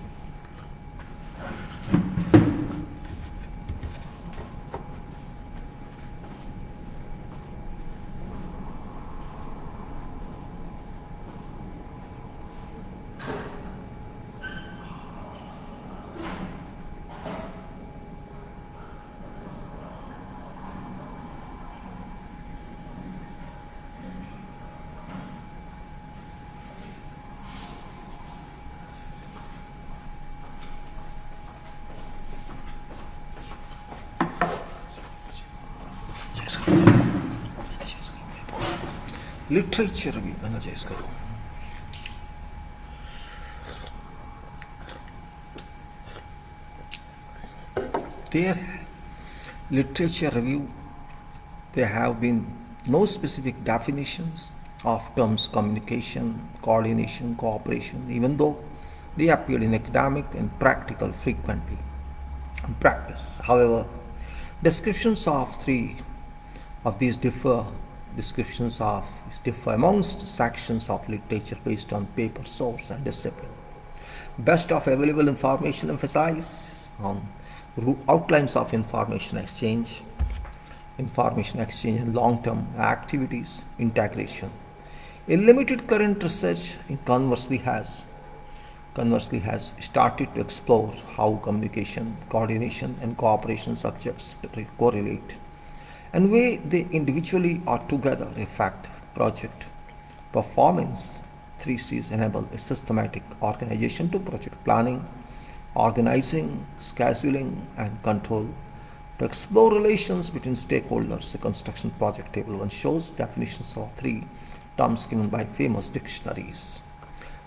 Literature review energize करो. Their literature review, there have been no specific definitions of terms communication, coordination, cooperation, even though they appeared in academic and practical frequently in practice. However, descriptions of three of these differ. Descriptions of these differ amongst sections of literature based on paper source and discipline. Best of available information emphasizes on outlines of information exchange and long-term activities integration. A limited current research conversely has started to explore how communication, coordination, and cooperation subjects correlate and way they individually or together affect project performance. 3Cs enable a systematic organization to project planning, organizing, scheduling, and control. To explore relations between stakeholders, a construction project table 1 shows definitions of three terms given by famous dictionaries.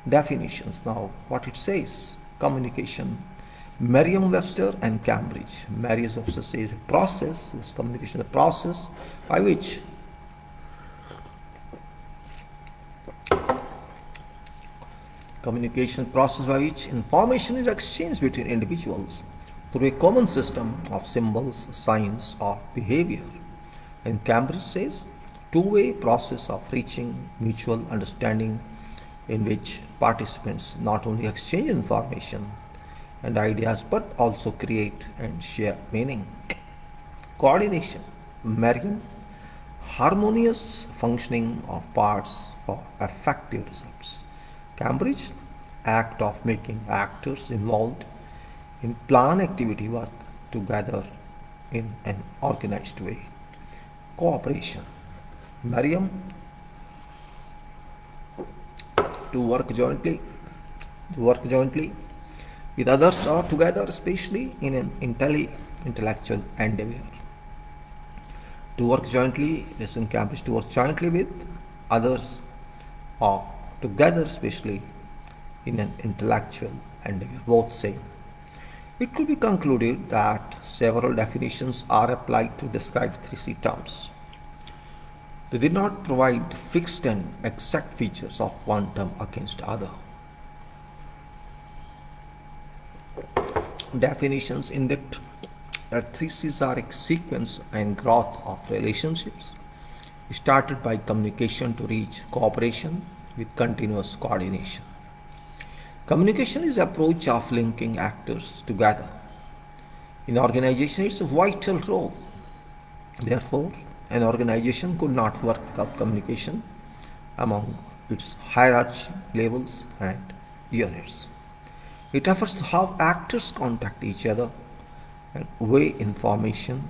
Definitions. Now, what it says: communication. Merriam-Webster and Cambridge. Merriam-Webster says a process is communication, the process by which information is exchanged between individuals through a common system of symbols, signs, or behavior. And Cambridge says two-way process of reaching mutual understanding in which participants not only exchange information and ideas but also create and share meaning. Coordination. Merriam, harmonious functioning of parts for effective results. Cambridge, act of making actors involved in plan activity work together in an organized way. Cooperation. Merriam, to work jointly with others or together, especially in an intellectual endeavor. To work jointly, listen Cambridge, to work jointly with others or together, especially in an intellectual endeavor, both same. It could be concluded that several definitions are applied to describe 3C terms. They did not provide fixed and exact features of one term against other. Definitions indicate that 3Cs are a sequence and growth of relationships started by communication to reach cooperation with continuous coordination. Communication is the approach of linking actors together. In organization, it's a vital role. Therefore, an organization could not work without communication among its hierarchy levels and units. It refers to how actors contact each other and weigh information,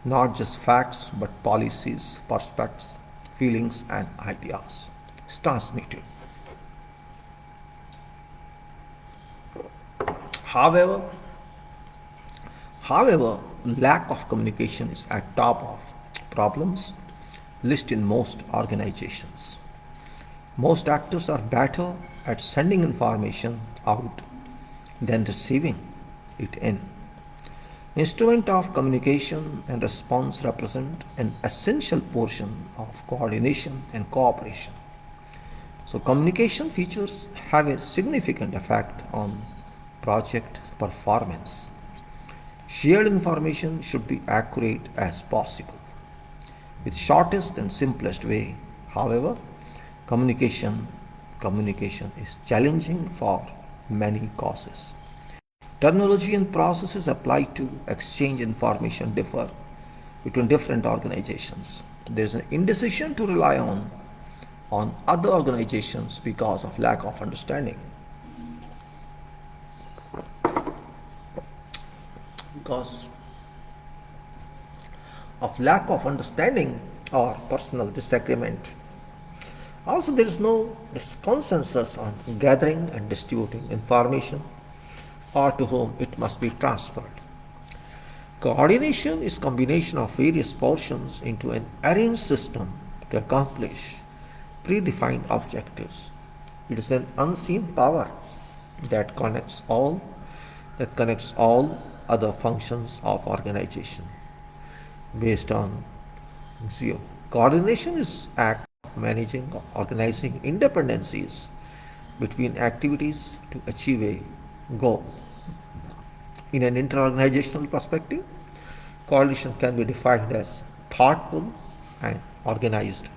not just facts but policies, perspectives, feelings, and ideas. It's transmitted. However, lack of communication is at top of problems list in most organizations. Most actors are better at sending information out than receiving it in. Instrument of communication and response represent an essential portion of coordination and cooperation. So communication features have a significant effect on project performance. Shared information should be accurate as possible, with shortest and simplest way. However, communication is challenging for many causes. Terminology and processes applied to exchange information differ between different organizations. There is an indecision to rely on other organizations because of lack of understanding. Because of lack of understanding or personal disagreement. Also, there is no consensus on gathering and distributing information or to whom it must be transferred. Coordination is combination of various portions into an arranged system to accomplish predefined objectives. It is an unseen power that connects all other functions of organization based on zero. Coordination is act of managing or organizing independencies between activities to achieve a goal. In an interorganizational perspective, coordination can be defined as thoughtful and organized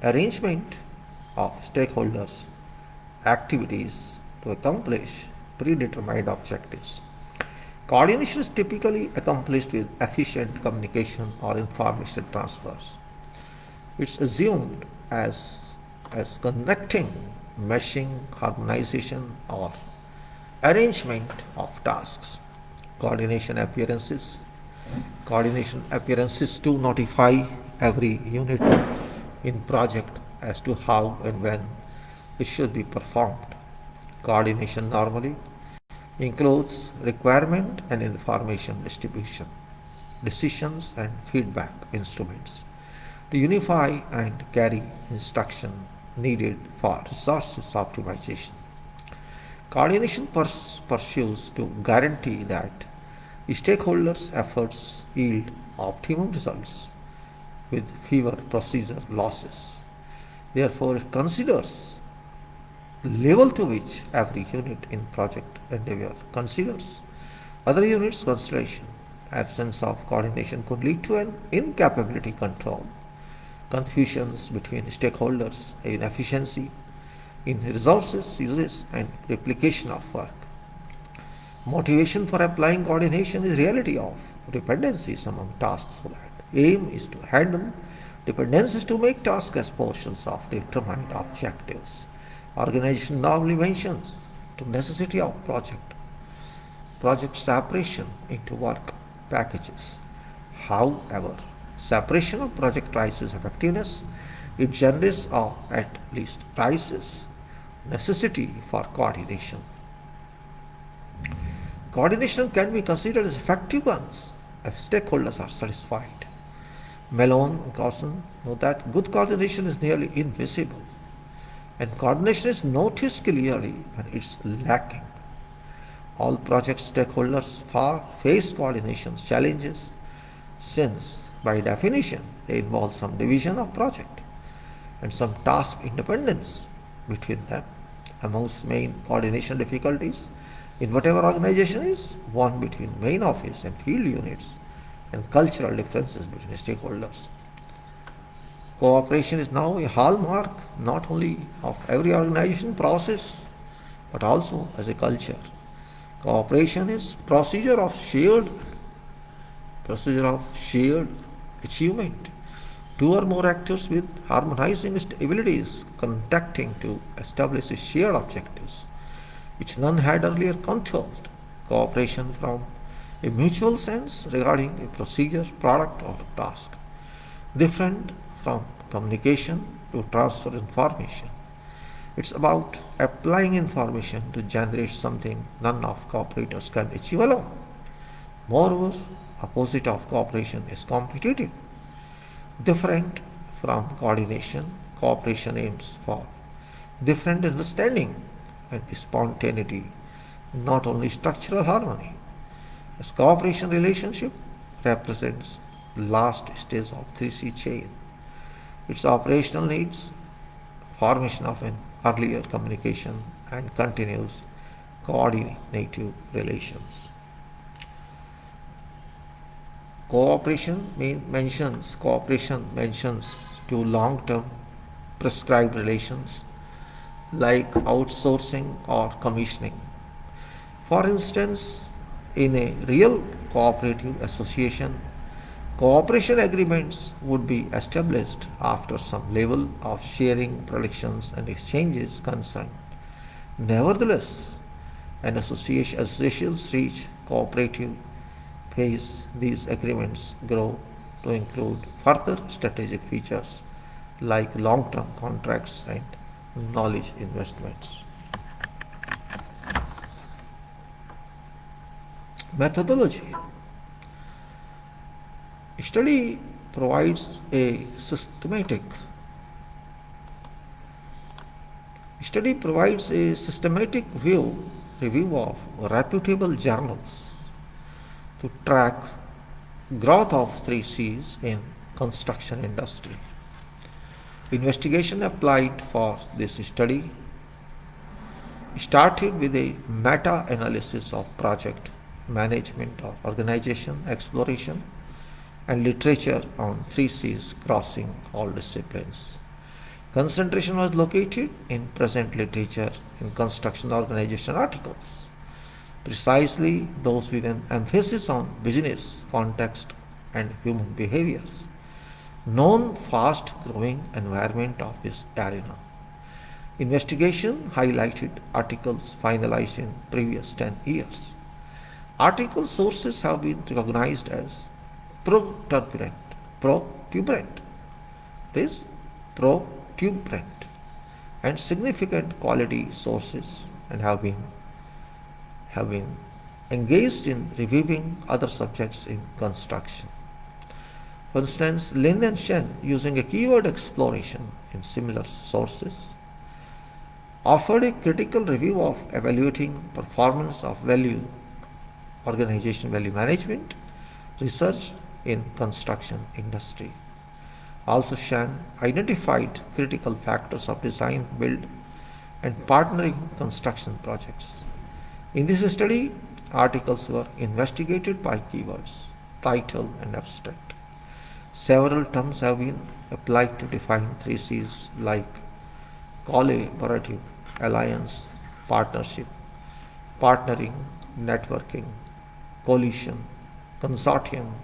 arrangement of stakeholders' activities to accomplish predetermined objectives. Coordination is typically accomplished with efficient communication or information transfers. It's assumed as connecting, meshing, harmonization, or arrangement of tasks. Coordination appearances. Coordination appearances to notify every unit in project as to how and when it should be performed. Coordination normally includes requirement and information distribution, decisions and feedback instruments to unify and carry instruction needed for resources optimization. Coordination pursues to guarantee that stakeholders' efforts yield optimum results with fewer procedure losses. Therefore, it considers the level to which every unit in project endeavor considers other units' consideration. Absence of coordination could lead to an incapability control, confusions between stakeholders, inefficiency in resources uses and replication of work. Motivation for applying coordination is reality of dependencies among tasks so that aim is to handle dependencies to make tasks as portions of determined objectives. Organization normally mentions the necessity of project separation into work packages. However, separation of project rises effectiveness, it generates or at least rises necessity for coordination. Coordination can be considered as effective once if stakeholders are satisfied. Malone and Carson know that good coordination is nearly invisible, and coordination is noticed clearly when it's lacking. All project stakeholders face coordination challenges since, by definition, they involve some division of project and some task independence between them. Amongst main coordination difficulties in whatever organization is one between main office and field units and cultural differences between stakeholders. Cooperation is now a hallmark not only of every organization process but also as a culture. Cooperation is procedure of shared achievement. Two or more actors with harmonizing abilities contacting to establish shared objectives which none had earlier controlled. Cooperation from a mutual sense regarding a procedure, product, or task, different from communication to transfer information. It's about applying information to generate something none of cooperators can achieve alone. Moreover, opposite of cooperation is competitive. Different from coordination, cooperation aims for different understanding and spontaneity, not only structural harmony. As cooperation relationship represents last stage of 3C chain. Its operational needs, formation of an earlier communication and continuous coordinative relations. Cooperation mentions two long-term prescribed relations like outsourcing or commissioning. For instance, in a real cooperative association, cooperation agreements would be established after some level of sharing, predictions, and exchanges concerned. Nevertheless, associations reach cooperative phase, these agreements grow to include further strategic features like long-term contracts and knowledge investments. Methodology. Study provides a systematic Study provides a systematic review of reputable journals to track growth of 3Cs in construction industry. Investigation applied for this study started with a meta-analysis of project management or organization exploration and literature on 3Cs crossing all disciplines. Concentration was located in present literature in construction organization articles, precisely those with an emphasis on business, context, and human behaviors, known fast-growing environment of this arena. Investigation highlighted articles finalized in previous 10 years. Article sources have been recognized as protuberant, it is protuberant, and significant quality sources, and have been engaged in reviewing other subjects in construction. For instance, Lin and Shen, using a keyword exploration in similar sources, offered a critical review of evaluating performance of organization value management research in construction industry. Also, Shan identified critical factors of design, build, and partnering construction projects. In this study, articles were investigated by keywords, title, and abstract. Several terms have been applied to define 3Cs like collaborative, alliance, partnership, partnering, networking, coalition, consortium,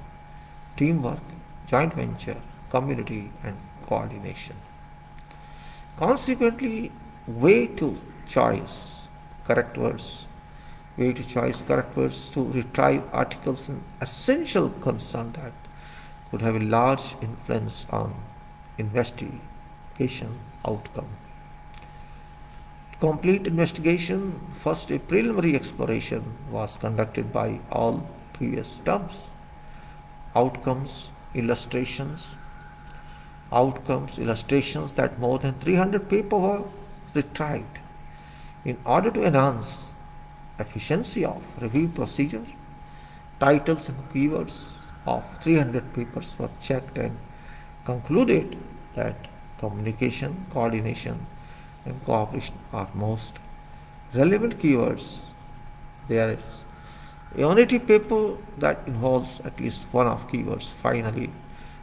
teamwork, joint venture, community, and coordination. Consequently, way to choose correct words to retrieve articles in essential concern that could have a large influence on investigation outcome. To complete investigation, first a preliminary exploration was conducted by all previous terms. Outcomes, illustrations that more than 300 papers were retrieved. In order to enhance efficiency of review procedure, titles and keywords of 300 papers were checked and concluded that communication, coordination, and cooperation are most relevant keywords. There is a unity paper that involves at least one of keywords. Finally,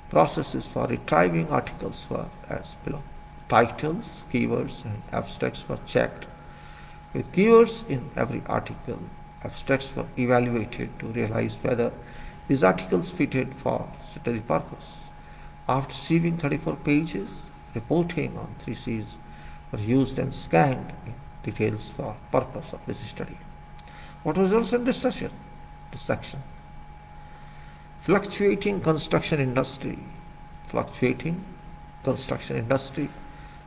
processes for retrieving articles were as below. Titles, keywords, and abstracts were checked. With keywords in every article, abstracts were evaluated to realize whether these articles fitted for study purpose. After receiving 34 pages, reporting on 3Cs were used and scanned in details for purpose of this study. What was also in this section? Fluctuating construction industry.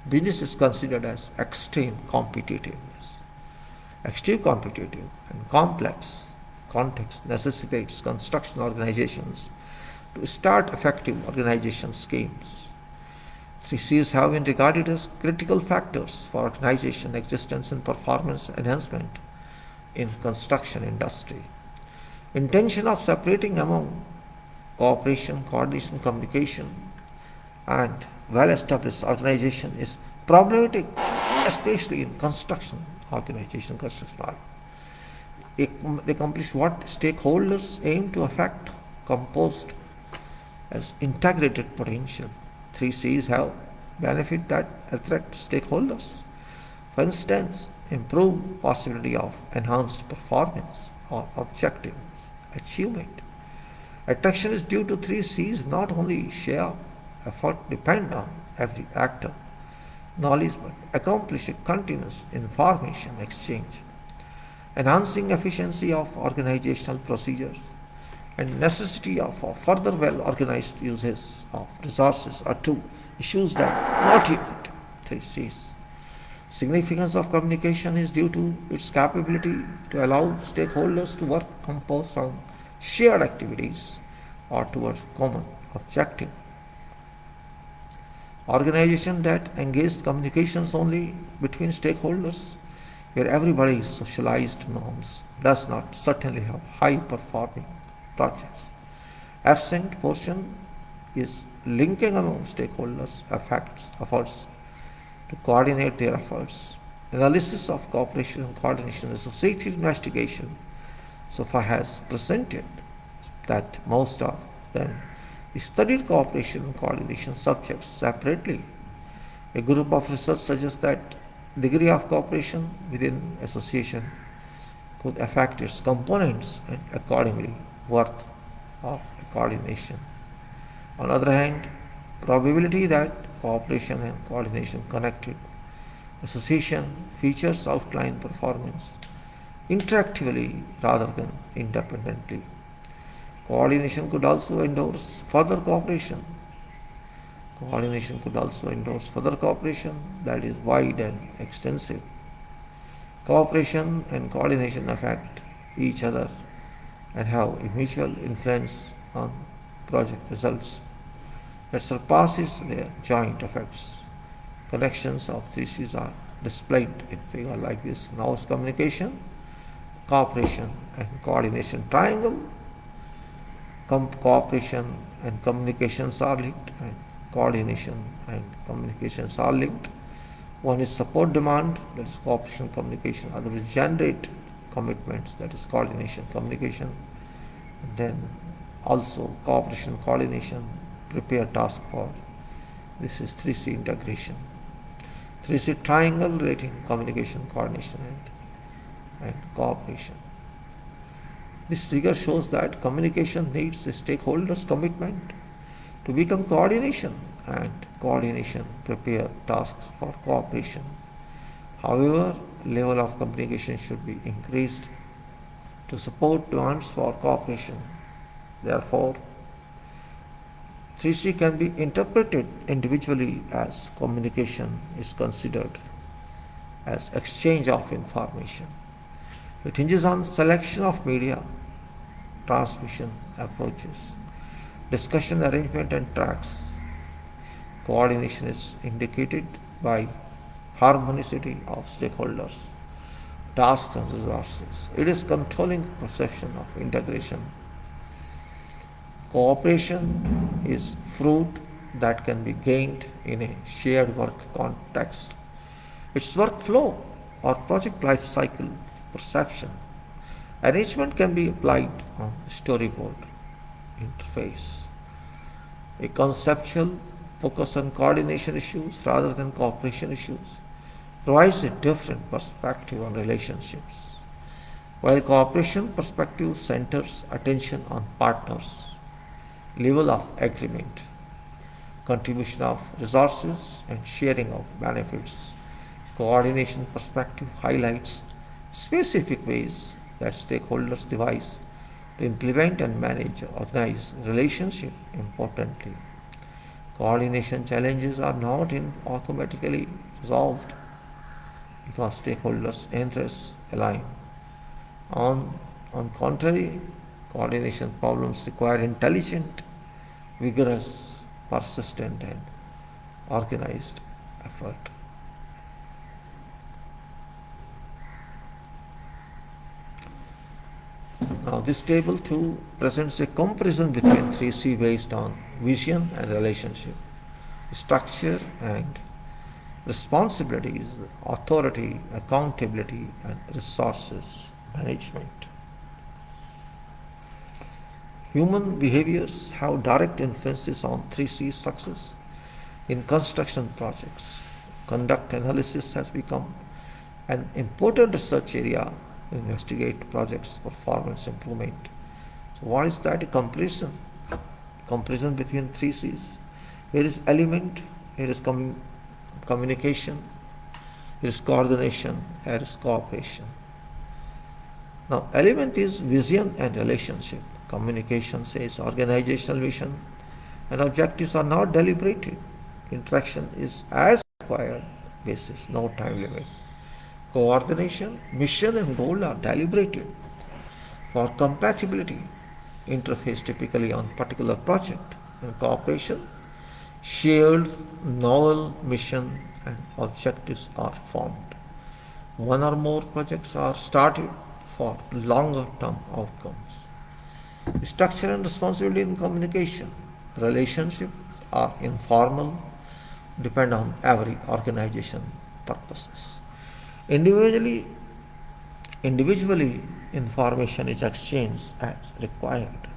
Business is considered as extreme competitive and complex context necessitates construction organizations to start effective organization schemes. 3Cs have been regarded as critical factors for organization existence and performance enhancement in construction industry. Intention of separating among cooperation, coordination, communication, and well-established organization is problematic, especially in construction organization, accomplish what stakeholders aim to affect composed as integrated potential. 3Cs have benefit that attract stakeholders. For instance, improve possibility of enhanced performance or objective achievement. Attraction is due to 3Cs not only share effort depend on every actor knowledge but accomplish a continuous information exchange. Enhancing efficiency of organizational procedures and necessity of further well-organized uses of resources are two issues that motivate 3Cs. Significance of communication is due to its capability to allow stakeholders to work composed on shared activities or towards common objective. Organization that engage communications only between stakeholders, where everybody is socialized norms, does not certainly have high performing projects. Absent portion is linking among stakeholders efforts to coordinate their efforts. Analysis of cooperation and coordination associated investigation so far has presented that most of them studied cooperation and coordination subjects separately. A group of research suggests that degree of cooperation within association could affect its components and accordingly worth of coordination. On the other hand, probability that cooperation and coordination connected association features outline performance interactively rather than independently. Coordination could also endorse further cooperation. Coordination could also endorse further cooperation that is wide and extensive. Cooperation and coordination affect each other and have a mutual influence on project results that surpasses their joint effects. Connections of theses are displayed in figure like this. Now is communication, cooperation and coordination triangle. Cooperation and communications are linked, and coordination and communications are linked. One is support demand, that is cooperation communication. Other is generate commitments, that is coordination communication. And then also cooperation coordination, prepare task for. This is 3C integration. 3C triangle relating communication, coordination and cooperation. This figure shows that communication needs the stakeholders' commitment to become coordination, and coordination prepare tasks for cooperation. However, level of communication should be increased to support demands for cooperation. Therefore, 3C can be interpreted individually as communication is considered as exchange of information. It hinges on selection of media, transmission approaches, discussion arrangement and tracks. Coordination is indicated by harmonicity of stakeholders, tasks and resources. It is controlling perception of integration. Cooperation is fruit that can be gained in a shared work context. Its workflow or project life cycle perception. Arrangement can be applied on storyboard interface. A conceptual focus on coordination issues rather than cooperation issues provides a different perspective on relationships, while cooperation perspective centers attention on partners, level of agreement, contribution of resources and sharing of benefits. Coordination perspective highlights specific ways that stakeholders devise to implement and manage or organize relationship. Importantly, coordination challenges are not automatically resolved because stakeholders' interests align. On contrary, coordination problems require intelligent, vigorous, persistent and organized effort. Now this table 2 presents a comparison between 3C based on vision and relationship, structure and responsibilities, authority, accountability and resources management. Human behaviors have direct influences on 3C success. In construction projects, conduct analysis has become an important research area to investigate projects' performance improvement. So what is that? A comparison. Comparison between 3Cs. Here is element, here is communication, here is coordination, here is cooperation. Now element is vision and relationship. Communication says organizational vision and objectives are not deliberated. Interaction is as required basis, no time limit. Coordination, mission and goal are deliberated. For compatibility, interface typically on particular project. And cooperation, Shared novel mission and objectives are formed. One or more projects are started for longer term outcomes. Structure and responsibility in communication. Relationships are informal, depend on every organization purposes. Individually, individually information is exchanged as required.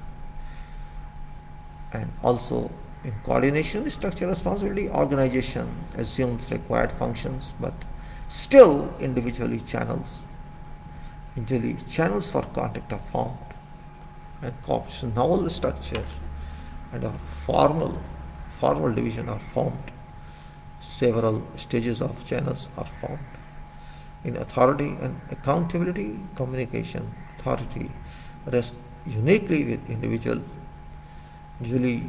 And also in coordination, structure, responsibility, organization assumes required functions, but still individually channels for contact are formed and cooperation. Novel structure and a formal division are formed. Several stages of channels are formed. In authority and accountability communication, authority rests uniquely with individual. Usually,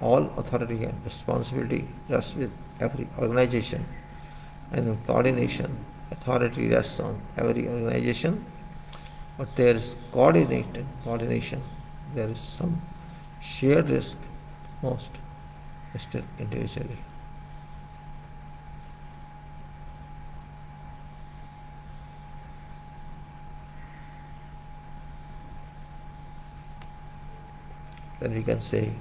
all authority and responsibility rests with every organization, and in coordination, authority rests on every organization, but there is coordination. There is some shared risk, most still individually. Then we can say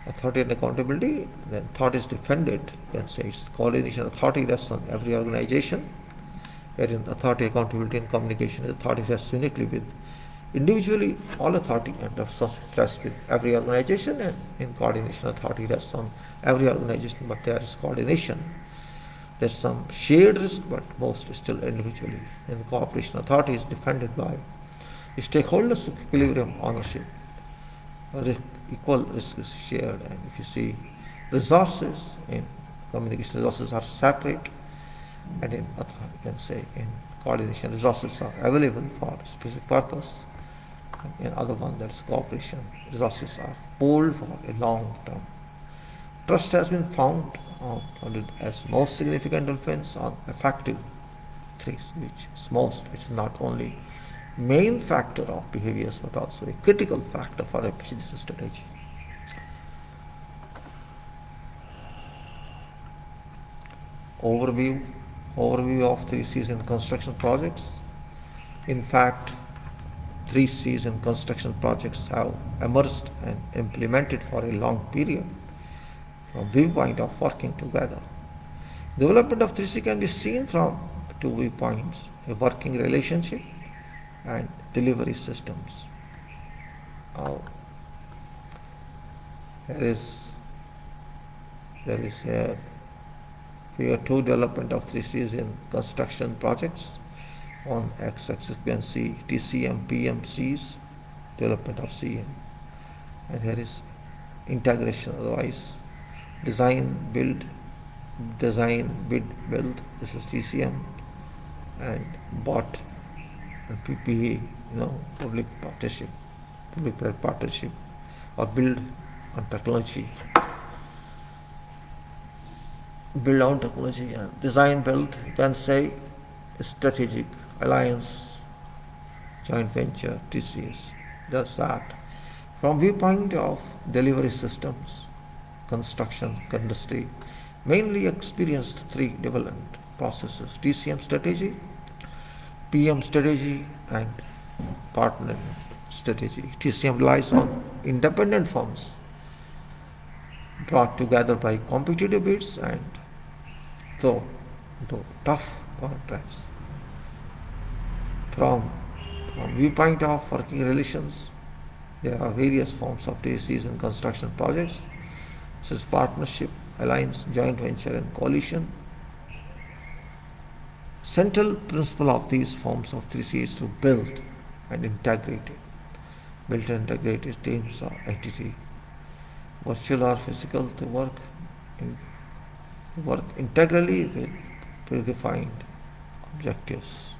authority and accountability, then thought is defended. You can say it's coordination. Authority rests on every organization, wherein authority, accountability, and communication, authority rests uniquely with individually all authority and rests with every organization, and in coordination, authority rests on every organization, but there is coordination. There's some shared risk, but most still individually. In cooperation, authority is defended by stakeholders, equilibrium, ownership. Equal risk is shared, and if you see resources in communication, resources are separate, and in you can say in coordination, resources are available for a specific purpose, and in other one, that is cooperation, resources are pooled for a long term. Trust has been found as most significant influence on effective threes, which is not only main factor of behaviors but also a critical factor for a business strategy. Overview of 3Cs in construction projects. In fact, 3Cs in construction projects have emerged and implemented for a long period from viewpoint of working together. Development of 3C can be seen from two viewpoints: a working relationship and delivery systems. There is a figure 2 development of 3Cs in construction projects. On x-axis you can see TCM, PMCs, development of CM, and here is integration, otherwise design, bid, build. This is TCM, and BOT and PPE, public-private partnership, or build on technology. Build on technology and design build, you can say strategic alliance, joint venture, TCS. That's that. From viewpoint of delivery systems, construction industry mainly experienced three development processes: TCM strategy, PM strategy, and partner strategy. TCM relies on independent firms brought together by competitive bids and though tough contracts. From viewpoint of working relations, there are various forms of TCs in construction projects, such as partnership, alliance, joint venture, and coalition. Central principle of these forms of 3C is to build and integrate it. Build and integrated teams or entity, virtual or physical, to work integrally with predefined objectives.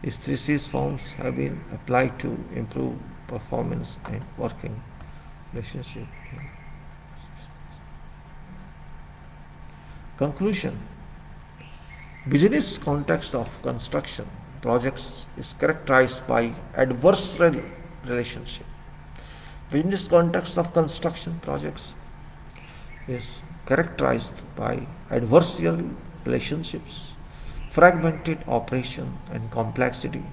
These 3Cs forms have been applied to improve performance and working relationship. Conclusion: business context of construction projects is characterized by adversarial relationship. Business context of construction projects is characterized by adversarial relationships, fragmented operation, and complexity.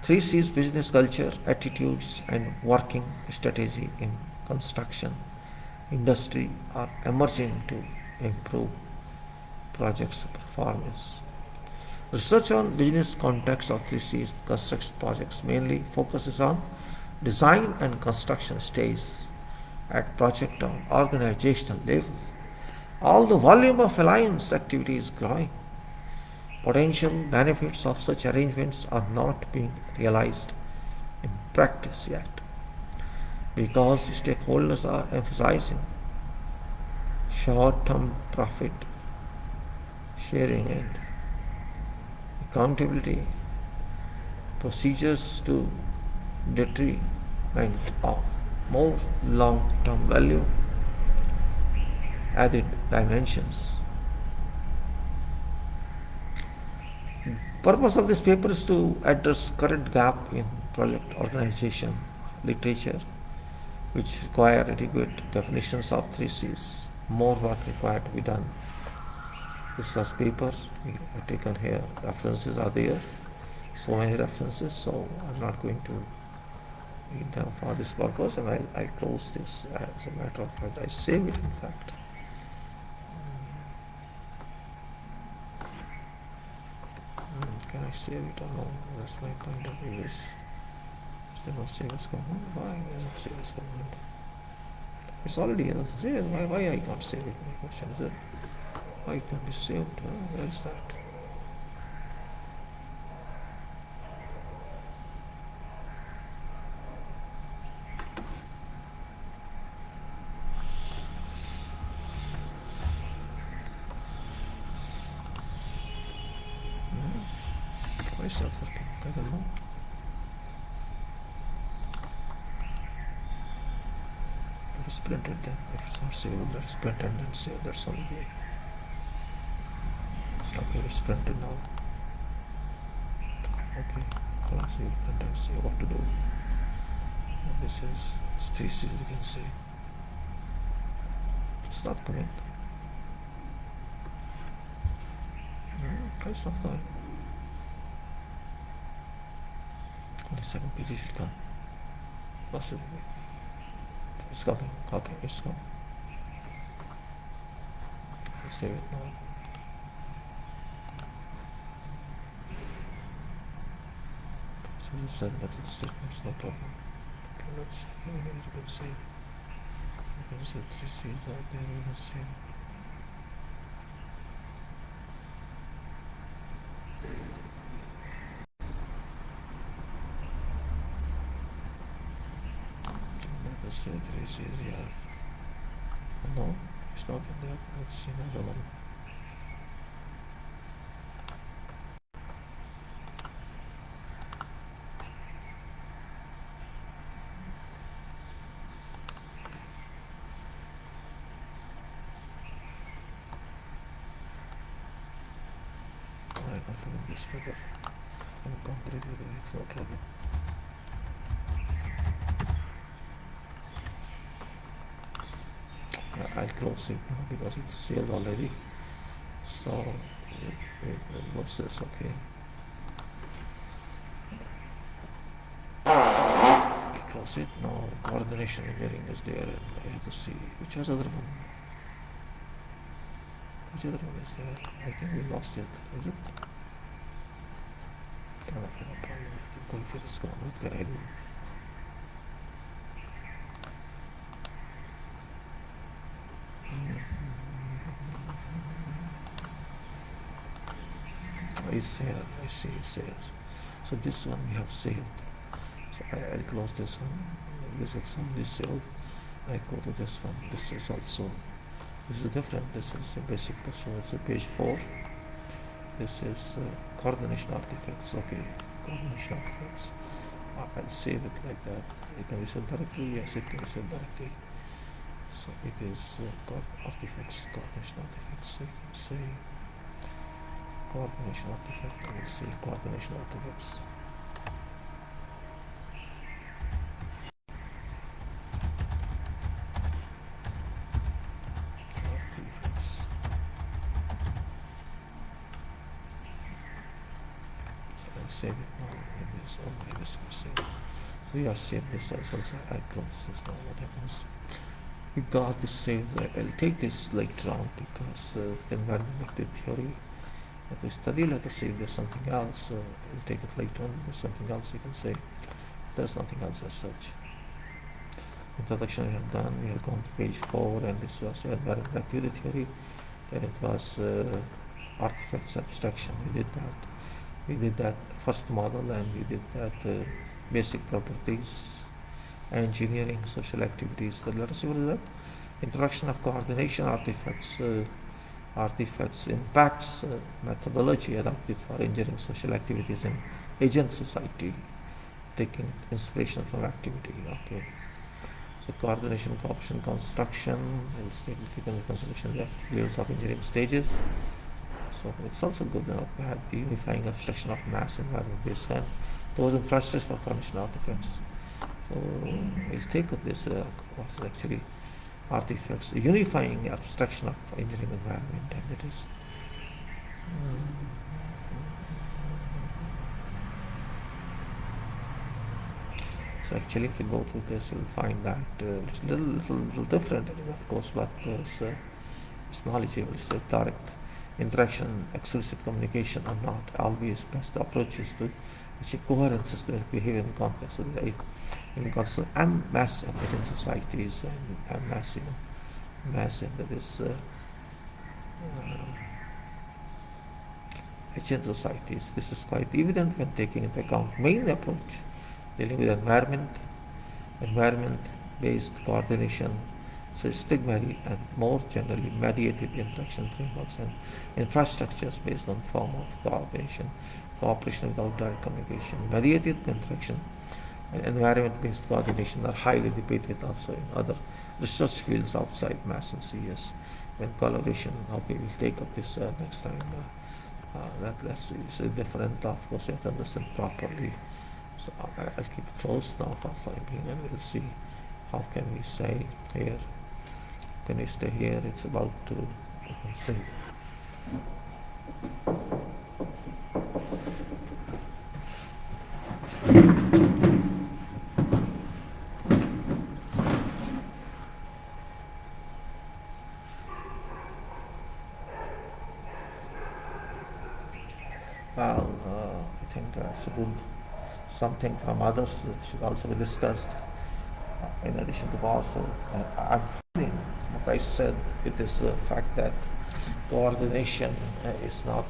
3C's business culture, attitudes, and working strategy in construction industry are emerging to improve projects' performance. Research on business context of 3C's construction projects mainly focuses on design and construction stages at project or organizational level. All the volume of alliance activity is growing. Potential benefits of such arrangements are not being realized in practice yet because stakeholders are emphasizing short-term profit sharing and accountability procedures to detriment of more long-term value added dimensions. Purpose of this paper is to address current gap in project organization literature which require adequate definitions of 3Cs. More work required to be done. This was paper we have taken here. References are there. So many references, so I'm not going to read them for this purpose, and I close this as a matter of fact. I save it in fact. Can I save it or no? That's my point of view. Is there no save as command? Why is it save as command? It's already here. Why I can't save it? My question is that why it can be saved? Where is that? Why is that working? I don't know. If it's printed then, if it's not saved, let's print and then save. That's only way. Okay, it's printed now. Okay, let's see, print and see what to do. And this is 3C, you can see. It's not coming. It's not coming. Only second page should come. Possibly. It's coming. Okay, it's coming. Let's save it now. So you said that it's no problem. Okay, let's see. You can see. You can see 3C's out there. You can see. Let's see 3C's here. No, it's not in there. Let's see another one. I can't find this better. I'm completely doing it, no problem. I'll close it now because it's sealed already. So what's this? Okay. Close it now. Coordination engineering is there, and I have to see which was the other one. Which other one is there? I think we lost it. Is it? No problem. Going for this one. What can I do? It's here. I see it's here. So this one we have saved. So I'll close this one. This is on this cell. I go to this one. This is also. This is different. This is a basic person. It's a page 4. This is coordination artifacts. Okay, coordination artifacts. I'll save it like that. It can be saved directly. Yes, it can be saved directly. So it is artifacts, coordination artifacts. So you can say coordination artifact. I will say coordination artifacts. save it now. Maybe it's only this will save. So yeah, save this as well. So I close this now. What happens? We got this saved. I'll take this later on because then when we make the theory, if we study, let us say there's something else. We'll take it later on. There's something else you can say. There's nothing else as such. Introduction we have done. We have gone to page 4, and this was environmental activity theory. Then it was artifacts abstraction. We did that first model, and we did that basic properties, engineering, social activities. So let us see what is that. Introduction of coordination, artifacts, impacts, methodology adopted for engineering social activities in agent society, taking inspiration from activity. Okay. So coordination, cooperation, construction, we'll take into consideration the levels of engineering stages. So it's also good, bad. Unifying abstraction of mass environment based on those infrastructures for coordination artifacts. So we'll take up this what is actually artifacts, unifying abstraction of engineering environment, and it is so actually if you go through this you'll find that it's a little different, of course, but it's knowledgeable, it's a direct interaction, explicit communication are not always best approaches to achieve coherent systemic behavior in context of the in context of mass and agent societies and massive that is agent societies. This is quite evident when taking into account main approach dealing with environment based coordination, systematic and more generally mediated interaction frameworks and infrastructures based on form of cooperation without direct communication. Mediated interaction and environment based coordination are highly debated also in other research fields outside mass and CS. When collaboration, okay, we'll take up this next time. Let's see, it's different, of course, you have to understand properly. So I'll keep it closed now for the time being, and we'll see how can we say here. Can we stay here? It's about to see. Well, I think that's a good something from others should also be discussed in addition to also. I'm finding what I said, it is the fact that coordination is not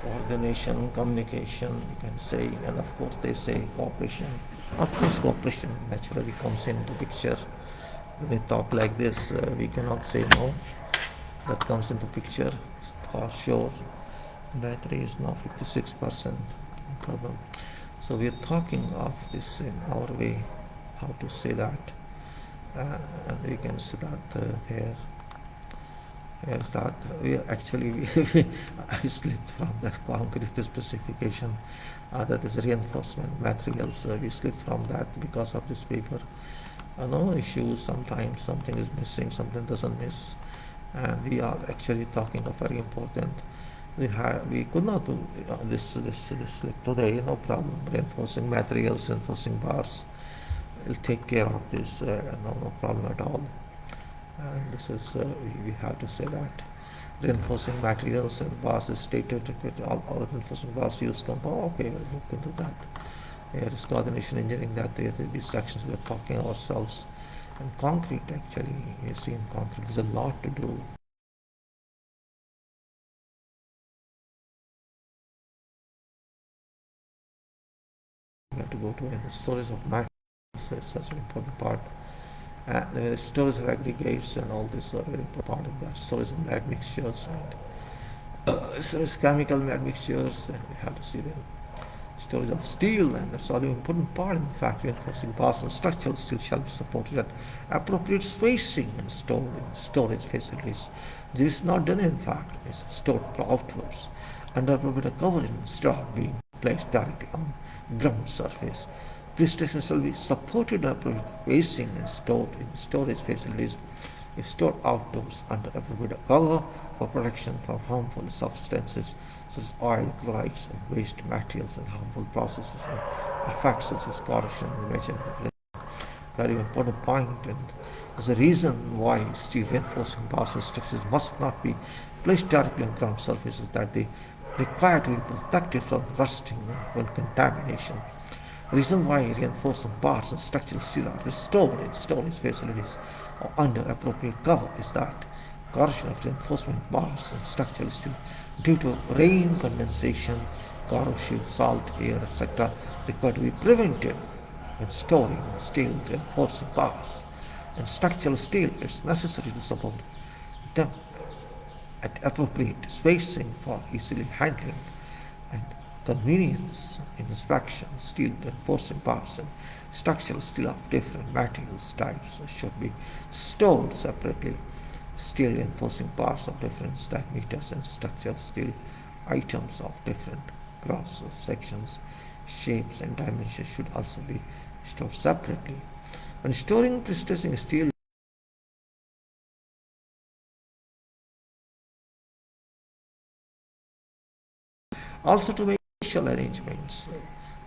coordination, communication, you can say, and of course they say cooperation. Of course cooperation naturally comes into picture. When we talk like this, we cannot say no. That comes into picture for sure. Battery is now 56% problem. So we are talking of this in our way, how to say that, and we can see that here. Here's that we actually I slipped from the concrete specification, that is reinforcement materials. We slipped from that because of this paper. No issues. Sometimes something is missing, something doesn't miss, and we are actually talking of very important. We could not do this like today, no problem. Reinforcing materials, reinforcing bars, will take care of this, no problem at all. And this is we have to say that reinforcing materials and bars is stated with all reinforcing bars use compound. Okay, we'll look into that. Here is coordination engineering, that there will be sections we are talking ourselves. And concrete, actually, you see in concrete there's a lot to do. We have to go to the storage of materials, it's such an important part. The storage of aggregates and all this are very important part of that. Storage of admixtures and storage chemical admixtures, and we have to see the storage of steel, and that's all an important part. In fact, reinforcing bars and structural steel shall be supported at appropriate spacing and stored in storage facilities. This is not done, in fact. It's stored outwards under appropriate covering instead of being placed directly on ground surface. Prestation shall be supported by appropriate spacing and stored in storage facilities if stored outdoors under appropriate cover for protection from harmful substances such as oil, chlorides, and waste materials and harmful processes and effects such as corrosion and erosion. Very important point, and there's a reason why steel reinforcing bars and structures must not be placed directly on ground surfaces, that they require to be protected from rusting and contamination. The reason why reinforcing bars and structural steel are stored in storage facilities or under appropriate cover is that corrosion of reinforcement bars and structural steel due to rain, condensation, corrosion, salt, air, etc. required to be prevented when storing steel reinforcing bars and structural steel. It's necessary to support them at appropriate spacing for easily handling and convenience in inspection. Steel reinforcing bars and structural steel of different materials types should be stored separately. Steel reinforcing bars of different diameters and structural steel items of different cross sections, shapes, and dimensions should also be stored separately. When storing pre-stressing steel, also to make special arrangements.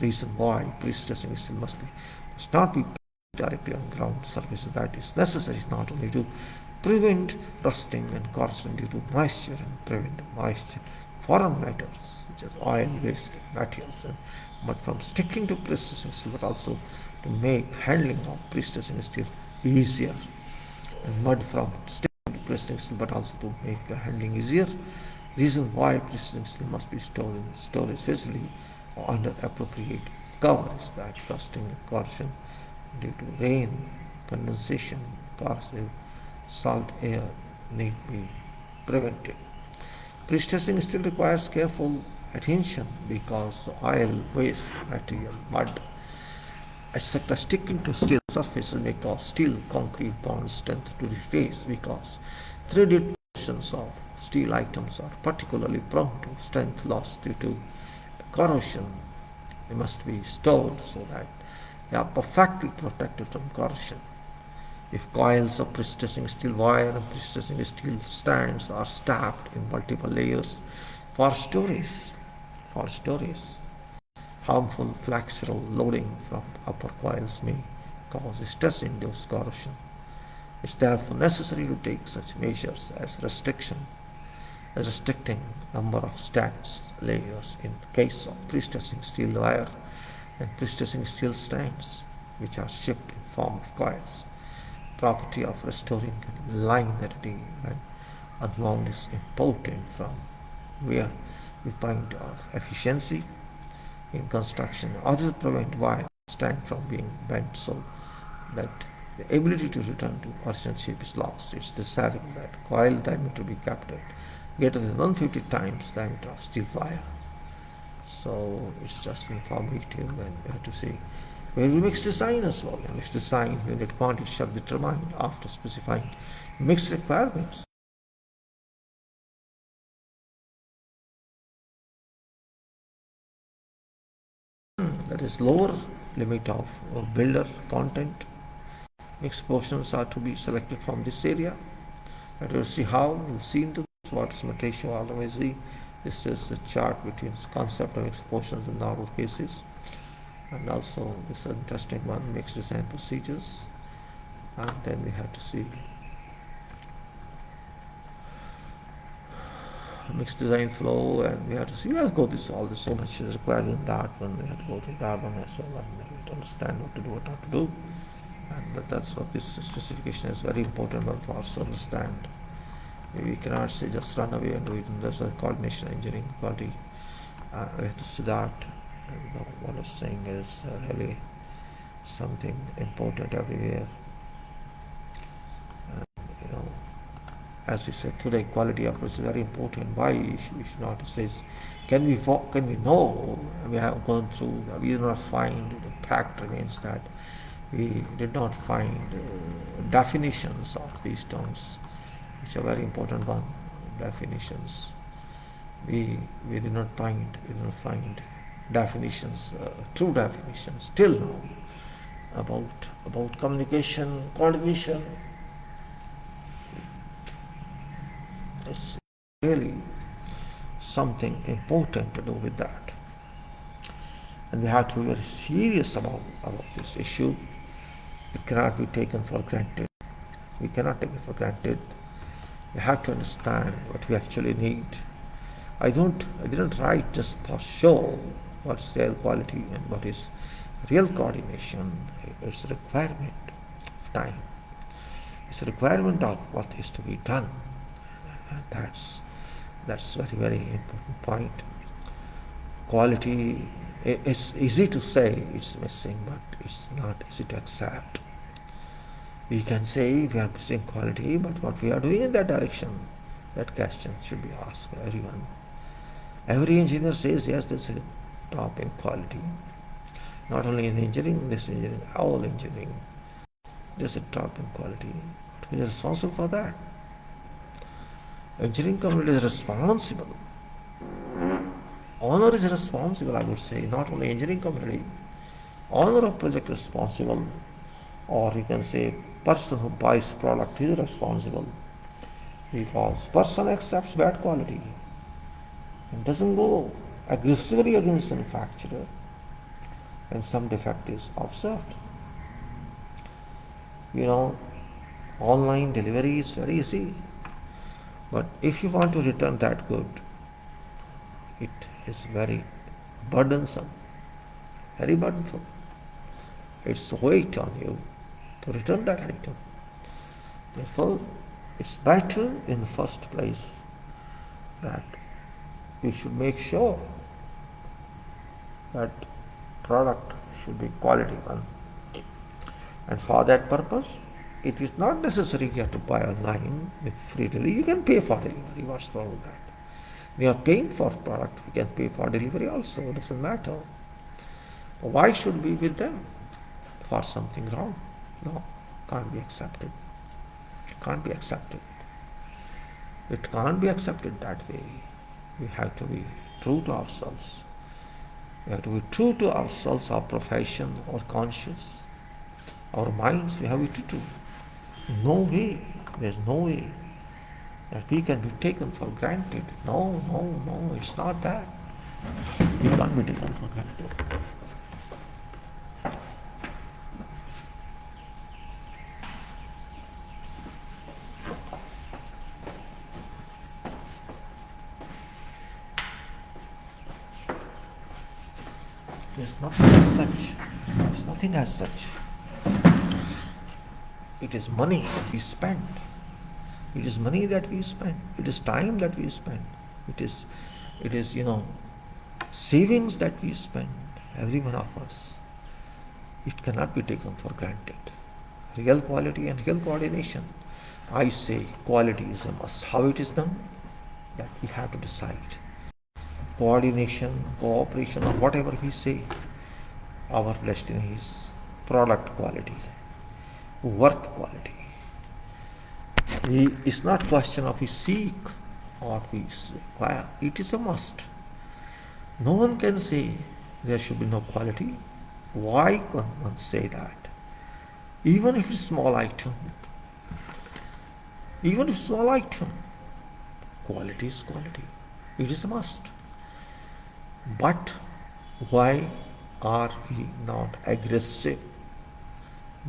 Reason why pre-stressing steel must not be directly on ground surfaces, that is necessary not only to prevent rusting and corrosion due to moisture and prevent moisture foreign matters such as oil, waste materials, and mud from sticking to pre-stressing steel, but also to make handling of pre-stressing steel easier, and mud from sticking to pre-stressing steel, but also to make handling easier. Reason why pre-stressing steel must be stored in storage facility or under appropriate cover is that rusting and corrosion due to rain, condensation, corrosive salt air need be prevented. Pre-stressing still requires careful attention because oil, waste material, mud, etc. sticking to steel surfaces may cause steel concrete bond strength to decrease because threaded portions of steel items are particularly prone to strength loss due to corrosion. They must be stored so that they are perfectly protected from corrosion. If coils of pre-stressing steel wire and pre-stressing steel strands are stacked in multiple layers for storage, harmful flexural loading from upper coils may cause stress-induced corrosion. It is therefore necessary to take such measures as restricting number of stacked layers in case of pre-stressing steel wire and pre-stressing steel strands, which are shipped in form of coils. Property of restoring linearity when unwound is important from where viewpoint of efficiency in construction. Others prevent wire stand from being bent so that the ability to return to original shape is lost. It's necessary that coil diameter be kept at greater than 150 times diameter of steel wire. So it's just informative, and we have to see where we mix design as well. In mix design, unit quantity shall be determined after specifying mix requirements. That is lower limit of builder content. Mixed portions are to be selected from this area. And we'll see how, we'll see into this, what is ratio otherwise. This is a chart between concept of mixed portions and normal cases. And also this is an interesting one, mixed design procedures. And then we have to see mixed design flow, and we have to see, we have to go this, all this, so much is required in that one, we have to go through that one as well, and we have to understand what to do, what not to do. And that's what this specification is very important one for us to understand. We cannot say just run away and do it, and there's a coordination engineering body. We have to see that. And what I'm saying is really something important everywhere. And, as we said today, quality approach is very important. Why we should not say, can we know? We have gone through, we did not find, the fact remains that we did not find definitions of these terms, which are very important one. Definitions. We did not find definitions, true definitions till now. about communication, coordination. It's really something important to do with that. And we have to be very serious about this issue. It cannot be taken for granted. We cannot take it for granted. We have to understand what we actually need. I didn't write just for show what's real quality and what is real coordination. It's a requirement of time. It's a requirement of what is to be done. And that's very, very important point. Quality is easy to say it's missing, but it's not easy to accept. We can say we are missing quality, but what we are doing in that direction, that question should be asked by everyone. Every engineer says, yes, this is top in quality. Not only in engineering, this engineering, all engineering, this is top in quality. Who is responsible for that? Engineering community is responsible. Owner is responsible, I would say, not only engineering community. Owner of project is responsible, or you can say person who buys product is responsible, because person accepts bad quality and doesn't go aggressively against the manufacturer when some defect is observed. Online delivery is very easy, but if you want to return that good, it is very burdensome, very burdensome. It's weight on you to return that item. Therefore, it's better in the first place that you should make sure that product should be quality one. And for that purpose, it is not necessary you have to buy online with free delivery. You can pay for delivery. What's wrong with that? We are paying for product. We can pay for delivery also. It doesn't matter. Why should we with them for something wrong? No, can't be accepted. It can't be accepted. It can't be accepted that way. We have to be true to ourselves. We have to be true to ourselves, our profession, our conscience, our minds. We have to be true. No way. There's no way that we can be taken for granted. No, it's not that. We can't be taken for granted. There's nothing as such. There's nothing as such. It is money we spend. It is money that we spend. It is time that we spend. It is savings that we spend. Every one of us. It cannot be taken for granted. Real quality and real coordination. I say quality is a must. How it is done? That we have to decide. Coordination, cooperation, or whatever we say, our destiny is product quality, work quality. It's not question of we seek or we require. It is a must. No one can say there should be no quality. Why can one say that? Even if it's small item, quality is quality. It is a must. But why are we not aggressive?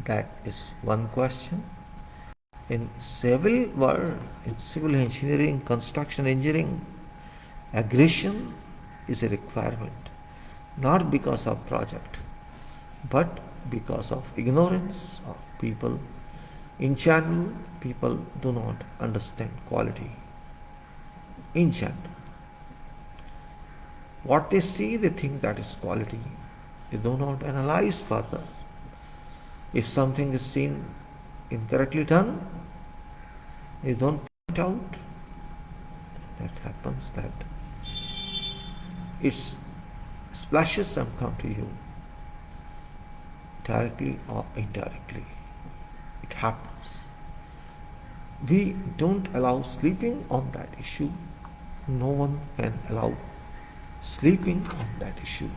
That is one question. In civil world, in civil engineering, construction engineering, aggression is a requirement, not because of project, but because of ignorance of people. In general, people do not understand quality. In general. What they see, they think that is quality. They do not analyze further. If something is seen incorrectly done, they don't point out. That happens that it splashes and come to you, directly or indirectly. It happens. We don't allow sleeping on that issue. No one can allow sleeping on that issue.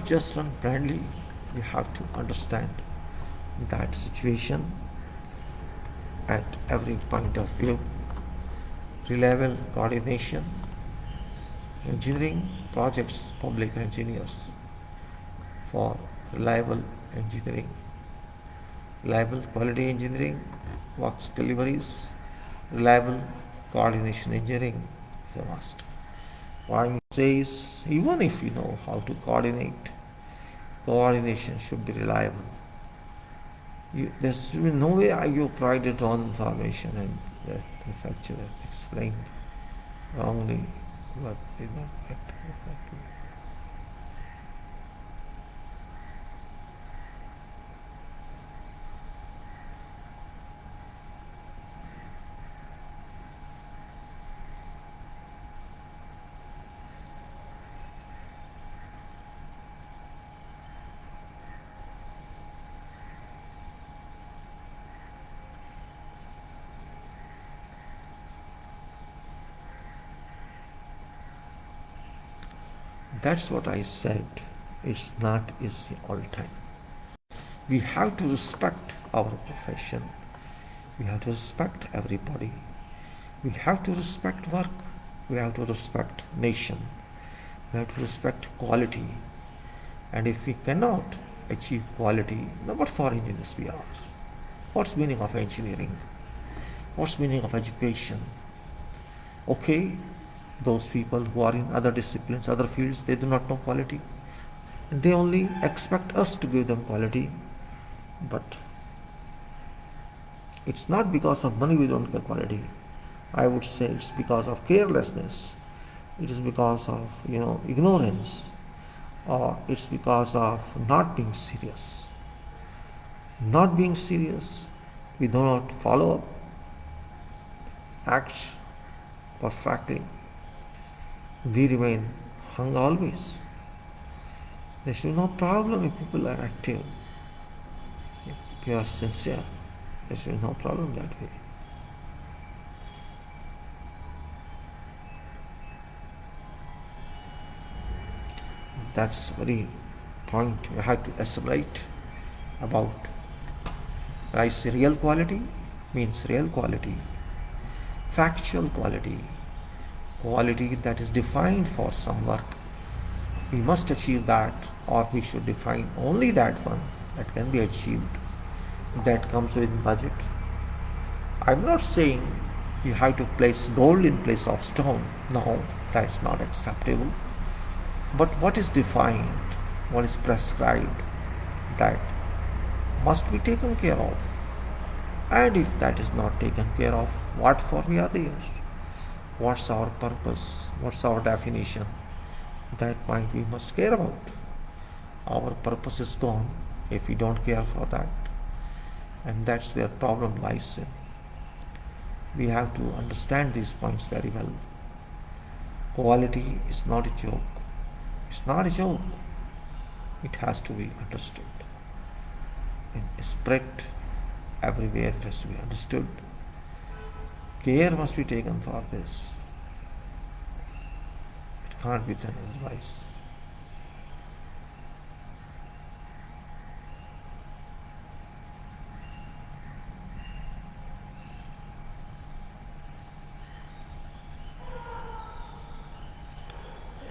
just run blindly. We have to understand that situation at every point of view. Reliable coordination, engineering projects, public engineers for reliable engineering, reliable quality engineering, works deliveries, reliable coordination engineering is a must. Why says even if you know how to coordinate, coordination should be reliable. There should be no way you provided wrong information and the manufacturer explained wrongly what did not act correctly. That's what I said. It's not easy all the time. We have to respect our profession. We have to respect everybody. We have to respect work. We have to respect nation. We have to respect quality. And if we cannot achieve quality, now what for engineers we are? What's meaning of engineering? What's meaning of education? Okay, those people who are in other disciplines, other fields, they do not know quality. They only expect us to give them quality. But it's not because of money we don't get quality. I would say it's because of carelessness. It is because of ignorance, or it's because of not being serious. Not being serious, we do not follow up, act perfectly. We remain hung always. There should be no problem if people are active. If you are sincere, there should be no problem that way. That's very point we have to assimilate about. When I say real quality, means real quality, factual quality, quality that is defined for some work. We must achieve that, or we should define only that one that can be achieved, that comes with budget. I'm not saying you have to place gold in place of stone. No, that's not acceptable. But what is defined, what is prescribed, that must be taken care of. And if that is not taken care of, what for we are there? What's our purpose? What's our definition? That point we must care about. Our purpose is gone if we don't care for that. And that's where problem lies in. We have to understand these points very well. Quality is not a joke. It's not a joke. It has to be understood. In spirit, everywhere it has to be understood. Care must be taken for this. It can't be done otherwise.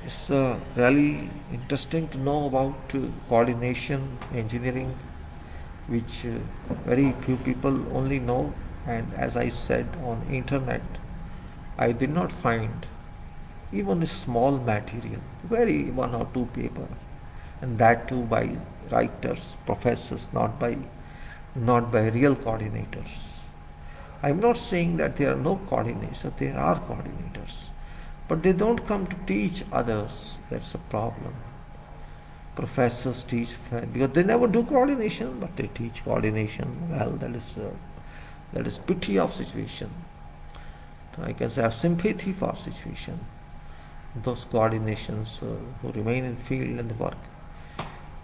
It's really interesting to know about coordination engineering, which very few people only know. And as I said, on internet I did not find even a small material, very one or two paper, and that too by writers, professors, not by real coordinators. I'm not saying that there are no coordinators, there are coordinators, but they don't come to teach others. That's a problem. Professors teach because they never do coordination, but they teach coordination. Well, that is pity of situation. I can say sympathy for situation. Those coordinations who remain in field and work,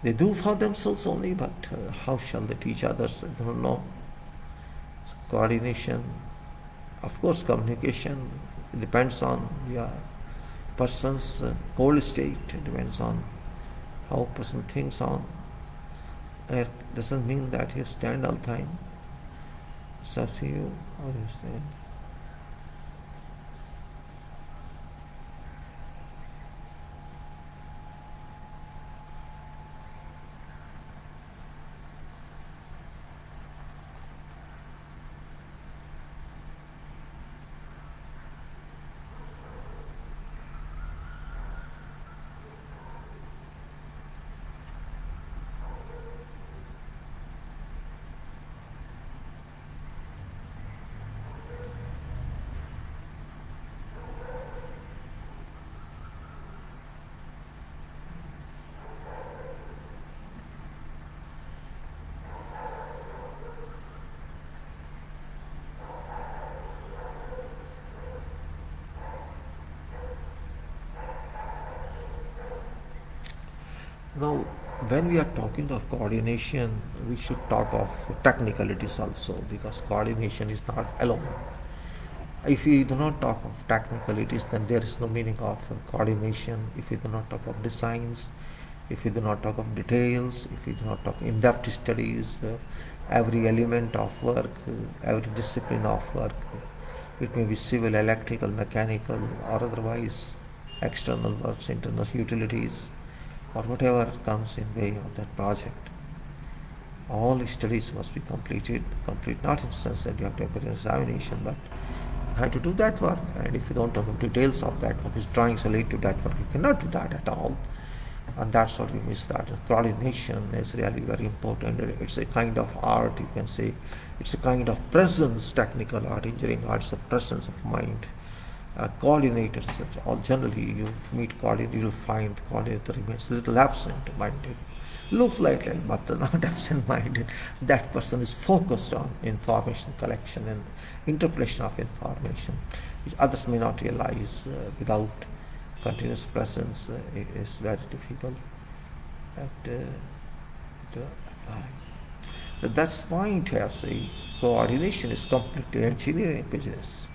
they do for themselves only, but how shall they teach others? I don't know. So coordination, of course, communication depends on person's goal state. It depends on how a person thinks on. It doesn't mean that you stand all the time. It's up to you how you stand. Now, when we are talking of coordination, we should talk of technicalities also, because coordination is not alone. If we do not talk of technicalities, then there is no meaning of coordination. If we do not talk of designs, if we do not talk of details, if we do not talk in-depth studies, every element of work, every discipline of work, it may be civil, electrical, mechanical, or otherwise, external works, internal utilities, or whatever comes in way of that project. All studies must be complete not in the sense that you have to appear in examination, but you have to do that work. And if you don't know the details of that work, if drawings relate to that work, you cannot do that at all. And that's what we miss, that coordination is really very important. It's a kind of art, you can say. It's a kind of presence, technical art, engineering art, it's a presence of mind. Coordinators, all generally you meet coordinator, you will find coordinator remains a little absent-minded. Look like but not absent-minded. That person is focused on information collection and interpretation of information, which others may not realize. Without continuous presence, it is very difficult to apply. But that's the point here. See, coordination is completely engineering business.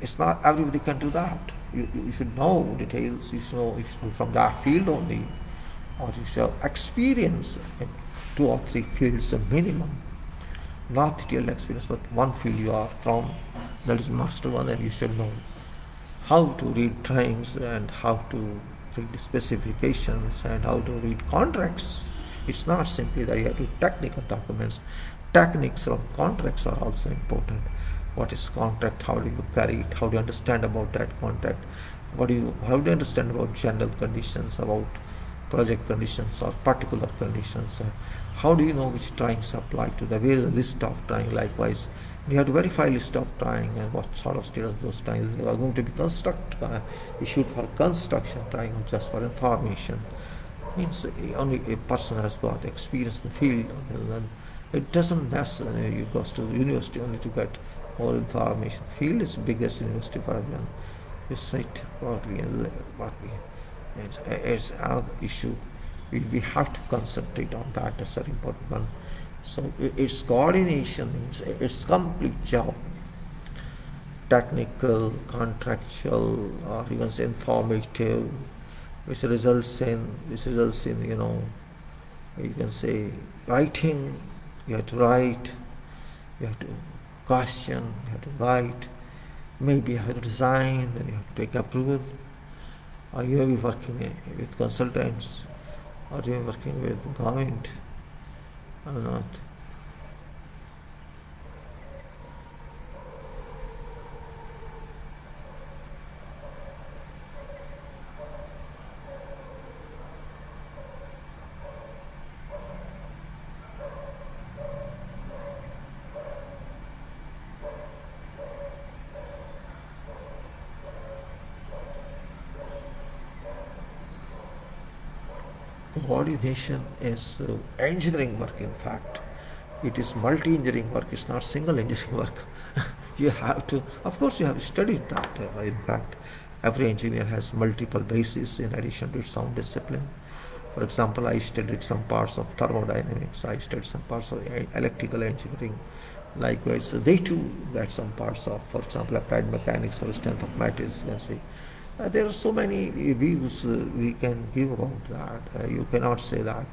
It's not everybody can do that. You should know details. You should know from that field only, or you should experience in 2 or 3 fields a minimum. Not detailed experience, but one field you are from, that is master one, and you should know how to read drawings and how to read specifications and how to read contracts. It's not simply that you have to technical documents. Techniques from contracts are also important. What is contract? How do you carry it? How do you understand about that contract? How do you understand about general conditions, about project conditions or particular conditions? How do you know which drawings apply to the? Where is the list of drawing? Likewise, you have to verify list of drawing and what sort of status those drawings are going to be issued for construction drawing or just for information. Means only a person has got experience in the field, and it doesn't necessarily you go to university only to get more information. Field is biggest university for everyone. It's it's another issue. We have to concentrate on that. That's an important one. So its coordination means it's complete job. Technical, contractual, or even say informative, which results in you can say writing. You have to write. You have to question. You have to write. Maybe you have to design. Then you have to take approval. Or you may be working with consultants, or you may be working with government, or not. Coordination is engineering work. In fact, it is multi-engineering work. It's not single engineering work. You have to, of course, you have studied that. In fact, every engineer has multiple bases in addition to its own discipline. For example, I studied some parts of thermodynamics. I studied some parts of electrical engineering. Likewise, they too get some parts of, for example, applied mechanics or strength of matters. You can see There are so many views we can give about that. You cannot say that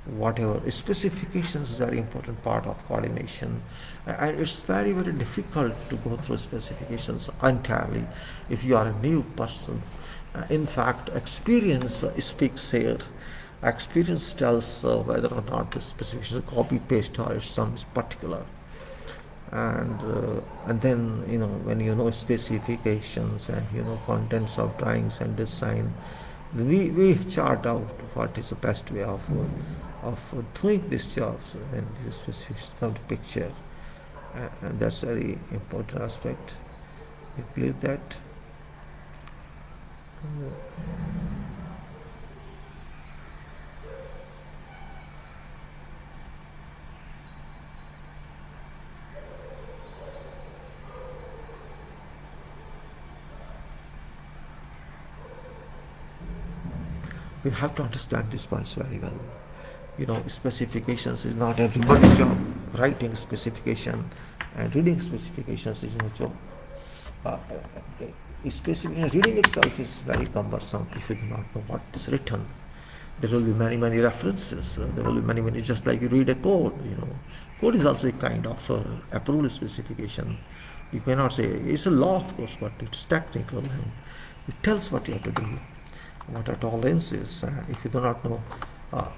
whatever specifications is a very important part of coordination, and it's very very difficult to go through specifications entirely if you are a new person. In fact, experience speaks here. Experience tells whether or not the specification is copy paste or it's some particular. And then, when you know specifications and contents of drawings and design, we chart out what is the best way of doing this job. So when these specifications come to picture, and that's a very important aspect. We believe that. We have to understand these points very well. Specifications is not everybody's job. Writing specification and reading specifications is no job. Reading itself is very cumbersome if you do not know what is written. There will be many, many references. There will be many, many, just like you read a code. Code is also a kind of approved specification. You cannot say it's a law, of course, but it's technical and it tells what you have to do, what are tolerances. If you do not know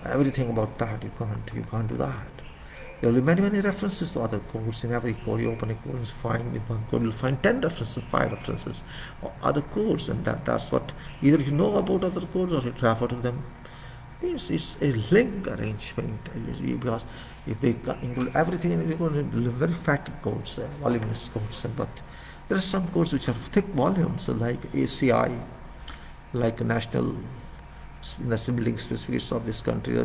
everything about that, you can't do that. There will be many, many references to other codes. In every code, you open a code, you find in one code, you'll find 10 references, 5 references, or other codes, and that's what either you know about other codes or you refer to them. It's a link arrangement, because if they include everything, you're going to be very fatty codes, voluminous codes. But there are some codes which are thick volumes, like ACI, like national building specifications of this country.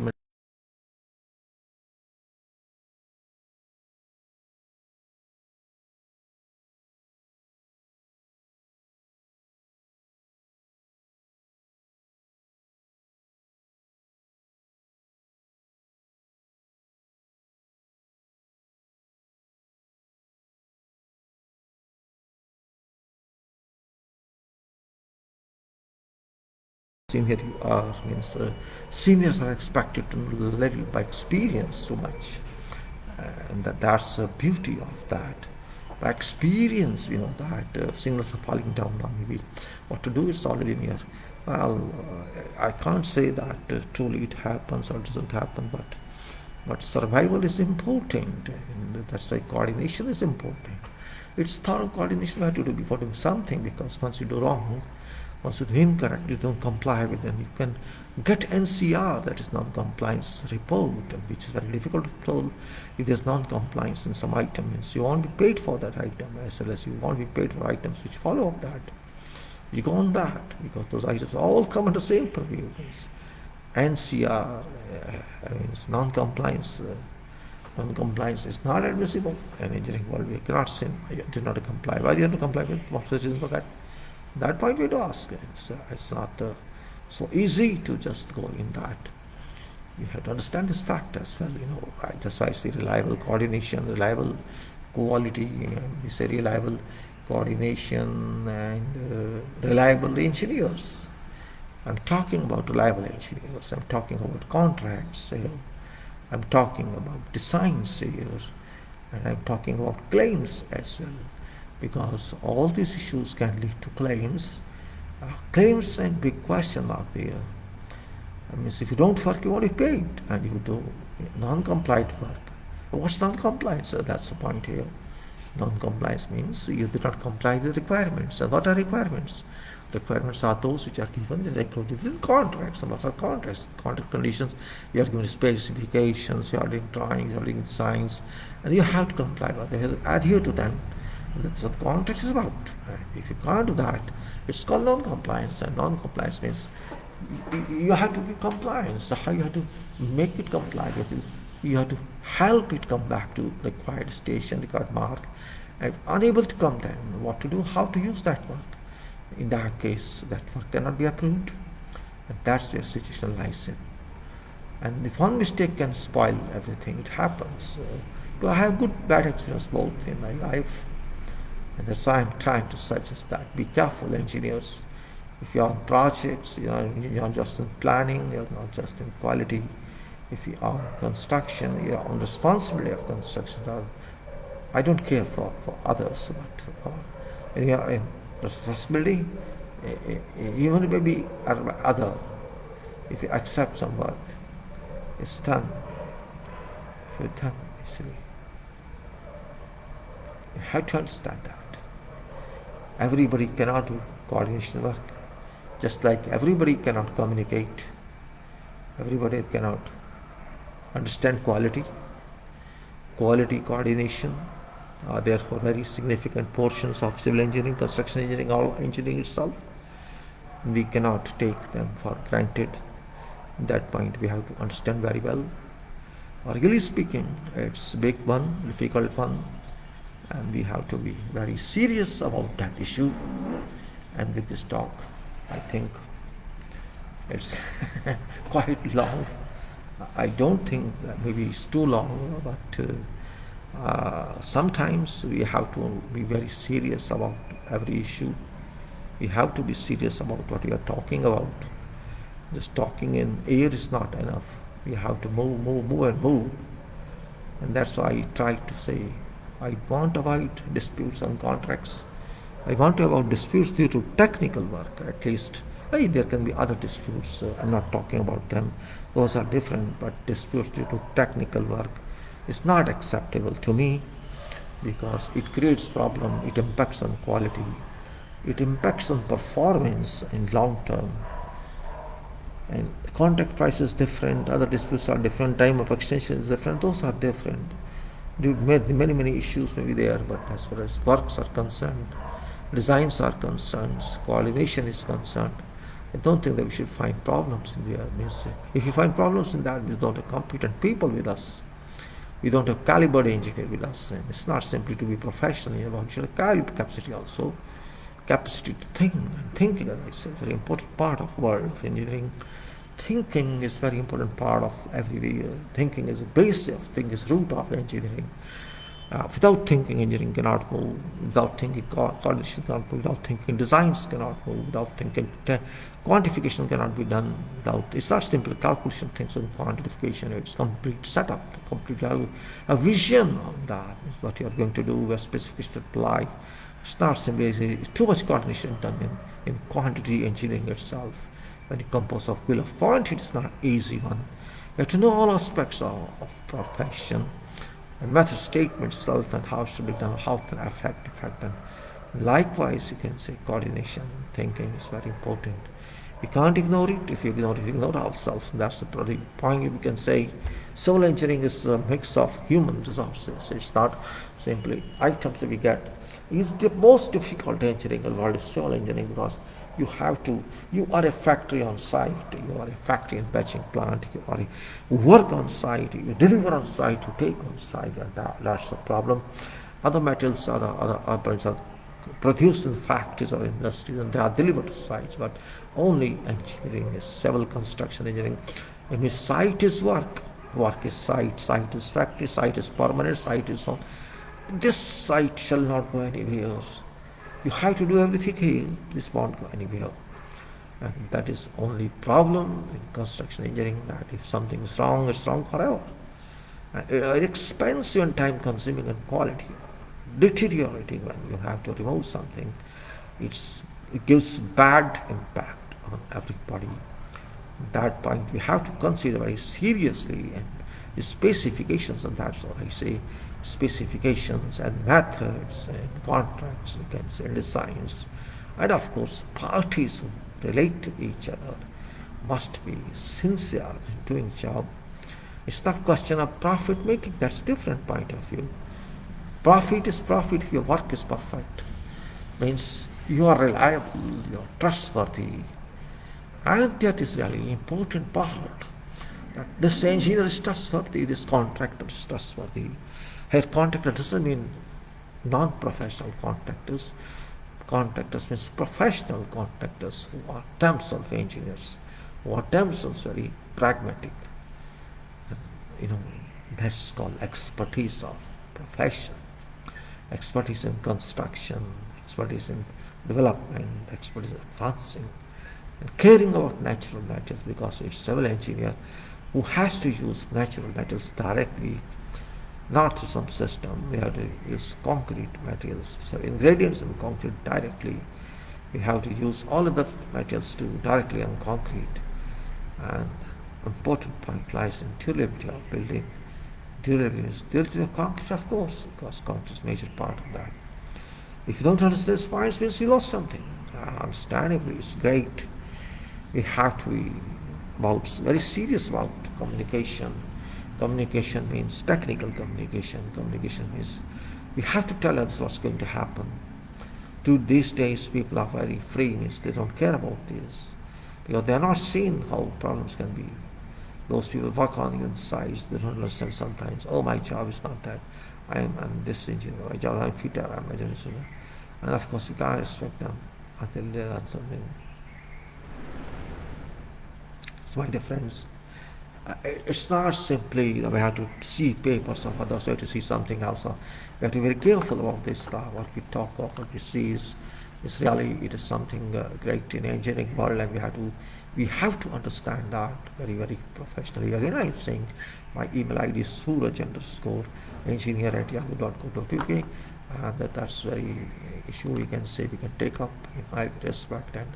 Senior you are means seniors are expected to level by experience so much, and that's the beauty of that. By experience, that signals are falling down on maybe what to do is already near. Well, I can't say that truly it happens or doesn't happen, but survival is important, and that's why coordination is important. It's thorough coordination we have to do before doing something, because once you do wrong, once you do incorrect, you don't comply with them, you can get NCR, that is non-compliance report, which is very difficult to tell if there's non-compliance in some item. Means you won't be paid for that item, as well as you won't be paid for items which follow up that. You go on that, because those items all come under the same purview. NCR means non-compliance. Non-compliance is not admissible. In engineering world, we cannot say you did not comply. Why do you have to comply with what is for that? That point we do ask. It's not so easy to just go in that. You have to understand this fact as well. That's why I say reliable coordination, reliable quality. We say reliable coordination and reliable engineers. I'm talking about reliable engineers. I'm talking about contracts here. I'm talking about designs here, and I'm talking about claims as well, because all these issues can lead to claims. Claims and big question mark there. I mean, if you don't work, you won't be paid, and you do non-compliant work. What's non-compliance? That's the point here. Non-compliance means you do not comply with the requirements. And what are requirements? Requirements are those which are given in contracts. Some of our contracts, contract conditions, you are given specifications, you are doing drawings, you are doing designs, and you have to comply with them, adhere to them. And that's what the contract is about. If you can't do that, it's called non-compliance. And non-compliance means you have to be compliant. So how you have to make it comply with you? You have to help it come back to required station, required mark. And if unable to come, then what to do? How to use that work? In that case, that work cannot be approved, and that's where situation lies in. And if one mistake can spoil everything, it happens. I have good, bad experience both in my life, and that's why I'm trying to suggest that be careful, engineers. If you are in projects, you're not just in planning, you're not just in quality. If you are in construction, you're on responsibility of construction. I don't care for others, but when you are in responsibility, even maybe other, if you accept some work, it's done. It's done easily. You have to understand that. Everybody cannot do coordination work. Just like everybody cannot communicate, everybody cannot understand quality. Quality coordination are therefore very significant portions of civil engineering, construction engineering, or engineering itself. We cannot take them for granted. At that point, we have to understand very well. Really speaking, it's a big one, difficult one, and we have to be very serious about that issue. And with this talk, I think it's quite long. I don't think that maybe it's too long, but sometimes we have to be very serious about every issue. We have to be serious about what we are talking about. Just talking in air is not enough. We have to move. And that's why I try to say, I want to avoid disputes on contracts. I want to avoid disputes due to technical work, at least. There can be other disputes. I'm not talking about them. Those are different, but disputes due to technical work is not acceptable to me, because it creates problem. It impacts on quality. It impacts on performance in long term. And contract price is different, other disputes are different, time of extension is different, those are different. Many issues may be there, but as far as works are concerned, designs are concerned, coordination is concerned, I don't think that we should find problems in there. If you find problems in that, we don't have competent people with us. We don't have calibered engineer with us. And it's not simply to be professional, we should have caliber capacity also. Capacity to think, and thinking is a very important part of the world of engineering. Thinking is a very important part of every thinking is the base of thinking, is root of engineering. Without thinking, engineering cannot move. Without thinking, coordination cannot move. Without thinking, designs cannot move. Without thinking, quantification cannot be done. It's not simple calculation things and quantification. It's complete setup, complete a vision on that is what you are going to do, where specification apply. It's not simply it's too much coordination done in quantity engineering itself. When you compose of bill of quantity, it's not an easy one. You have to know all aspects of profession, and method statement itself, and how it should be done, how it can affect effect. And likewise, you can say coordination, thinking is very important. We can't ignore it. If you ignore ourselves. That's the point. We can say civil engineering is a mix of human resources. It's not simply items that we get. It's the most difficult engineering in the world is civil engineering, because you are a factory on site, you are a factory and batching plant, you are a work on site, you deliver on site, you take on site, and that's the problem. Other materials, other products are produced in factories or industries, and they are delivered to sites, but only engineering is civil construction engineering. I mean, site is work is site is factory, site is permanent, site is home. This site shall not go anywhere. You have to do everything here. This won't go anywhere. And that is only problem in construction engineering, that if something is wrong, it's wrong forever. And it's expensive and time consuming and quality deteriorating when you have to remove something. It gives bad impact on everybody. At that point, we have to consider very seriously and the specifications, and that's what I say, specifications and methods and contracts, you can say, designs. And of course, parties who relate to each other must be sincere in doing job. It's not question of profit making, that's different point of view. Profit is profit if your work is perfect. Means you are reliable, you are trustworthy. And that is really important part. That this engineer is trustworthy, this contractor is trustworthy. Here contractor doesn't mean non-professional contractors. Contractors means professional contractors who are themselves engineers, who are themselves very pragmatic. And, that's called expertise of profession. Expertise in construction, expertise in development, expertise in advancing. and caring about natural materials, because it's civil engineer who has to use natural materials directly, not some system. We have to use concrete materials, so ingredients in concrete directly. We have to use all other materials to directly on concrete. And important point lies in durability of building. Durability of concrete, of course, because concrete is a major part of that. If you don't understand this point, it means you lost something. Understandably, it's great. We have to be very serious about communication. Communication means technical communication. Communication means we have to tell others what's going to happen. These days, people are very free, means they don't care about this, because they are not seeing how problems can be. Those people work on you inside, they don't understand sometimes, oh, my job is not that. I'm this engineer, my job, I'm fitter, I'm a engineer. And of course, you can't respect them until they learn something. So, my dear friends, it's not simply that we have to see papers of others, we have to see something else. We have to be very careful about this stuff. What we talk of, what we see is really, it is something great in the engineering world, and we have to understand that very, very professionally. Again, I'm saying my email ID is suraj_engineer@yahoo.co.uk, and that's very issue we can say, we can take up in high respect, and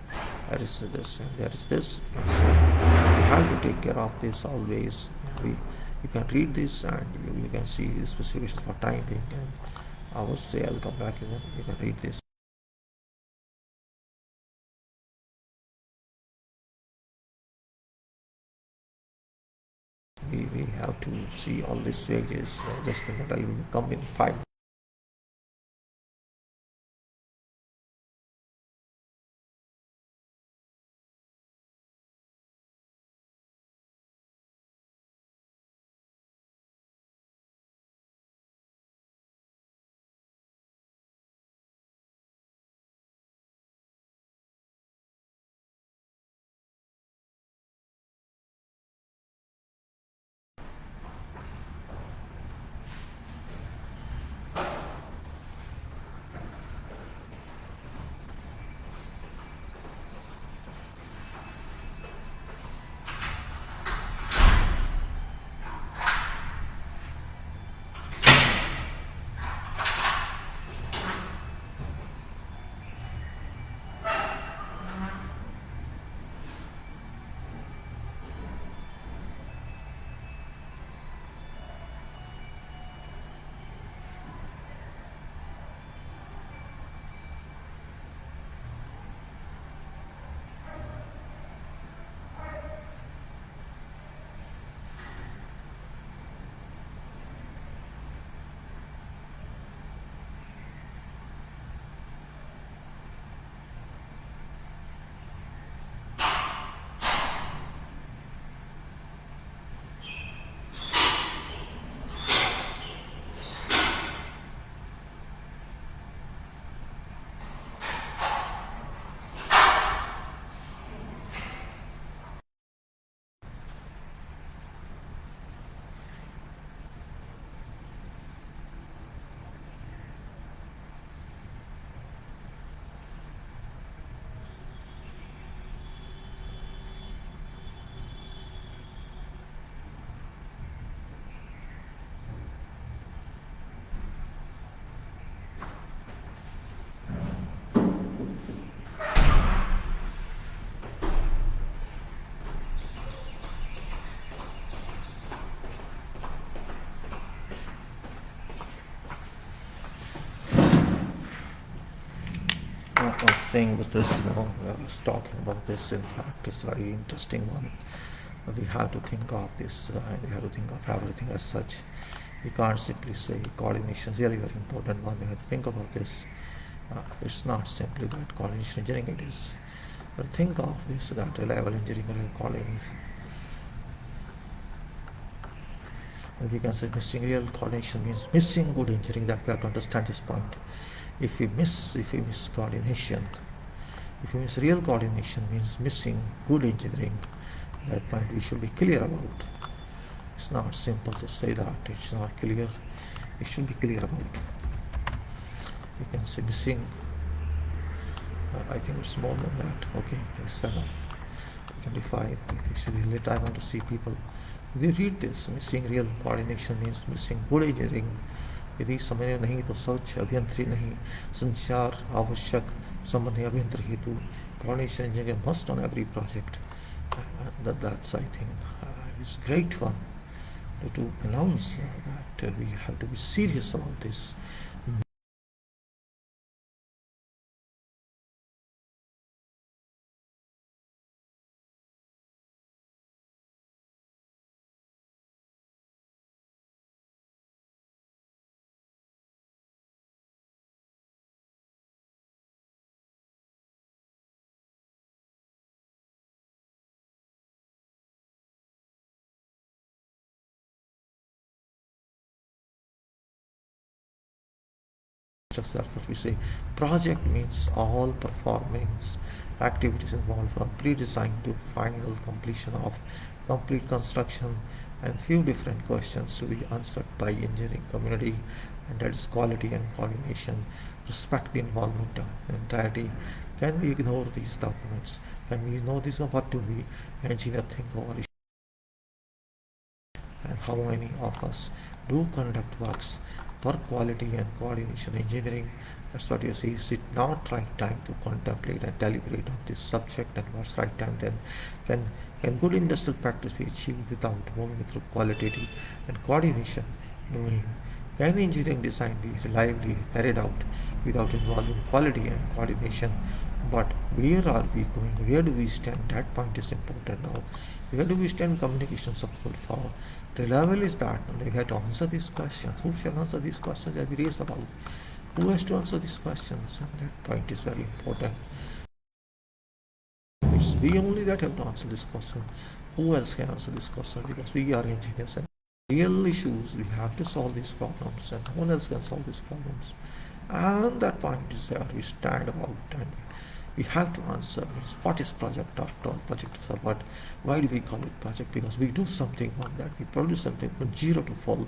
there is this and there is this. You can say we have to take care of this always. You can read this, and you can see the specifications for time being, and I would say I'll come back, you can read this. We have to see all these pages. Just a minute, I will come in 5. I was saying was this, I was talking about this. In fact, it's a very interesting one. We have to think of this, we have to think of everything as such. We can't simply say coordination is really very important one. We have to think about this. It's not simply that coordination engineering it is. But think of this, that reliable engineering and coordination. And we can say missing real coordination means missing good engineering, that we have to understand this point. If we miss coordination, if we miss real coordination means missing good engineering, that point we should be clear about. It's not simple to say that, it's not clear, it should be clear about. We can say missing, I think it's more than that, okay, it's enough. 2025. It's really time to see people. We read this, missing real coordination means missing good engineering. यदि समय नहीं तो सोच अभियंत्री नहीं, संचार आवश्यक संबंधी अभियंत्र हेतु coordination engineering must on every project. That's I think is great one to announce that we have to be serious about this. That's what we say. Project means all performance activities involved from pre-design to final completion of complete construction, and few different questions to be answered by engineering community, and that is quality and coordination, respect the involvement entirety. Can we ignore these documents? Can we ignore this? What do we engineer think over it? And how many of us do conduct works for quality and coordination engineering? That's what you see. Is it not right time to contemplate and deliberate on this subject, and what's right time then? Can good industrial practice be achieved without moving through qualitative and coordination? Knowing can engineering design be reliably carried out without involving quality and coordination? But where are we going? Where do we stand? That point is important now. Where do we stand communication support for? Reliable is that. We have to answer these questions. Who shall answer these questions that we raise about? Who has to answer these questions? And that point is very important. It's we only that have to answer this question. Who else can answer this question? Because we are engineers, and real issues, we have to solve these problems, and no one else can solve these problems. And that point is there. We stand about, and we have to answer what is project after all. Project is what? Why do we call it project? Because we do something on that. We produce something from zero to full.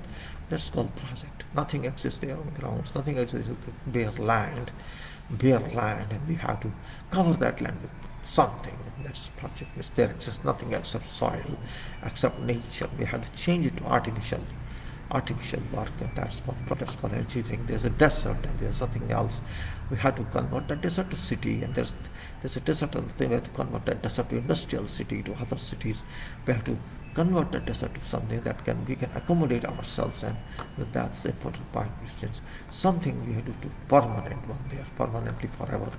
That's called project. Nothing exists there on the grounds. Nothing exists bare land, and we have to cover that land with something. And that's project. There exists nothing except soil, except nature. We have to change it to artificial work, and that's called engineering. There's a desert and there's something else. We have to convert that desert to city, and there's a desert, and we have to convert that desert to industrial city, to other cities. We have to convert that desert to something that we can accommodate ourselves, and that's the important point. Since something we have to do permanent one there, permanently forever.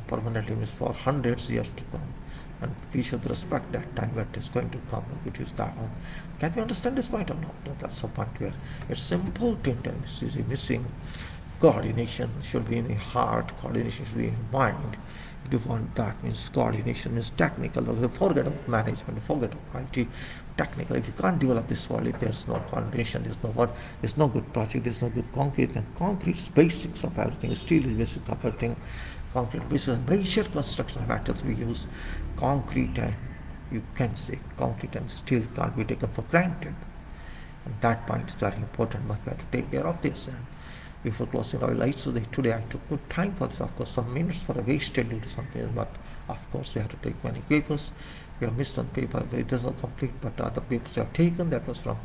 Permanently means for hundreds years to come. And we should respect that time that is going to come, which is that one. Can we understand this point or not? That's the point where it's important, and missing coordination should be in the heart, coordination should be in the mind. If you want that, means coordination means technical. Forget about management, forget about IT, technical. If you can't develop this world, if there's no coordination, there's no good project, there's no good concrete, and concrete is basics of everything. Steel is basic of everything. Concrete. This is a major construction methods we use. Concrete, and you can say concrete and steel can't be taken for granted. And that point is very important, but we have to take care of this. And before closing our lights today, I took good time for this. Of course, some minutes for a wasted due to something, but of course we have to take many papers. We have missed one paper. It is not complete, but other papers we have taken. That was from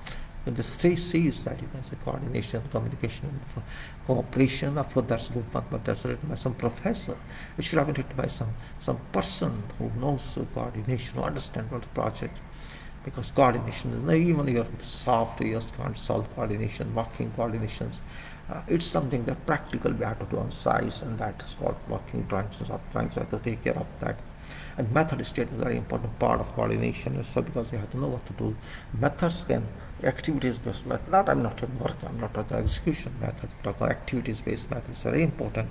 the 3 C's that you can say: coordination, communication, and cooperation. Of course, that's a good one, but that's written by some professor. It should have been written by some person who knows coordination, who understands what the project. Because coordination, even your software can't solve coordination, working coordinations. It's something that practical we have to do on size, and that is called working drawings. So drawings have to take care of that. And method is a very important part of coordination. So because you have to know what to do. Methods can activities based method. I'm not talking work. I'm not talking execution method. I'm talking activities based method. It's very important.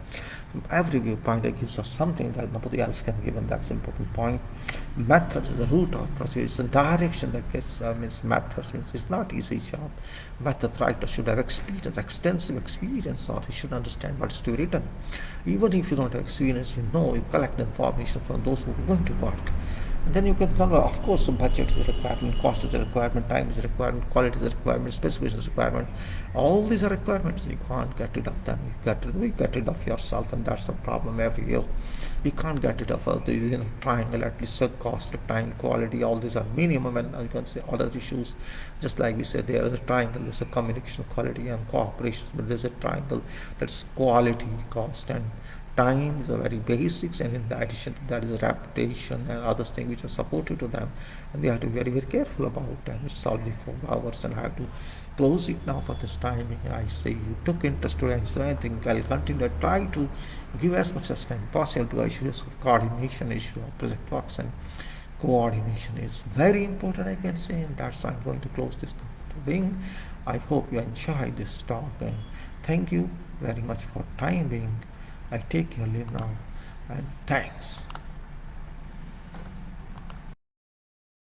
From every viewpoint, it gives us something that nobody else can give, and that's an important point. Method is the root of process. It's the direction that gets means methods. Means it's not easy job. Method writer should have experience, extensive experience, or he should understand what is to be written. Even if you don't have experience, you collect information from those who are going to work. And then you can cover, of course, the budget is a requirement, cost is a requirement, time is a requirement, quality is a requirement, specification is a requirement. All these are requirements. You can't get rid of them. We get rid of yourself, and that's the problem every year. We can't get rid of the triangle, at least cost, time, quality. All these are minimum, and you can say other issues. Just like we said, there is a triangle. There's a communication, quality, and cooperation. But there's a triangle that's quality, cost, and time is a very basics, and in addition to that is a reputation and other things which are supported to them, and they have to be very careful about. And it's already 4 hours, and I have to close it now for this time. I say you took interest today, so I think I'll continue to try to give as much as time possible, because issues of coordination, issue of project works, and coordination is very important, I can say, and that's why I'm going to close this being. I hope you enjoyed this talk, and thank you very much for time being. I take your leave now, and thanks.